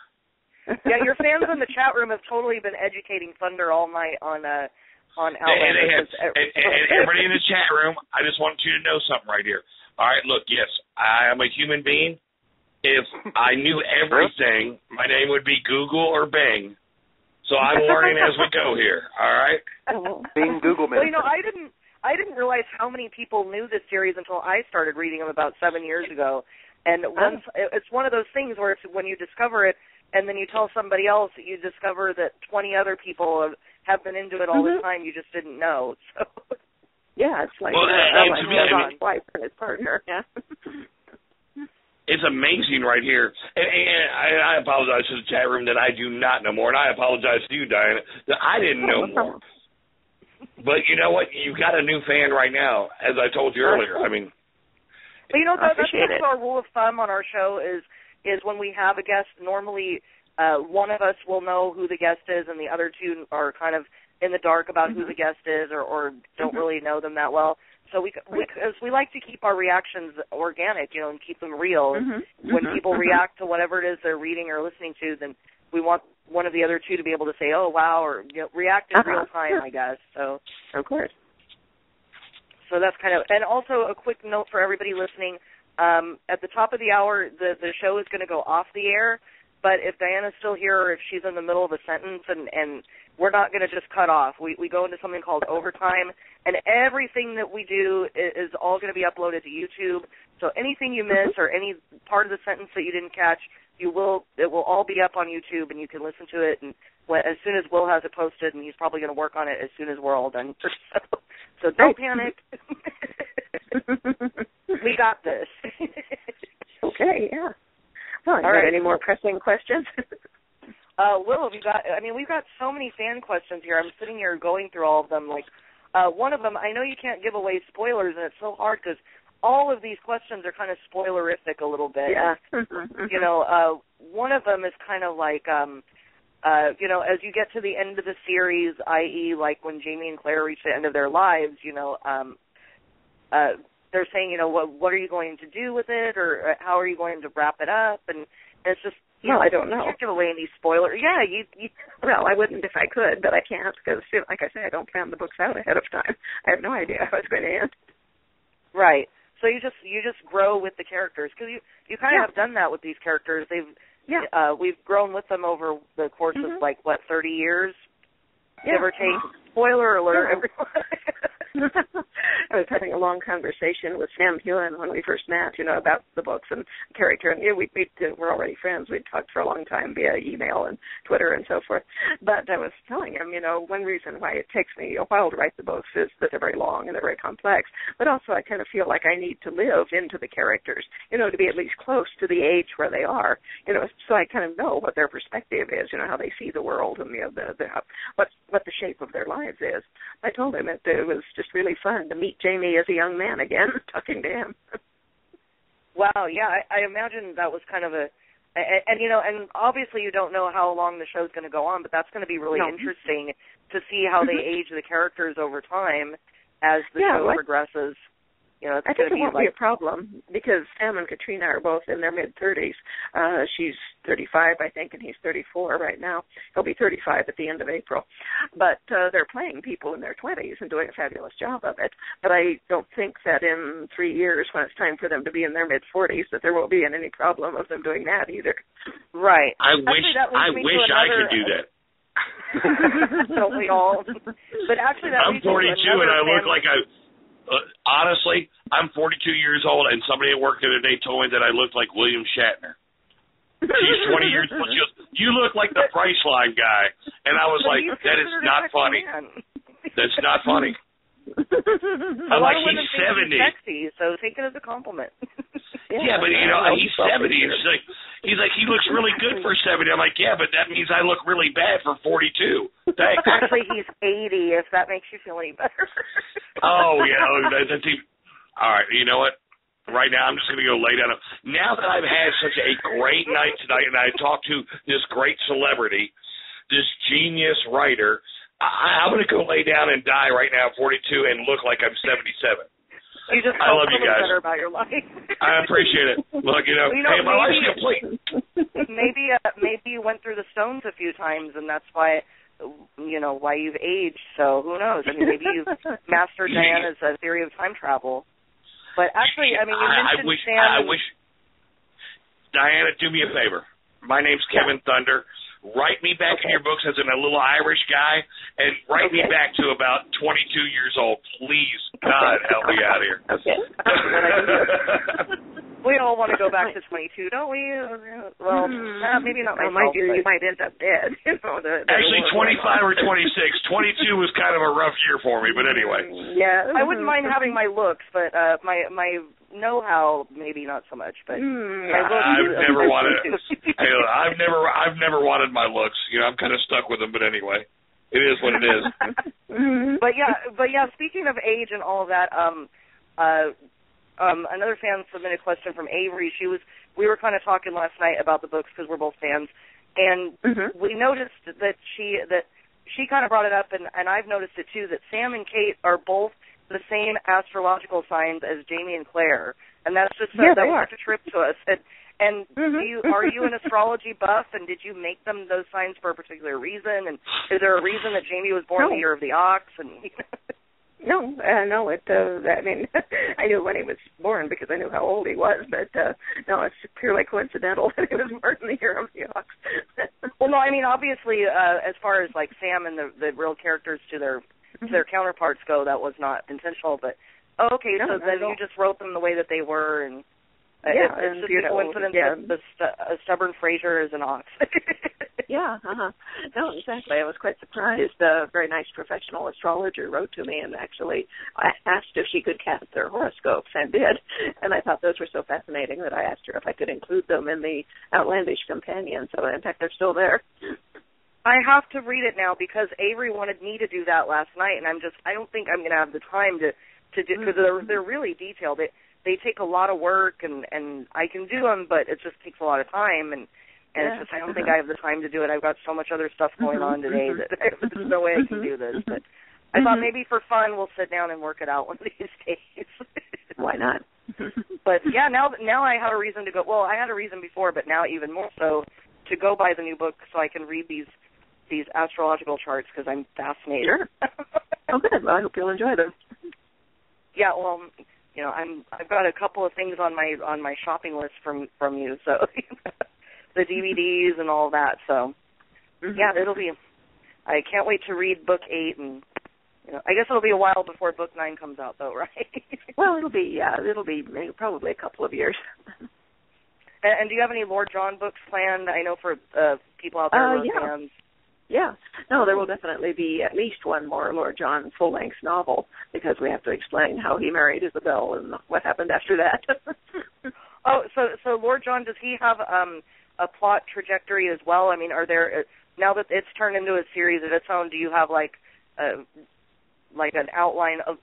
S5: Yeah, your fans in the chat room have totally been educating Thunder all night on Outlander.
S3: And everybody in the chat room, I just want you to know something right here. All right, look, yes, I am a human being. If I knew everything, my name would be Google or Bing. So I'm learning as we go here. All right.
S4: Bing, Google, man.
S5: Well, I didn't realize how many people knew this series until I started reading them about 7 years ago. And once it's one of those things where when you discover it, and then you tell somebody else, you discover that 20 other people have been into it all the time. You just didn't know. So.
S10: Yeah, it's like
S5: his
S10: wife and his partner. Yeah.
S3: It's amazing right here. And I apologize to the chat room that I do not know more, and I apologize to you, Diana, that I didn't know more. But you know what? You've got a new fan right now, as I told you earlier. I mean,
S5: well, that's our rule of thumb on our show is when we have a guest, normally one of us will know who the guest is, and the other two are kind of in the dark about who the guest is or don't really know them that well. So we like to keep our reactions organic, and keep them real. When people react to whatever it is they're reading or listening to, then we want one of the other two to be able to say, "Oh, wow," or react in real time, I guess. So
S10: of course.
S5: So that's kind of, and also a quick note for everybody listening. At the top of the hour, the show is going to go off the air. But if Diana's still here or if she's in the middle of a sentence, and we're not going to just cut off. We go into something called overtime, and everything that we do is all going to be uploaded to YouTube. So anything you miss or any part of the sentence that you didn't catch, it will all be up on YouTube, and you can listen to it. And as soon as Will has it posted, and he's probably going to work on it as soon as we're all done. So don't panic. We got this.
S10: Okay, yeah. Well, all right. Any more pressing questions?
S5: Will, we've got so many fan questions here. I'm sitting here going through all of them. Like, one of them, I know you can't give away spoilers, and it's so hard because all of these questions are kind of spoilerific a little bit.
S10: Yeah.
S5: One of them is kind of like, as you get to the end of the series, i.e., like when Jamie and Claire reach the end of their lives, they're saying, what are you going to do with it, or how are you going to wrap it up? And it's just,
S10: I don't know.
S5: You can't give away any spoilers. Yeah,
S10: well, I wouldn't if I could, but I can't because, like I say, I don't plan the books out ahead of time. I have no idea how it's going to end.
S5: Right. So you just grow with the characters because you kind of have done that with these characters. We've grown with them over the course of 30 years, give or take. Spoiler alert, everyone.
S10: I was having a long conversation with Sam Hewen when we first met, about the books and character. And we're already friends. We'd talked for a long time via email and Twitter and so forth. But I was telling him, one reason why it takes me a while to write the books is that they're very long and they're very complex. But also I kind of feel like I need to live into the characters, to be at least close to the age where they are, so I kind of know what their perspective is, how they see the world and what the shape of their lives is. I told him it was just really fun to meet Jamie as a young man again, talking to him.
S5: Wow, yeah, I imagine that was kind of and obviously you don't know how long the show's going to go on, but that's going to be really interesting to see how they age the characters over time as the show progresses. it's
S10: I think it won't
S5: be
S10: be a problem because Sam and Katrina are both in their mid-30s. She's 35, I think, and he's 34 right now. He'll be 35 at the end of April. But they're playing people in their 20s and doing a fabulous job of it. But I don't think that in 3 years, when it's time for them to be in their mid-40s, that there won't be any problem of them doing that either.
S5: Right.
S3: I wish I could do that.
S5: Don't we all? But actually,
S3: I'm 42 and I look like honestly, I'm 42 years old, and somebody at work the other day told me that I looked like William Shatner. She's 20 years old. She goes, "You look like the Priceline guy," and I was like, "That is not funny. That's not funny." I'm like, he's 70.
S5: Sexy, so take it as a compliment.
S3: Yeah, but he's 70, and he's like, he looks really good for 70. I'm like, yeah, but that means I look really bad for 42. Thanks.
S5: Actually, he's 80. If that makes you feel any better.
S3: Oh yeah, that's even. All right, you know what? Right now, I'm just going to go lay down. Now that I've had such a great night tonight, and I talked to this great celebrity, this genius writer, I'm going to go lay down and die right now at 42 and look like I'm 77. I love you guys.
S5: Better about your life.
S3: I appreciate it. Look, hey, my life's complete.
S5: Maybe you went through the stones a few times, and that's why why you've aged. So who knows? I mean, maybe you've mastered Diana's theory of time travel. But actually, I mean, you mentioned Sam.
S3: I wish. Diana, do me a favor. My name's Kevin Thunder. Write me back in your books as a little Irish guy, and write me back to about 22 years old, please. God, help me out here.
S5: Okay. We all want to go back to 22, don't we? Well, maybe not myself.
S10: You might end up dead.
S3: Actually, 25 or 26. 22 was kind of a rough year for me, but anyway.
S10: Yeah.
S5: I wouldn't mind having my looks, but my know-how maybe not so much. But
S3: I've never wanted my looks. I'm kind of stuck with them, but anyway, it is what it is.
S5: But yeah. Speaking of age and all of that, another fan submitted a question from Avery. We were kind of talking last night about the books because we're both fans, and we noticed that she kind of brought it up, and I've noticed it too, that Sam and Kate are both the same astrological signs as Jamie and Claire, and that's just that was such a trip to us. And are you an astrology buff, and did you make them those signs for a particular reason? And is there a reason that Jamie was born the year of the ox? And
S10: No. I mean, I knew when he was born because I knew how old he was, but no, it's purely coincidental that he was born in the year of the ox.
S5: Well, no, I mean, obviously, as far as like Sam and the real characters to their counterparts go, that was not intentional. But so then you just wrote them the way that they were, and it's just a coincidence that a stubborn Fraser is an ox.
S10: No, exactly. I was quite surprised. A very nice professional astrologer wrote to me and actually asked if she could cast their horoscopes, and did. And I thought those were so fascinating that I asked her if I could include them in the Outlandish Companion. So, in fact, they're still there.
S5: I have to read it now because Avery wanted me to do that last night, and I don't think I'm going to have the time to do, because they're really detailed. They take a lot of work, and I can do them, but it just takes a lot of time, and it's just I don't think I have the time to do it. I've got so much other stuff going on today that there's no way I can do this. But I thought maybe for fun we'll sit down and work it out one of these days.
S10: Why not?
S5: But yeah, now I have a reason to go. Well, I had a reason before, but now even more so to go buy the new book so I can read these astrological charts because I'm fascinated.
S10: Sure. Oh, good. Well, I hope you'll enjoy them.
S5: Yeah. Well, I've got a couple of things on my shopping list from you, so. The DVDs and all that, so it'll be. I can't wait to read book 8, and I guess it'll be a while before book 9 comes out, though, right?
S10: Well, it'll be probably a couple of years.
S5: And do you have any Lord John books planned? I know for people out there who are fans.
S10: Yeah. No, there will definitely be at least one more Lord John full-length novel because we have to explain how he married Isabel and what happened after that.
S5: Oh, so Lord John, does he have a plot trajectory as well? I mean, are there, now that it's turned into a series of its own, do you have like an outline of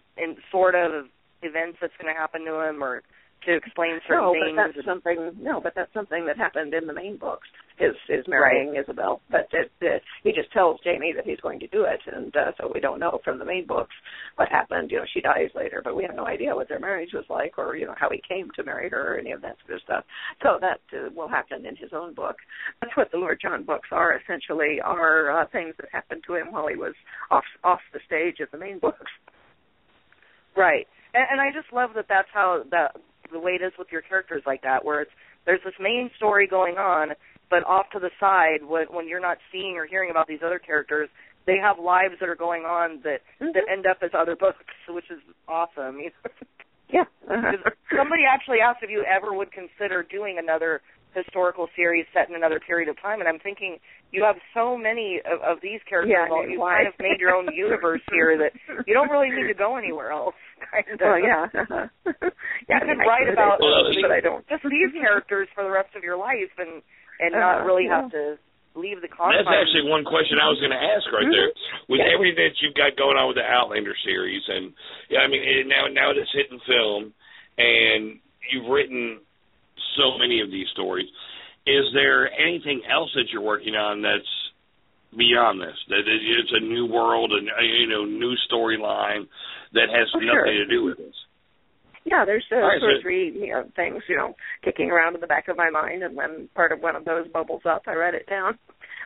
S5: sort of events that's going to happen to him, or to explain certain things.
S10: But that's something that happened in the main books. Is marrying Isabel, but he just tells Jamie that he's going to do it, and so we don't know from the main books what happened. She dies later, but we have no idea what their marriage was like, or how he came to marry her, or any of that sort of stuff. So that will happen in his own book. That's what the Lord John books are. Essentially, are things that happened to him while he was off the stage of the main books.
S5: Right, and I just love that. That's how the way it is with your characters like that, where there's this main story going on, but off to the side, when you're not seeing or hearing about these other characters, they have lives that are going on that end up as other books, which is awesome.
S10: Yeah.
S5: Somebody actually asked if you ever would consider doing another historical series set in another period of time, and I'm thinking you have so many of these characters. You've kind of made your own universe here that you don't really need to go anywhere else. Kind of.
S10: Well, yeah.
S5: You could write about
S10: but I don't.
S5: just these characters for the rest of your life and not really have to leave the confines.
S3: That's actually one question I was going to ask right there. With everything that you've got going on with the Outlander series, and now it's hitting film, and you've written so many of these stories, is there anything else that you're working on that's beyond this? That it's a new world, and new storyline that has nothing to do with this?
S10: Yeah, there's two or three things, kicking around in the back of my mind, and when part of one of those bubbles up, I write it down.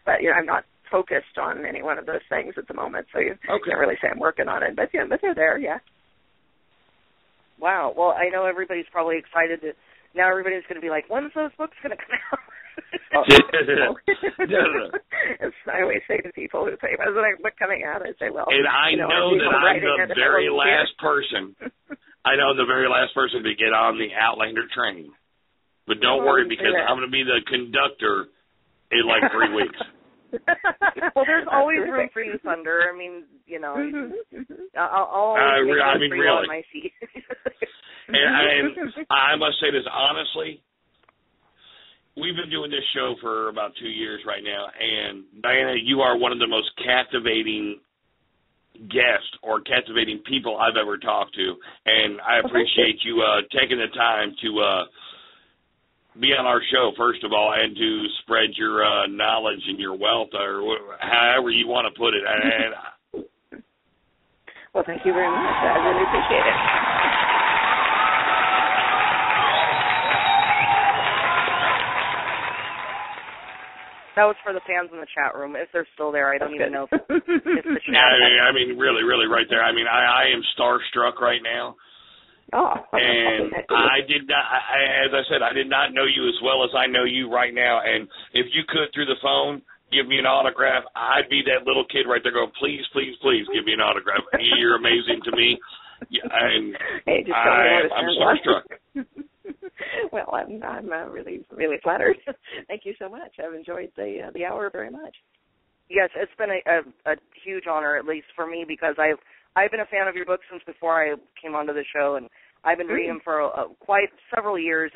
S10: But, I'm not focused on any one of those things at the moment, so you can't really say I'm working on it. But they're there, yeah.
S5: Wow. Well, I know everybody's probably excited to. Now everybody's going to be like, when's those books going to come out? I always say to people who say, when's the book coming out? I say, well,
S3: and I know that I'm the very last person. I know the very last person to get on the Outlander train. But don't worry, because I'm going to be the conductor in like 3 weeks.
S5: Well, there's always room for you, Thunder. I mean, I'll always make room for you on my seat.
S3: And I must say this honestly, we've been doing this show for about 2 years right now, and Diana, you are one of the most captivating guests or captivating people I've ever talked to, and I appreciate you taking the time to be on our show, first of all, and to spread your knowledge and your wealth, or however you want to put it.
S10: Well, thank you very much. I really appreciate it.
S5: That was for the fans in the chat room. If they're still there, I don't even know if the chat.
S3: I mean, really, right there. I mean, I am starstruck right now.
S10: Oh.
S3: And I did not, as I said, I did not know you as well as I know you right now. And if you could, through the phone, give me an autograph, I'd be that little kid right there going, please, please, please give me an autograph. You're amazing to me. And I'm starstruck.
S10: Well, I'm really, really flattered. Thank you so much. I've enjoyed the hour very much.
S5: Yes, it's been a huge honor, at least for me, because I've been a fan of your books since before I came onto the show, and I've been reading them for quite several years.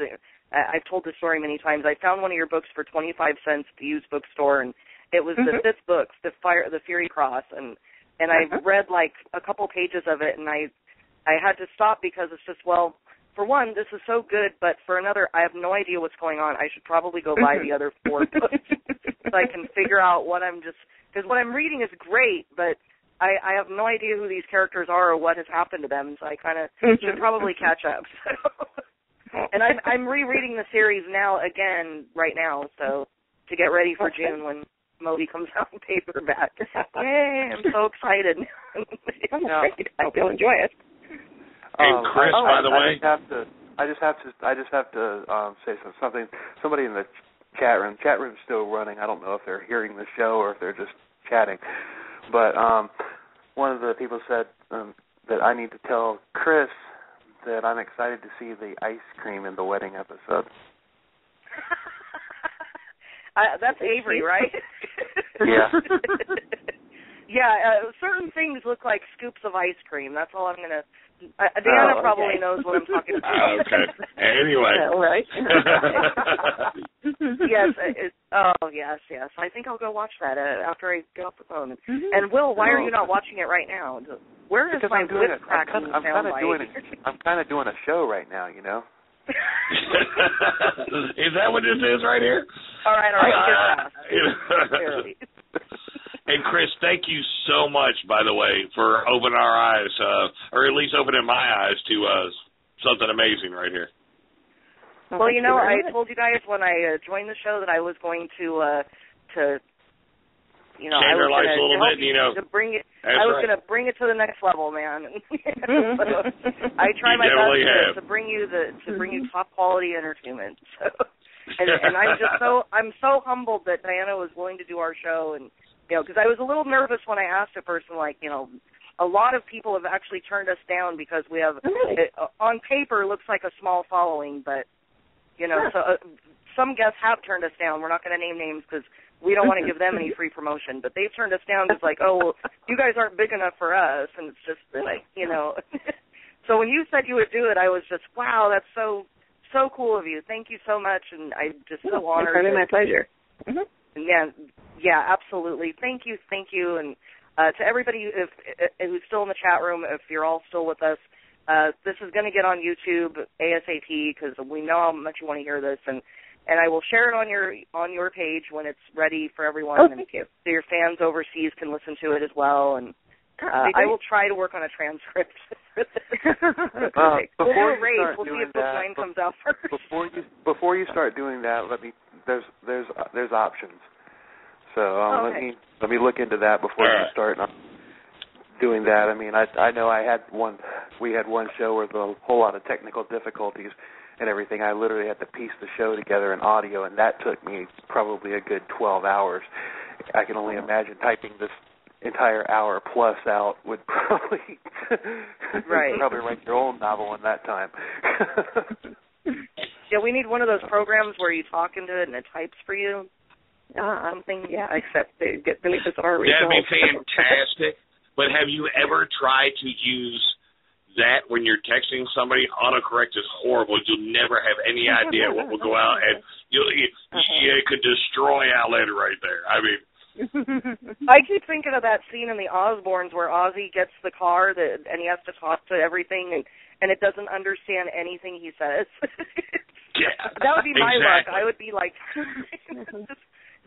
S5: I've told this story many times. I found one of your books for 25 cents at the used bookstore, and it was the fifth book, the Fury Cross, and I read like a couple pages of it, and I had to stop because it's just, well, for one, this is so good, but for another, I have no idea what's going on. I should probably go buy the other 4 books so I can figure out because what I'm reading is great, but I have no idea who these characters are or what has happened to them, so I kind of should probably catch up. And I'm rereading the series right now, so to get ready for June when Moby comes out in paperback. Yay, I'm so excited.
S10: I hope you'll enjoy it.
S3: And Chris, by the way,
S4: I just have to say something. Somebody in the chat room. Chat room's still running. I don't know if they're hearing the show or if they're just chatting. But one of the people said that I need to tell Chris that I'm excited to see the ice cream in the wedding episode.
S5: That's Avery, right?
S4: Yeah.
S5: Yeah, certain things look like scoops of ice cream. That's all I'm going to... Diana probably knows what I'm talking about.
S3: Okay. Anyway.
S10: Right.
S5: Yes. I think I'll go watch that after I get off the phone. And Will, why are you not watching it right now? Where is my whip cracking sound like?
S4: I'm kind of doing a show right now, you know.
S3: Is that what this is right here?
S5: All right.
S3: And Chris, thank you so much, by the way, for opening our eyes, or at least opening my eyes to something amazing right here.
S5: Well, I told you guys when I joined the show that I was going to
S3: shine your lights a little bit,
S5: to bring it. I was going to bring it to the next level, man. So I try my best to bring you top quality entertainment. So, and I'm so humbled that Diana was willing to do our show, and because I was a little nervous when I asked at first, and a lot of people have actually turned us down because we have on paper looks like a small following, but so some guests have turned us down. We're not going to name names because we don't want to give them any free promotion, but they've turned us down because you guys aren't big enough for us, and it's just So when you said you would do it, I was just, wow, that's so cool of you. Thank you so much, and I'm just so honored.
S10: It's my pleasure.
S5: Yeah, absolutely. Thank you, and to everybody who's still in the chat room, if you're all still with us, this is going to get on YouTube ASAP because we know how much you want to hear this, and I will share it on your page when it's ready for everyone.
S10: Thank you.
S5: So your fans overseas can listen to it as well, and I will try to work on a transcript. We'll do a race. We'll see if the line comes out first.
S4: Before you start doing that, there's options. So let me look into that before you start doing that. I mean, I know we had one show where there was a whole lot of technical difficulties and everything. I literally had to piece the show together in audio, and that took me probably a good 12 hours. I can only imagine typing this entire hour plus out would probably probably write your own novel in that time.
S5: Yeah, we need one of those programs where you talk into it and it types for you. Something, except they get really bizarre results.
S3: That'd be fantastic. But have you ever tried to use that when you're texting somebody? Autocorrect is horrible. You'll never have any idea what will go out, and it could destroy Outlander right there. I mean,
S5: I keep thinking of that scene in the Osbournes where Ozzy gets the car and he has to talk to everything, and it doesn't understand anything he says. That would be my luck. I would be like,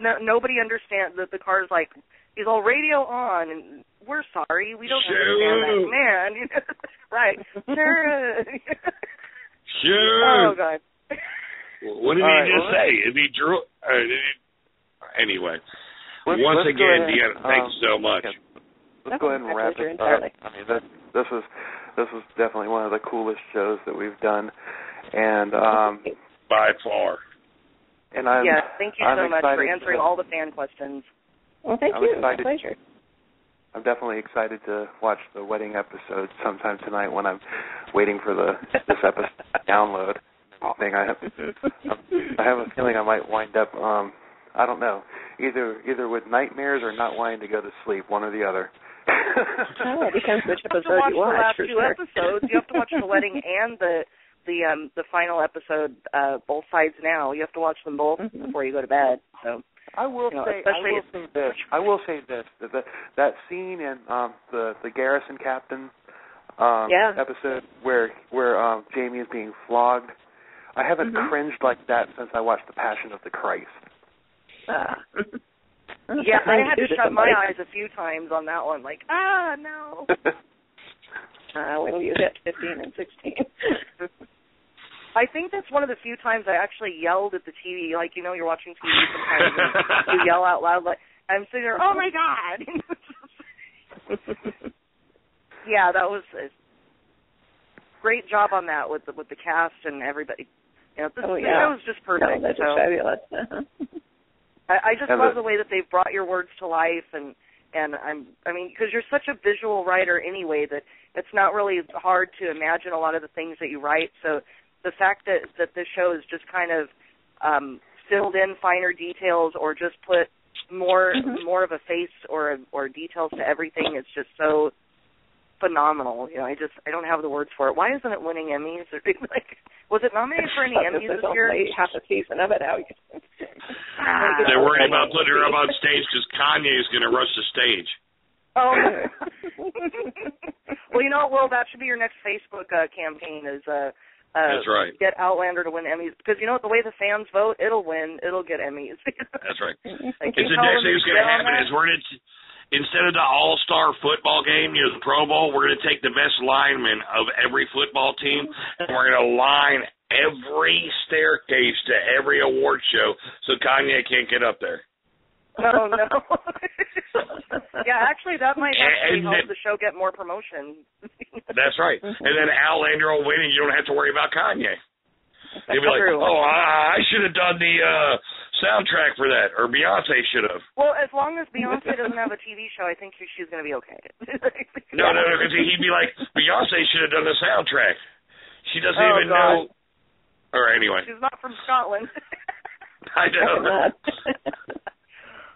S5: nobody understands that the car's like, he's all radio on, and we're sorry, we don't understand that, man. Right. Sure. Oh, God.
S3: What did he just say? If he drew... anyway. Once again, Deanna, thanks so much.
S4: Let's go ahead and wrap it up. I mean, this was definitely one of the coolest shows that we've done, and
S3: by far.
S4: And
S5: thank you so much for answering all the fan questions.
S10: Well, thank you. It's my pleasure.
S4: I'm definitely excited to watch the wedding episode sometime tonight when I'm waiting for this episode to download. I have a feeling I might wind up, I don't know, either with nightmares or not wanting to go to sleep, one or the other.
S10: It depends which episode you watch.
S5: You have to watch the last two episodes. You have to watch the wedding and the final episode, both sides now. You have to watch them both before you go to bed. So
S4: I will say this. That scene in the Garrison Captain episode where Jamie is being flogged, I haven't cringed like that since I watched The Passion of the Christ.
S5: Yeah, I had to shut my eyes a few times on that one. Like, no.
S10: When you hit 15 and 16.
S5: I think that's one of the few times I actually yelled at the TV. Like, you're watching TV sometimes and you yell out loud. Like, I'm sitting there, oh, my God. Yeah, that was a great job on that with the cast and everybody. The show was just perfect.
S10: No, that's fabulous.
S5: I just love the way that they've brought your words to life, and because you're such a visual writer anyway that it's not really hard to imagine a lot of the things that you write. So the fact that this show is just kind of filled in finer details or just put more of a face or details to everything is just so phenomenal. I don't have the words for it. Why isn't it winning Emmys? Was it nominated for any Emmys this year?
S10: Half a season of it out.
S3: They're worried about putting her up on stage because Kanye is going to rush the stage.
S5: Oh. Well, Will, that should be your next Facebook campaign is
S3: That's right.
S5: Get Outlander to win Emmys. Because you know what? The way the fans vote, it'll win. It'll get Emmys.
S3: That's right.
S5: Like,
S3: It's the next thing that's going to happen is we're going to, instead of the all-star football game, you know, the Pro Bowl, we're going to take the best linemen of every football team, and we're going to line every staircase to every award show so Kanye can't get up there.
S5: Oh, no. Yeah, actually, that might actually help the show get more promotion.
S3: That's right. And then Outlander will win, and you don't have to worry about Kanye. He'll be like,
S5: True.
S3: oh, I should have done the soundtrack for that, or Beyonce should have.
S5: Well, as long as Beyonce doesn't have a TV show, I think she's going to be okay.
S3: No, because he'd be like, Beyonce should have done the soundtrack. She doesn't even
S5: God.
S3: know. Or anyway.
S5: She's not from Scotland.
S3: I know.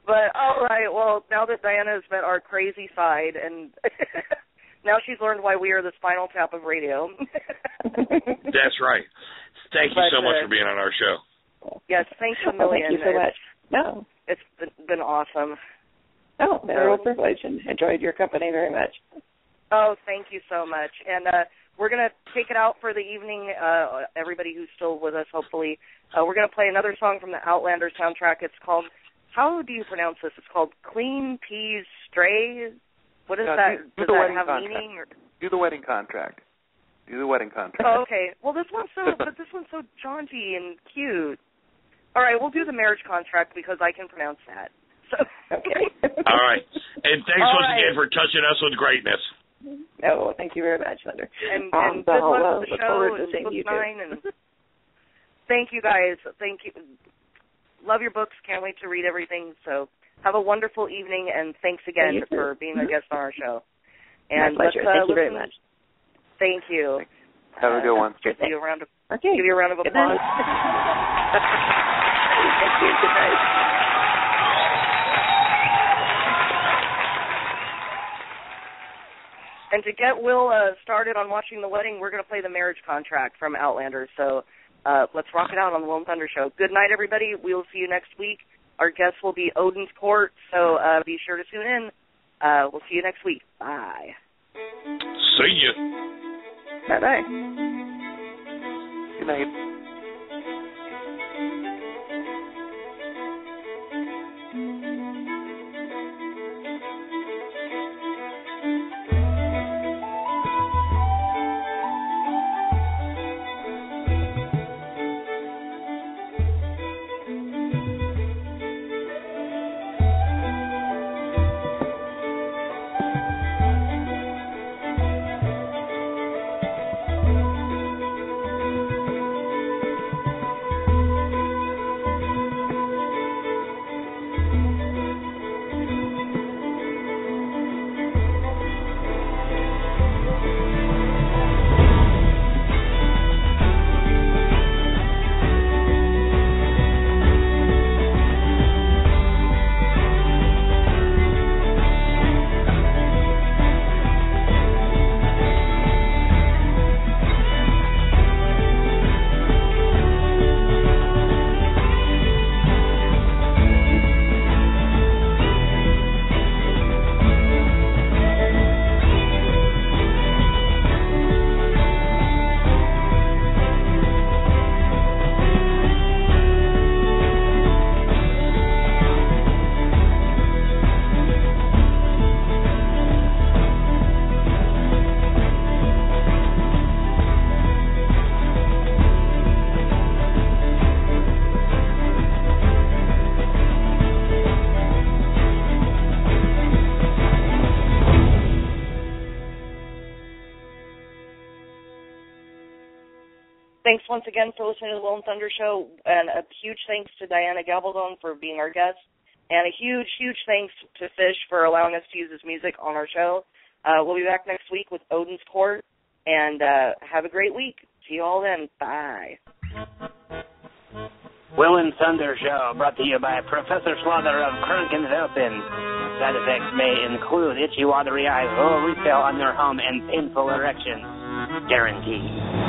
S5: But, all right, well, now that Diana has met our crazy side, and now she's learned why we are the Spinal Tap of radio.
S3: That's right. Thank you so much for being on our show.
S5: Yes, thanks a million.
S10: Thank you so much. No.
S5: It's been awesome.
S10: Oh, a real privilege, and enjoyed your company very much.
S5: Oh, thank you so much. And we're going to take it out for the evening, everybody who's still with us, hopefully. We're going to play another song from the Outlander soundtrack. It's called, how do you pronounce this? It's called Clean Peas Stray. What is that? Does that have meaning? Or?
S4: Do the wedding contract. Do the wedding contract.
S5: Oh, okay. Well, this one's so jaunty and cute. All right, we'll do the marriage contract because I can pronounce that. So.
S10: Okay.
S3: All right. And thanks once again for touching us with greatness.
S10: Oh, thank you very much, Thunder.
S5: And good luck with the show.
S10: To seeing you too.
S5: And thank you, guys. Thank you. Love your books. Can't wait to read everything. So have a wonderful evening, and thanks again for being a guest on our show. And
S10: my pleasure. Thank you very much.
S5: Thank you.
S4: Have a good one.
S5: Give you a round of
S10: Okay.
S5: Give you a round of applause.
S10: Thank you. Good night.
S5: And to get Will started on watching the wedding, we're going to play the marriage contract from Outlander. So let's rock it out on the Will and Thunder Show. Good night, everybody. We'll see you next week. Our guest will be Odin's Court, so be sure to tune in. We'll see you next week. Bye.
S3: See ya.
S10: Bye-bye.
S4: Good night.
S5: Thanks once again for listening to the Will and Thunder Show, and a huge thanks to Diana Gabaldon for being our guest, and a huge, huge thanks to Fish for allowing us to use his music on our show. We'll be back next week with Odin's Court, and have a great week. See you all then. Bye.
S7: Will and Thunder Show, brought to you by Professor Slaughter of Krankenwelpen. Side effects may include itchy, watery eyes, low retail on their home, and painful erections. Guaranteed.